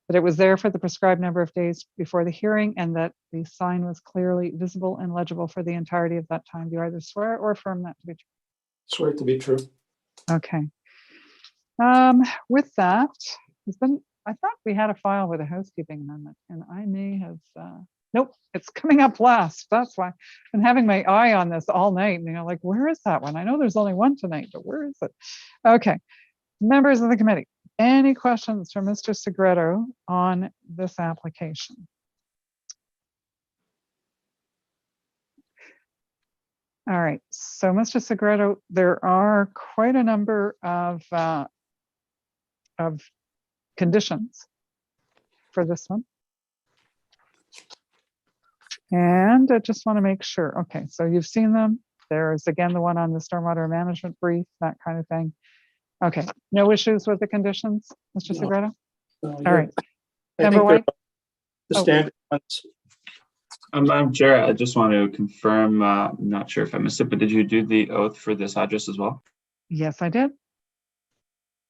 Speaker 1: that it was there for the prescribed number of days before the hearing, and that the sign was clearly visible and legible for the entirety of that time. Do you either swear or affirm that to be true?
Speaker 6: Swear it to be true.
Speaker 1: Okay. With that, I thought we had a file with a housekeeping amendment, and I may have, nope, it's coming up last. That's why I've been having my eye on this all night. Like, where is that one? I know there's only one tonight, but where is it? Okay. Members of the committee, any questions for Mr. Segreto on this application? All right, so Mr. Segreto, there are quite a number of conditions for this one. And I just want to make sure. Okay, so you've seen them. There's again the one on the stormwater management brief, that kind of thing. Okay, no issues with the conditions, Mr. Segreto? All right. Member White?
Speaker 6: The standard ones.
Speaker 14: Madam Chair, I just want to confirm, I'm not sure if I missed it, but did you do the oath for this address as well?
Speaker 1: Yes, I did.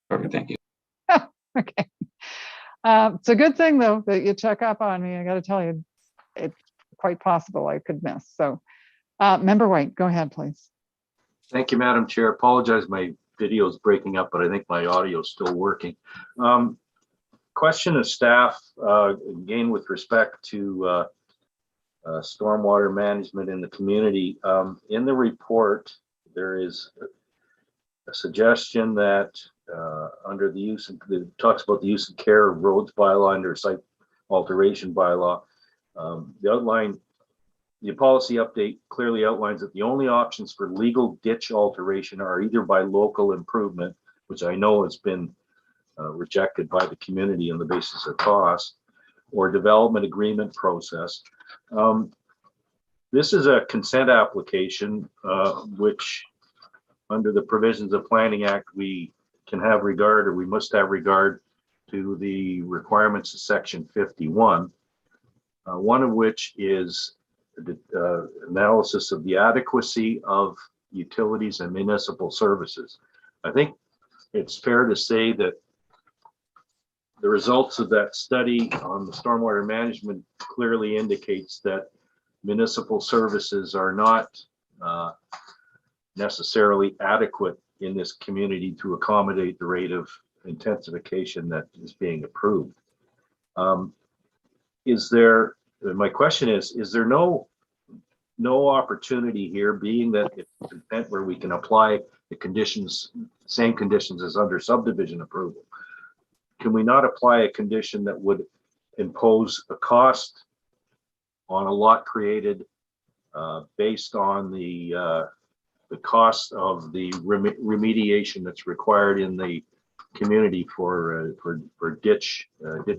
Speaker 14: Perfect, thank you.
Speaker 1: Okay. It's a good thing though that you check up on me. I got to tell you, it's quite possible I could miss. So, Member White, go ahead, please.
Speaker 11: Thank you, Madam Chair. Apologize, my video is breaking up, but I think my audio is still working. Question of staff, again, with respect to stormwater management in the community. In the report, there is a suggestion that under the use of, it talks about the use of care of roads bylaw under site alteration bylaw. The policy update clearly outlines that the only options for legal ditch alteration are either by local improvement, which I know has been rejected by the community on the basis of cost, or development agreement process. This is a consent application, which under the provisions of Planning Act, we can have regard, or we must have regard to the requirements of Section 51, one of which is the analysis of the adequacy of utilities and municipal services. I think it's fair to say that the results of that study on the stormwater management clearly indicates that municipal services are not necessarily adequate in this community to accommodate the rate of intensification that is being approved. My question is there no opportunity here, being that it's an event where we can apply the conditions, same conditions as under subdivision approval? Can we not apply a condition that would impose a cost on a lot created based on the cost of the remediation that's required in the community for ditch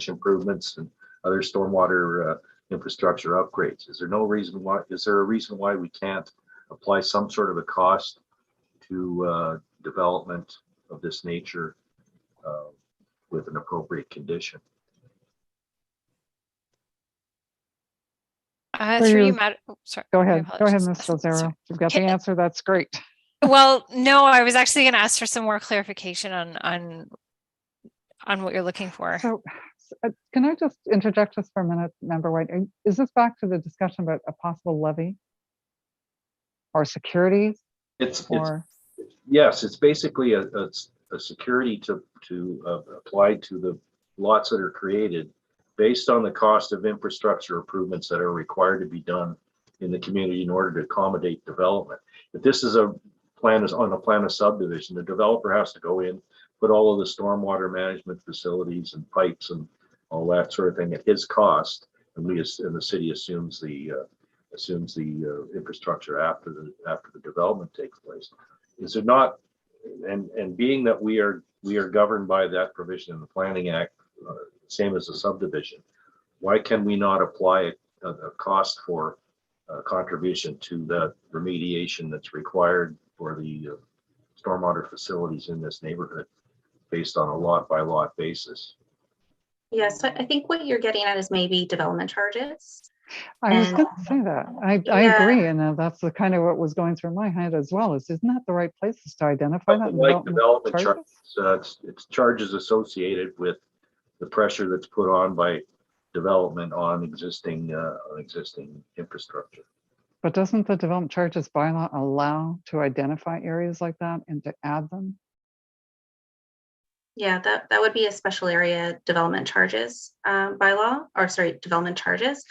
Speaker 11: improvements and other stormwater infrastructure upgrades? Is there no reason why? Is there a reason why we can't apply some sort of a cost to development of this nature with an appropriate condition?
Speaker 20: Through you, Madam. Sorry.
Speaker 1: Go ahead, Ms. Lazaro. You've got the answer. That's great.
Speaker 20: Well, no, I was actually going to ask for some more clarification on what you're looking for.
Speaker 1: So, can I just interject just for a minute, Member White? Is this back to the discussion about a possible levy or securities?
Speaker 11: Yes, it's basically a security to apply to the lots that are created based on the cost of infrastructure improvements that are required to be done in the community in order to accommodate development. If this is a plan on a plan of subdivision, the developer has to go in, put all of the stormwater management facilities and pipes and all that sort of thing at his cost, and the city assumes the infrastructure after the development takes place. Is it not? And being that we are governed by that provision in the Planning Act, same as a subdivision, why can we not apply a cost for contribution to the remediation that's required for the stormwater facilities in this neighborhood based on a lot by lot basis?
Speaker 8: Yes, I think what you're getting at is maybe development charges.
Speaker 1: I was
Speaker 8: And-
Speaker 1: going to say that. I
Speaker 8: Yeah.
Speaker 1: agree. And that's the kind of what was going through my head as well, is isn't that the right places to identify that? in
Speaker 11: Like development
Speaker 1: charges?
Speaker 11: charges, it's charges associated with the pressure that's put on by development on existing infrastructure.
Speaker 1: But doesn't the development charges bylaw allow to identify areas like that and to add them?
Speaker 8: Yeah, that would be a special area development charges bylaw, or sorry, development charges.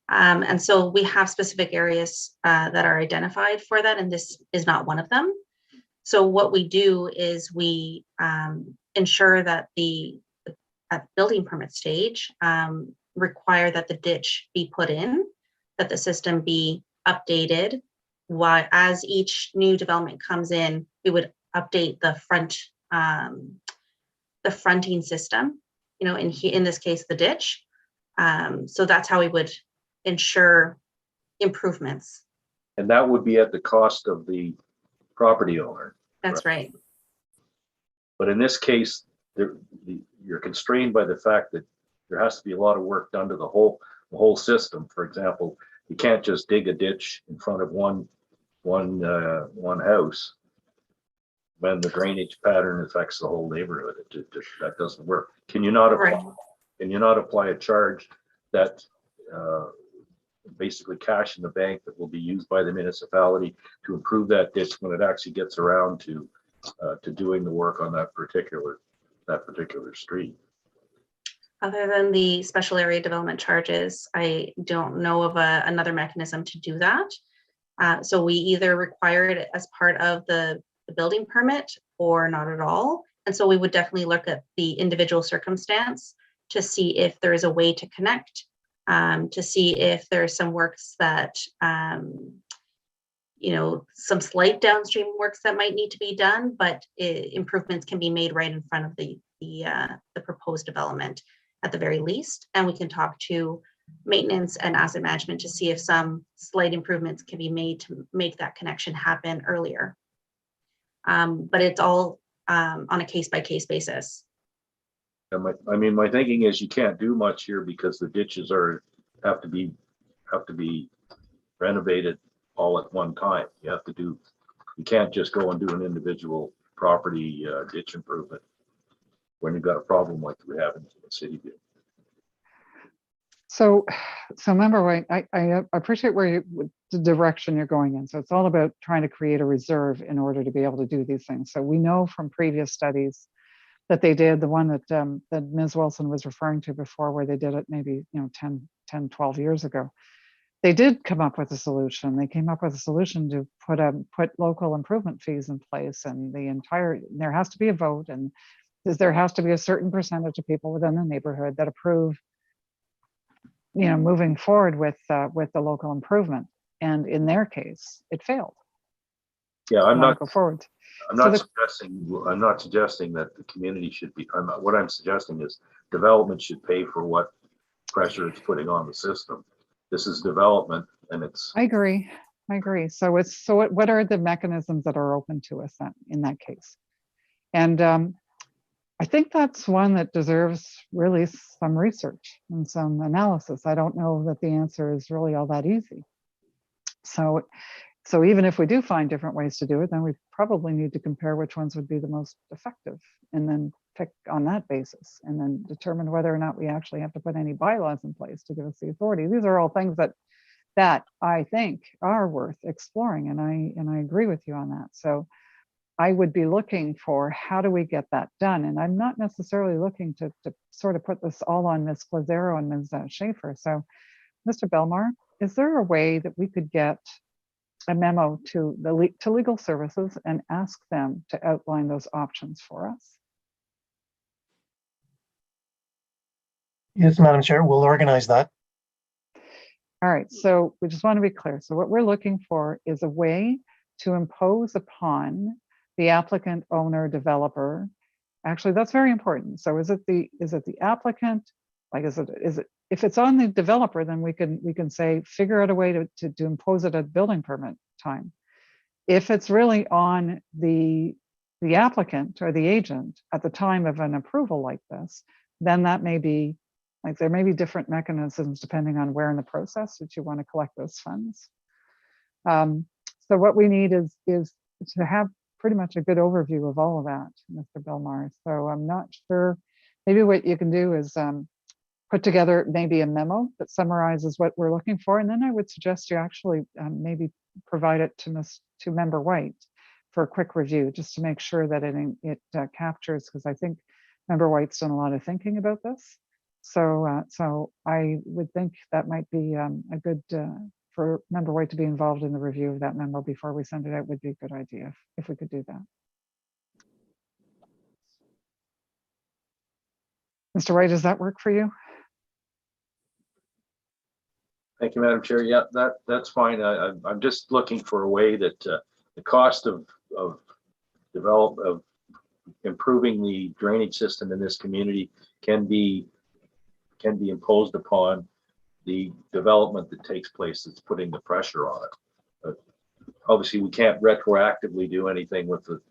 Speaker 8: And so we have specific areas that are identified for that, and this is not one of them. So what we do is we ensure that at the building permit stage, require that the ditch be put in, that the system be updated. As each new development comes in, we would update the fronting system, in this case, the ditch. So that's how we would ensure improvements.
Speaker 11: And that would be at the cost of the property owner.
Speaker 8: That's right.
Speaker 11: But in this case, you're constrained by the fact that there has to be a lot of work done to the whole system. For example, you can't just dig a ditch in front of one house when the drainage pattern affects the whole neighborhood. That doesn't work. Can you not apply a charge that basically cash in the bank that will be used by the municipality to improve that ditch when it actually gets around to doing the work on that particular street?
Speaker 8: Other than the special area development charges, I don't know of another mechanism to do that. So we either require it as part of the building permit or not at all. And so we would definitely look at the individual circumstance to see if there is a way to connect, to see if there's some works that, some slight downstream works that might need to be done, but improvements can be made right in front of the proposed development at the very least. And we can talk to maintenance and asset management to see if some slight improvements can be made to make that connection happen earlier. But it's all on a case-by-case basis.
Speaker 11: My thinking is you can't do much here because the ditches have to be renovated all at one time. You can't just go and do an individual property ditch improvement when you've got a problem like we have in the city.
Speaker 1: So remember, I appreciate the direction you're going in. So it's all about trying to create a reserve in order to be able to do these things. So we know from previous studies that they did, the one that Ms. Wilson was referring to before, where they did it maybe 10, 12 years ago. They did come up with a solution. They came up with a solution to put local improvement fees in place, and there has to be a vote, and there has to be a certain percentage of people within the neighborhood that approve moving forward with the local improvement. And in their case, it failed.
Speaker 11: Yeah, I'm not
Speaker 1: go forward.
Speaker 11: I'm not suggesting that the community should be. What I'm suggesting is development should pay for what pressure it's putting on the system. This is development, and it's.
Speaker 1: I agree. So what are the mechanisms that are open to us in that case? And I think that's one that deserves really some research and some analysis. I don't know that the answer is really all that easy. So even if we do find different ways to do it, then we probably need to compare which ones would be the most effective, and then pick on that basis, and then determine whether or not we actually have to put any bylaws in place to give us the authority. These are all things that I think are worth exploring, and I agree with you on that. So I would be looking for, how do we get that done? And I'm not necessarily looking to sort of put this all on Ms. Glazero and Ms. Schaefer. So Mr. Belmar, is there a way that we could get a memo to legal services and ask them to outline those options for us?
Speaker 2: Yes, Madam Chair, we'll organize that.
Speaker 1: All right, so we just want to be clear. So what we're looking for is a way to impose upon the applicant, owner, developer. Actually, that's very important. So is it the applicant? Like, is it if it's on the developer, then we can say, figure out a way to impose it at building permit time. If it's really on the applicant or the agent at the time of an approval like this, then that may be Like there may be different mechanisms depending on where in the process that you want to collect those funds. So what we need is to have pretty much a good overview of all of that, Mr. Belmar. So I'm not sure, maybe what you can do is put together maybe a memo that summarizes what we're looking for. And then I would suggest you actually maybe provide it to Member White for a quick review, just to make sure that it captures, because I think Member White's done a lot of thinking about this. So I would think that might be a good, for Member White to be involved in the review of that memo before we send it out would be a good idea if we could do that. Mr. White, does that work for you?
Speaker 11: Thank you, Madam Chair. Yeah, that's fine. I'm just looking for a way that the cost of improving the drainage system in this community can be imposed upon the development that takes place that's putting the pressure on it. But obviously, we can't retroactively do anything with the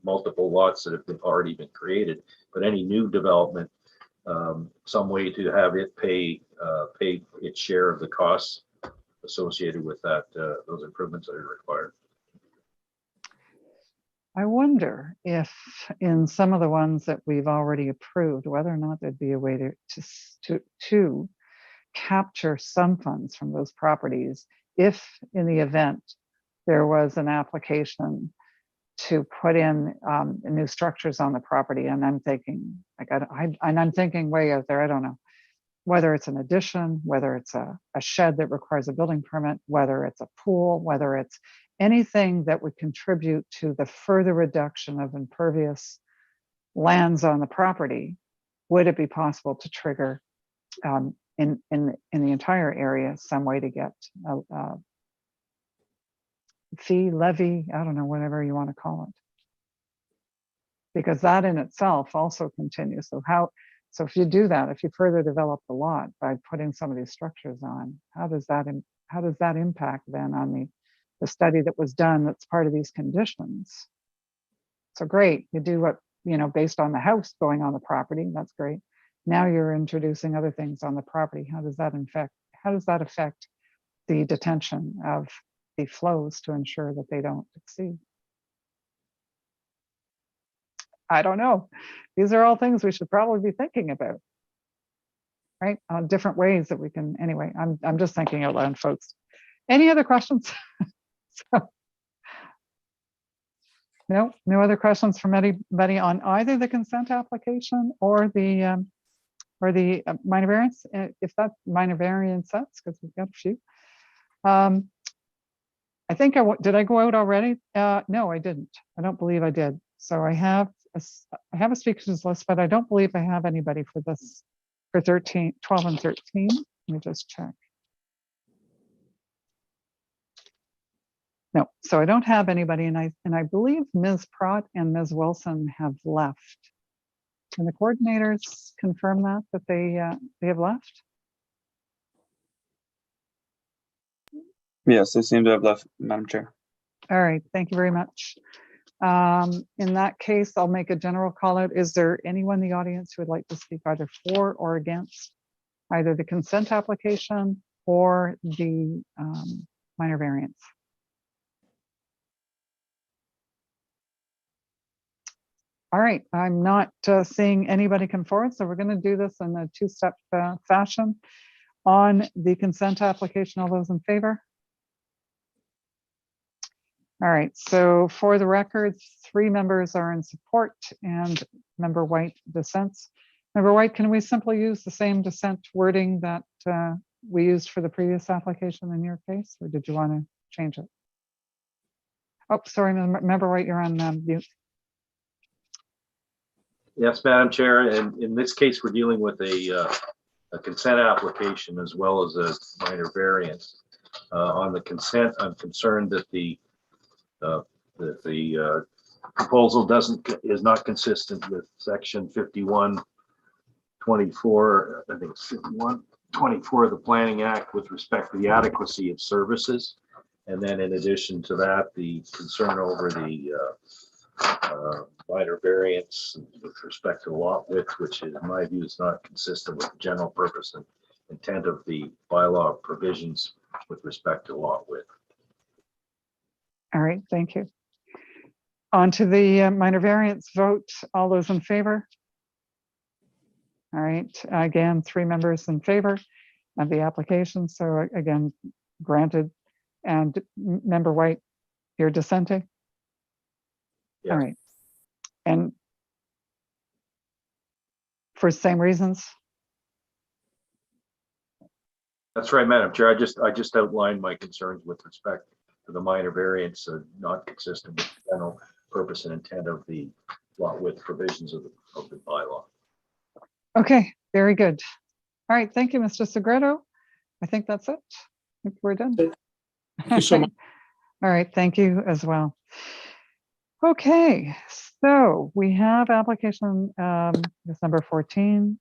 Speaker 11: multiple lots that have already been created, but any new development, some way to have it pay its share of the costs associated with that, those improvements that are required.
Speaker 1: I wonder if in some of the ones that we've already approved, whether or not there'd be a way to capture some funds from those properties if in the event there was an application to put in new structures on the property. And I'm thinking, like, I'm thinking way out there, I don't know, whether it's an addition, whether it's a shed that requires a building permit, whether it's a pool, whether it's anything that would contribute to the further reduction of impervious lands on the property. Would it be possible to trigger in the entire area some way to get a fee, levy, I don't know, whatever you want to call it, because that in itself also continues. So if you do that, if you further develop the lot by putting some of these structures on, how does that impact then on the study that was done that's part of these conditions? So great, you do what, based on the house going on the property, that's great. Now you're introducing other things on the property. How does that affect the detention of the flows to ensure that they don't exceed? I don't know. These are all things we should probably be thinking about, right? On different ways that we can, anyway, I'm just thinking out loud, folks. Any other questions? No other questions from anybody on either the consent application or the minor variance, if that minor variance sets, because we've got a few. I think did I go out already? No, I didn't. I don't believe I did. So I have a speakers list, but I don't believe I have anybody for this, for 12 and 13. Let me just check. No, so I don't have anybody, and I believe Ms. Pratt and Ms. Wilson have left. Can the coordinators confirm that they have left?
Speaker 14: Yes, they seem to have left, Madam Chair.
Speaker 1: All right, thank you very much. In that case, I'll make a general call out. Is there anyone in the audience who would like to speak either for or against either the consent application or the minor variance? All right, I'm not seeing anybody come forward, so we're going to do this in a two-step fashion. On the consent application, all those in favor? All right, so for the record, 3 members are in support and Member White dissents. Member White, can we simply use the same dissent wording that we used for the previous application in your case, or did you want to change it? Oh, sorry, Member White, you're on mute.
Speaker 11: Yes, Madam Chair, and in this case, we're dealing with a consent application as well as a minor variance. On the consent, I'm concerned that the proposal is not consistent with section 5124, I think it's 5124 of the Planning Act with respect to the adequacy of services. And then in addition to that, the concern over the minor variance with respect to lot width, which in my view is not consistent with the general purpose and intent of the bylaw provisions with respect to lot width.
Speaker 1: All right, thank you. On to the minor variance vote. All those in favor? All right, again, 3 members in favor of the application. So again, granted. And Member White, you're dissenting?
Speaker 11: Yes.
Speaker 1: All right. And for the same reasons?
Speaker 11: That's right, Madam Chair. I just outlined my concerns with respect to the minor variance, not consistent with the general purpose and intent of the lot width provisions of the bylaw.
Speaker 1: Okay, very good. All right, thank you, Mr. Segreto. I think that's it. I think we're done.
Speaker 6: Thank you so much.
Speaker 1: All right, thank you as well. Okay, so we have application this number 14,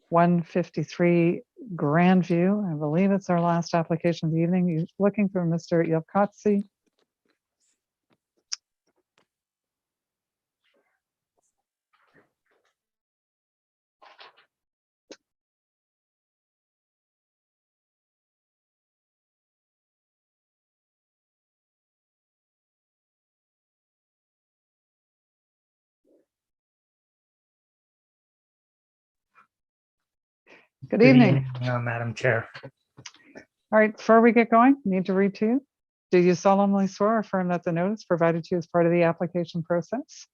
Speaker 1: 153 Grandview. I believe it's our last application of the evening. You're looking for Mr. Yelkotsi. Good evening.
Speaker 2: Madam Chair.
Speaker 1: All right, before we get going, need to read to you. Do you solemnly swear or affirm that the notice provided to you as part of the application process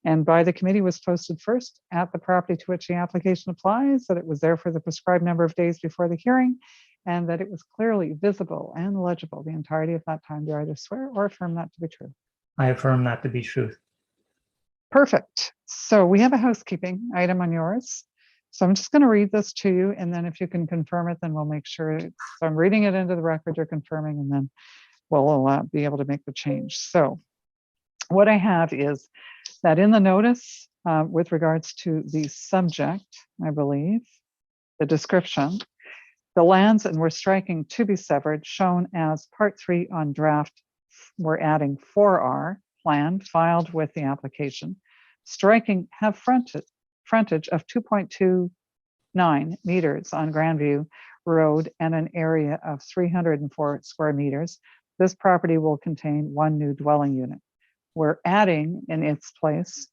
Speaker 1: and by the committee was posted first at the property to which the application applies, that it was there for the prescribed number of days before the hearing, and that it was clearly visible and legible the entirety of that time? Do you either swear or affirm that to be true?
Speaker 2: I affirm that to be true.
Speaker 1: Perfect. So we have a housekeeping item on yours. So I'm just going to read this to you, and then if you can confirm it, then we'll make sure. So I'm reading it into the record, you're confirming, and then we'll be able to make the change. So what I have is that in the notice with regards to the subject, I believe, the description, the lands, and we're striking to be severed, shown as part 3 on draft, we're adding 4R plan filed with the application. Striking have frontage of 2.29 meters on Grandview Road and an area of 304 square meters. This property will contain 1 new dwelling unit. We're adding in its place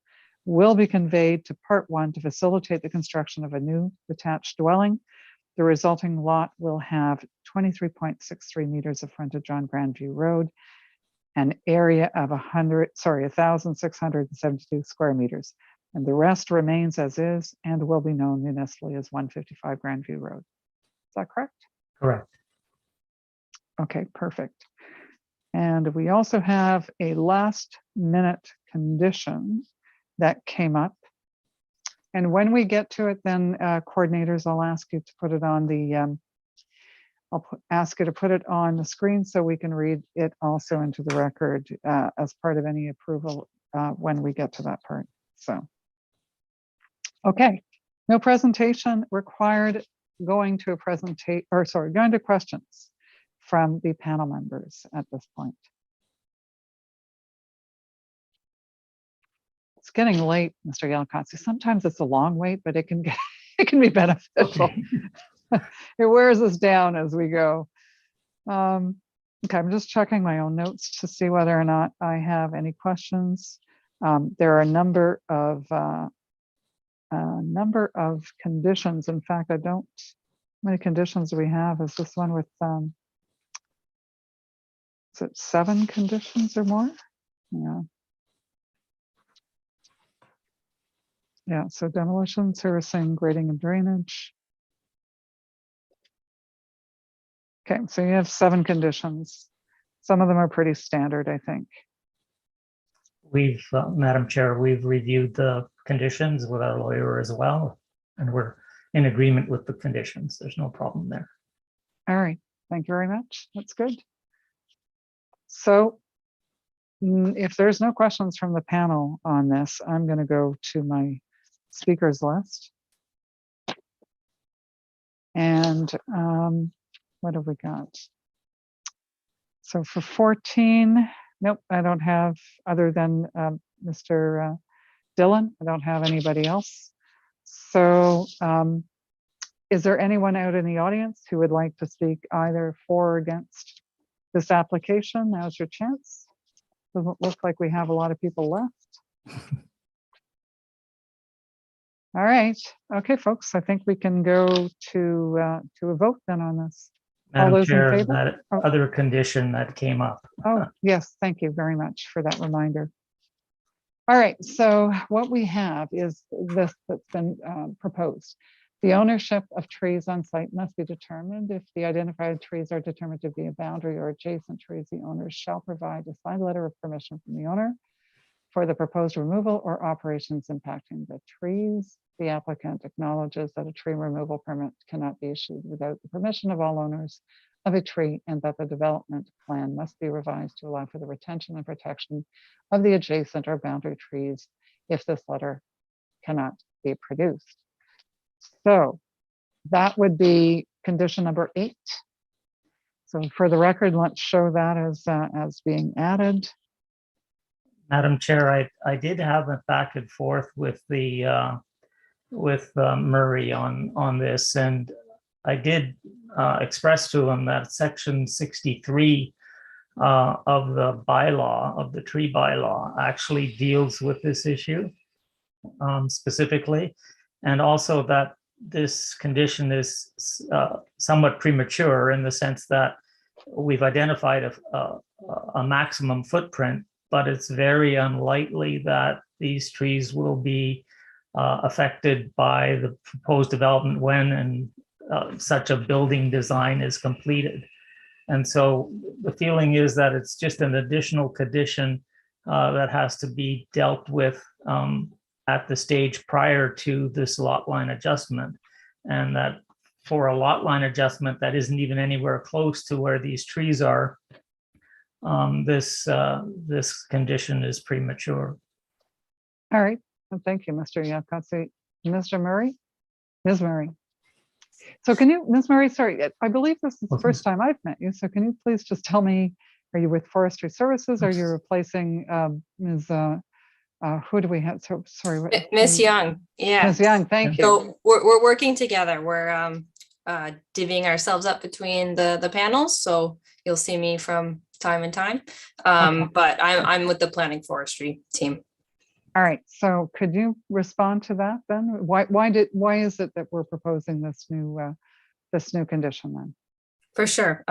Speaker 1: will be conveyed to part 1 to facilitate the construction of a new detached dwelling. The resulting lot will have 23.63 meters of frontage on Grandview Road, an area of 1,672 square meters. And the rest remains as is and will be known municipally as 155 Grandview Road. Is that correct?
Speaker 2: Correct.
Speaker 1: Okay, perfect. And we also have a last minute condition that came up. And when we get to it, then coordinators, I'll ask you to put it on the, ask you to put it on the screen so we can read it also into the record as part of any approval when we get to that part. So, okay, no presentation required. Going to a presentation, or sorry, going to questions from the panel members at this point. It's getting late, Mr. Yelkotsi. Sometimes it's a long wait, but it can get it can be beneficial.
Speaker 2: Okay.
Speaker 1: It wears us down as we go. Okay, I'm just checking my own notes to see whether or not I have any questions. There are a number of conditions. In fact, I don't. How many conditions do we have? Is this one with is it 7 conditions or more? Yeah. Yeah, so demolition, servicing, grading and drainage. Okay, so you have 7 conditions. Some of them are pretty standard, I think.
Speaker 2: We've, Madam Chair, we've reviewed the conditions with our lawyer as well, and we're in agreement with the conditions. There's no problem there.
Speaker 1: All right, thank you very much. That's good. So if there's no questions from the panel on this, I'm going to go to my speakers list. And what have we got? So for 14, nope, I don't have, other than Mr. Dillon. I don't have anybody else. So is there anyone out in the audience who would like to speak either for or against this application? Now's your chance. Doesn't look like we have a lot of people left. All right. Okay, folks, I think we can go to a vote then on this. All
Speaker 2: Madam
Speaker 1: those in
Speaker 2: Chair,
Speaker 1: favor?
Speaker 2: that
Speaker 1: Oh.
Speaker 2: other condition that came up.
Speaker 1: Oh, yes, thank you very much for that reminder. All right, so what we have is this that's been proposed. The ownership of trees on site must be determined. If the identified trees are determined to be a boundary or adjacent trees, the owners shall provide a signed letter of permission from the owner for the proposed removal or operations impacting the trees. The applicant acknowledges that a tree removal permit cannot be issued without the permission of all owners of a tree, and that the development plan must be revised to allow for the retention and protection of the adjacent or boundary trees if this letter cannot be produced. So that would be condition number 8. So for the record, let's show that as being added.
Speaker 2: Madam Chair, I did have a back and forth with the Murray on this, and I did express to him that section 63 of the bylaw, of the tree bylaw, actually deals with this issue specifically, and also that this condition is somewhat premature in the sense that we've identified a maximum footprint, but it's very unlikely that these trees will be affected by the proposed development when and such a building design is completed. And so the feeling is that it's just an additional condition that has to be dealt with at the stage prior to this lot line adjustment. And that for a lot line adjustment that isn't even anywhere close to where these trees are, this condition is premature.
Speaker 1: All right, well, thank you, Mr. Yakotsi. Mr. Murray? Ms. Murray? So can you, Ms. Murray, sorry, I believe this is the first time I've met you, so can you please just tell me, are you with Forestry Services? Are you replacing Ms. Who do we have? So sorry.
Speaker 3: Miss Young, yeah.
Speaker 1: Ms. Young, thank you.
Speaker 3: So we're working together. We're divvying ourselves up between the panels, so you'll see me from time and time. But I'm with the Planning Forestry team.
Speaker 1: All right, so could you respond to that then? Why is it that we're proposing this new condition then?
Speaker 3: For sure.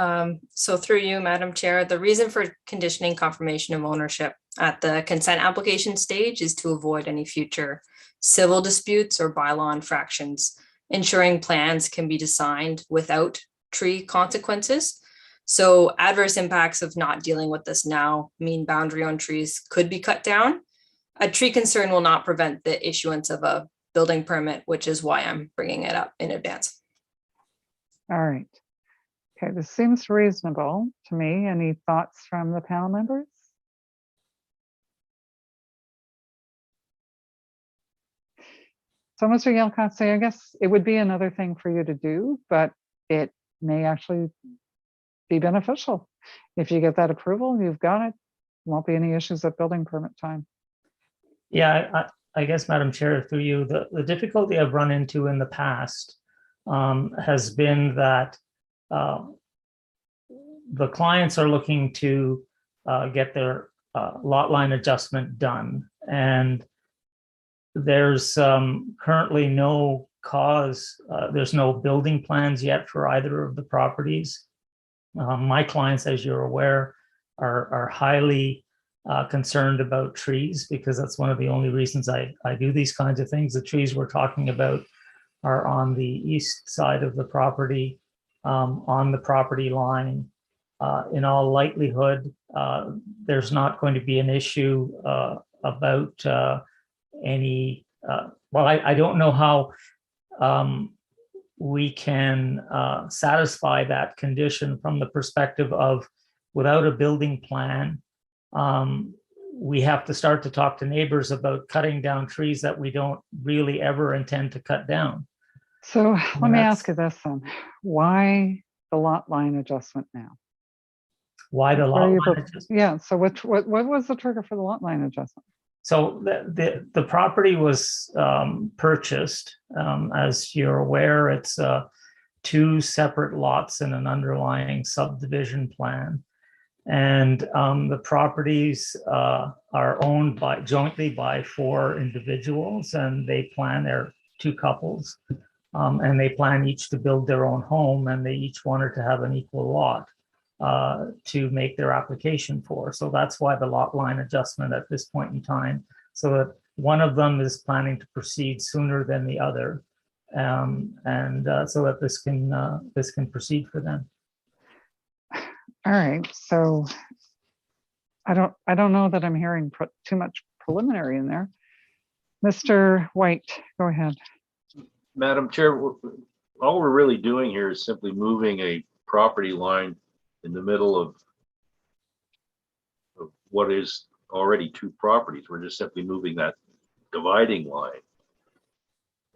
Speaker 3: So through you, Madam Chair, the reason for conditioning confirmation of ownership at the consent application stage is to avoid any future civil disputes or bylaw infractions, ensuring plans can be designed without tree consequences. So adverse impacts of not dealing with this now mean boundary on trees could be cut down. A tree concern will not prevent the issuance of a building permit, which is why I'm bringing it up in advance.
Speaker 1: All right. Okay, this seems reasonable to me. Any thoughts from the panel members? So Mr. Yelkotze, I guess it would be another thing for you to do, but it may actually be beneficial. If you get that approval, you've got it. Won't be any issues at building permit time.
Speaker 2: Yeah, I guess, Madam Chair, through you, the difficulty I've run into in the past has been that the clients are looking to get their lot line adjustment done. And there's currently no there's no building plans yet for either of the properties. My clients, as you're aware, are highly concerned about trees, because that's one of the only reasons I do these kinds of things. The trees we're talking about are on the east side of the property, on the property line. In all likelihood, there's not going to be an issue about any, well, I don't know how we can satisfy that condition from the perspective of, without a building plan, we have to start to talk to neighbors about cutting down trees that we don't really ever intend to cut down.
Speaker 1: So let me ask you this then. Why the lot line adjustment now?
Speaker 2: Why the lot line adjustment?
Speaker 1: Yeah, so what was the trigger for the lot line adjustment?
Speaker 2: So the property was purchased. As you're aware, it's two separate lots in an underlying subdivision plan. And the properties are owned jointly by 4 individuals, and they plan, they're 2 couples, and they plan each to build their own home, and they each wanted to have an equal lot to make their application for. So that's why the lot line adjustment at this point in time, so that one of them is planning to proceed sooner than the other, so that this can proceed for them.
Speaker 1: All right, so I don't know that I'm hearing too much preliminary in there. Mr. White, go ahead.
Speaker 11: Madam Chair, all we're really doing here is simply moving a property line in the middle of what is already 2 properties. We're just simply moving that dividing line,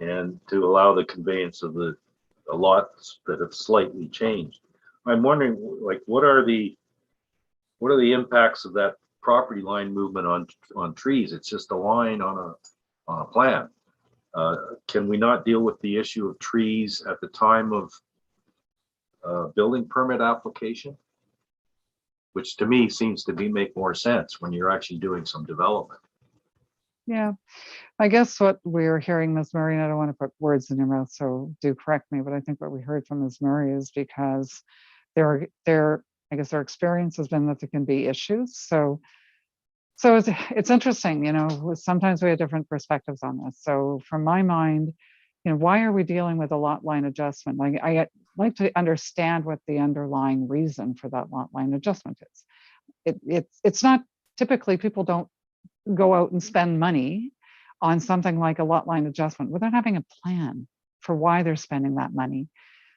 Speaker 11: and to allow the conveyance of the lots that have slightly changed. I'm wondering, like, what are the impacts of that property line movement on trees? It's just a line on a plan. Can we not deal with the issue of trees at the time of building permit application? Which to me seems to make more sense when you're actually doing some development.
Speaker 1: Yeah, I guess what we're hearing, Ms. Murray, and I don't want to put words in your mouth, so do correct me, but I think what we heard from Ms. Murray is because I guess their experience has been that there can be issues. So it's interesting, you know, sometimes we have different perspectives on this. So from my mind, you know, why are we dealing with a lot line adjustment? Like, I like to understand what the underlying reason for that lot line adjustment is. It's not typically, people don't go out and spend money on something like a lot line adjustment without having a plan for why they're spending that money.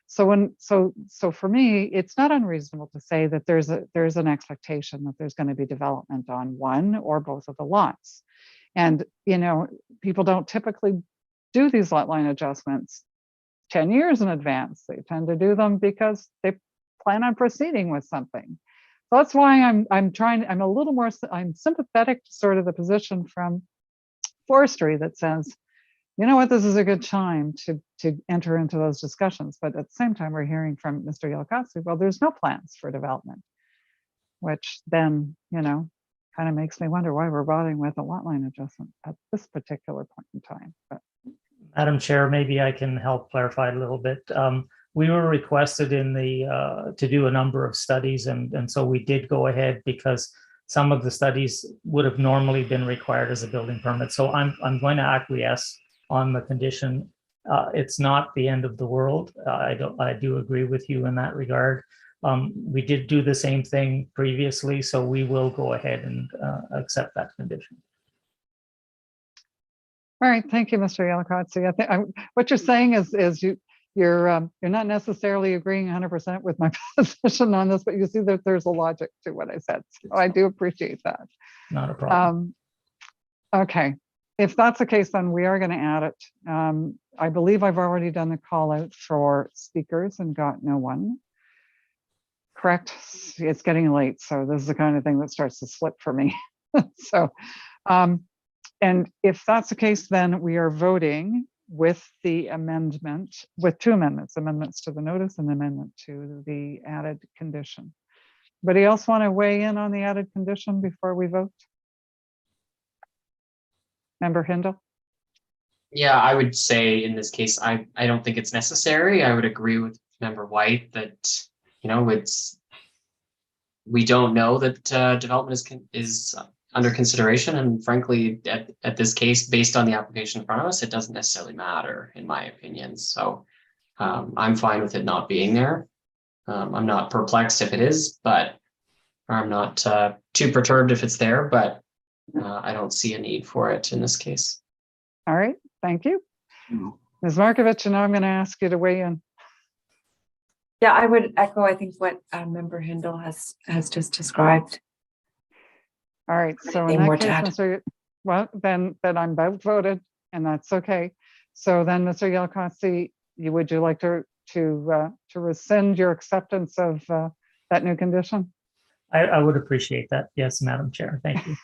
Speaker 1: So for me, it's not unreasonable to say that there's an expectation that there's going to be development on one or both of the lots. And, you know, people don't typically do these lot line adjustments 10 years in advance. They tend to do them because they plan on proceeding with something. So that's why I'm a little more, I'm sympathetic to sort of the position from forestry that says, you know what, this is a good time to enter into those discussions. But at the same time, we're hearing from Mr. Yelkowski, well, there's no plans for development, which then, you know, kind of makes me wonder why we're bothering with a lot line adjustment at this particular point in time. But
Speaker 2: Madam Chair, maybe I can help clarify a little bit. We were requested to do a number of studies, and so we did go ahead because some of the studies would have normally been required as a building permit. So I'm going to acquiesce on the condition. It's not the end of the world. I do agree with you in that regard. We did do the same thing previously, so we will go ahead and accept that condition.
Speaker 1: all right, thank you, Mr. Yelkowski. I think what you're saying is you're not necessarily agreeing 100% with my position on this, but you see that there's a logic to what I said. So I do appreciate that.
Speaker 2: Not a problem.
Speaker 1: Okay, if that's the case, then we are going to add it. I believe I've already done the call out for speakers and got no one. Correct? It's getting late, so this is the kind of thing that starts to slip for me. So, and if that's the case, then we are voting with the amendment, with 2 amendments to the notice and amendment to the added condition. Anybody else want to weigh in on the added condition before we vote? Member Hindle?
Speaker 18: Yeah, I would say in this case, I don't think it's necessary. I would agree with Member White that, you know, we don't know that development is under consideration, and frankly, at this case, based on the application in front of us, it doesn't necessarily matter, in my opinion. So I'm fine with it not being there. I'm not perplexed if it is, but I'm not too perturbed if it's there, but I don't see a need for it in this case.
Speaker 1: All right, thank you. Ms. Markovich, and now I'm going to ask you to weigh in.
Speaker 5: Yeah, I would echo, I think, what Member Hindle has just described.
Speaker 1: All right, so in that case, Mr. Well, then I'm voted, and that's okay. So then, Mr. Yelkowski, would you like to rescind your acceptance of that new condition?
Speaker 2: I would appreciate that. Yes, Madam Chair. Thank you.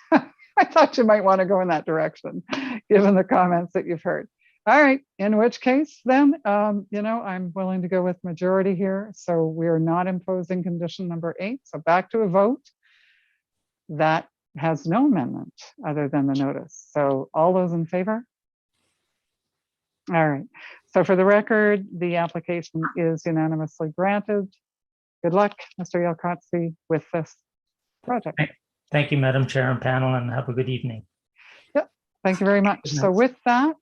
Speaker 1: I thought you might want to go in that direction, given the comments that you've heard. All right, in which case then, I'm willing to go with majority here. So we are not imposing condition number 8. So back to a vote. That has no amendment other than the notice. So all those in favor? All right. So for the record, the application is unanimously granted. Good luck, Mr. Yelkotze, with this project.
Speaker 2: Thank you, Madam Chair and panel, and have a good evening.
Speaker 1: Yep, thank you very much.
Speaker 2: Good night.
Speaker 1: So with that,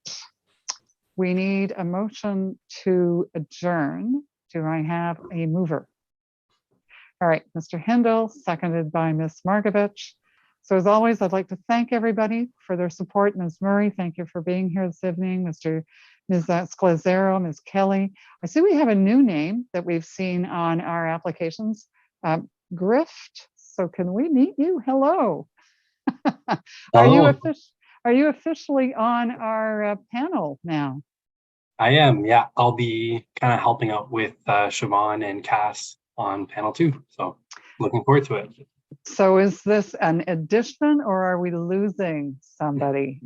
Speaker 1: we need a motion to adjourn. Do I have a mover? All right, Mr. Hindle, seconded by Ms. Margovich. So as always, I'd like to thank everybody for their support. Ms. Murray, thank you for being here this evening. Ms. Scalzero, Ms. Kelly. I see we have a new name that we've seen on our applications, Grift. So can we meet you? Hello. Are you officially on our panel now?
Speaker 16: I am, yeah. I'll be kind of helping out with Siobhan and Cass on panel 2. So looking forward to it.
Speaker 1: So is this an addition or are we losing somebody?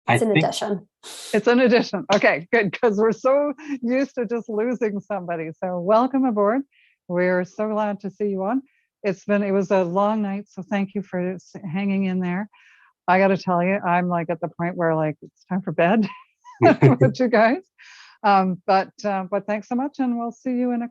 Speaker 16: It's
Speaker 22: an addition.
Speaker 1: It's an addition. Okay, good, because we're so used to just losing somebody. So welcome aboard. We're so glad to see you on. It was a long night, so thank you for hanging in there. I got to tell you, I'm like at the point where like it's time for bed with you guys. But thanks so much, and we'll see you in a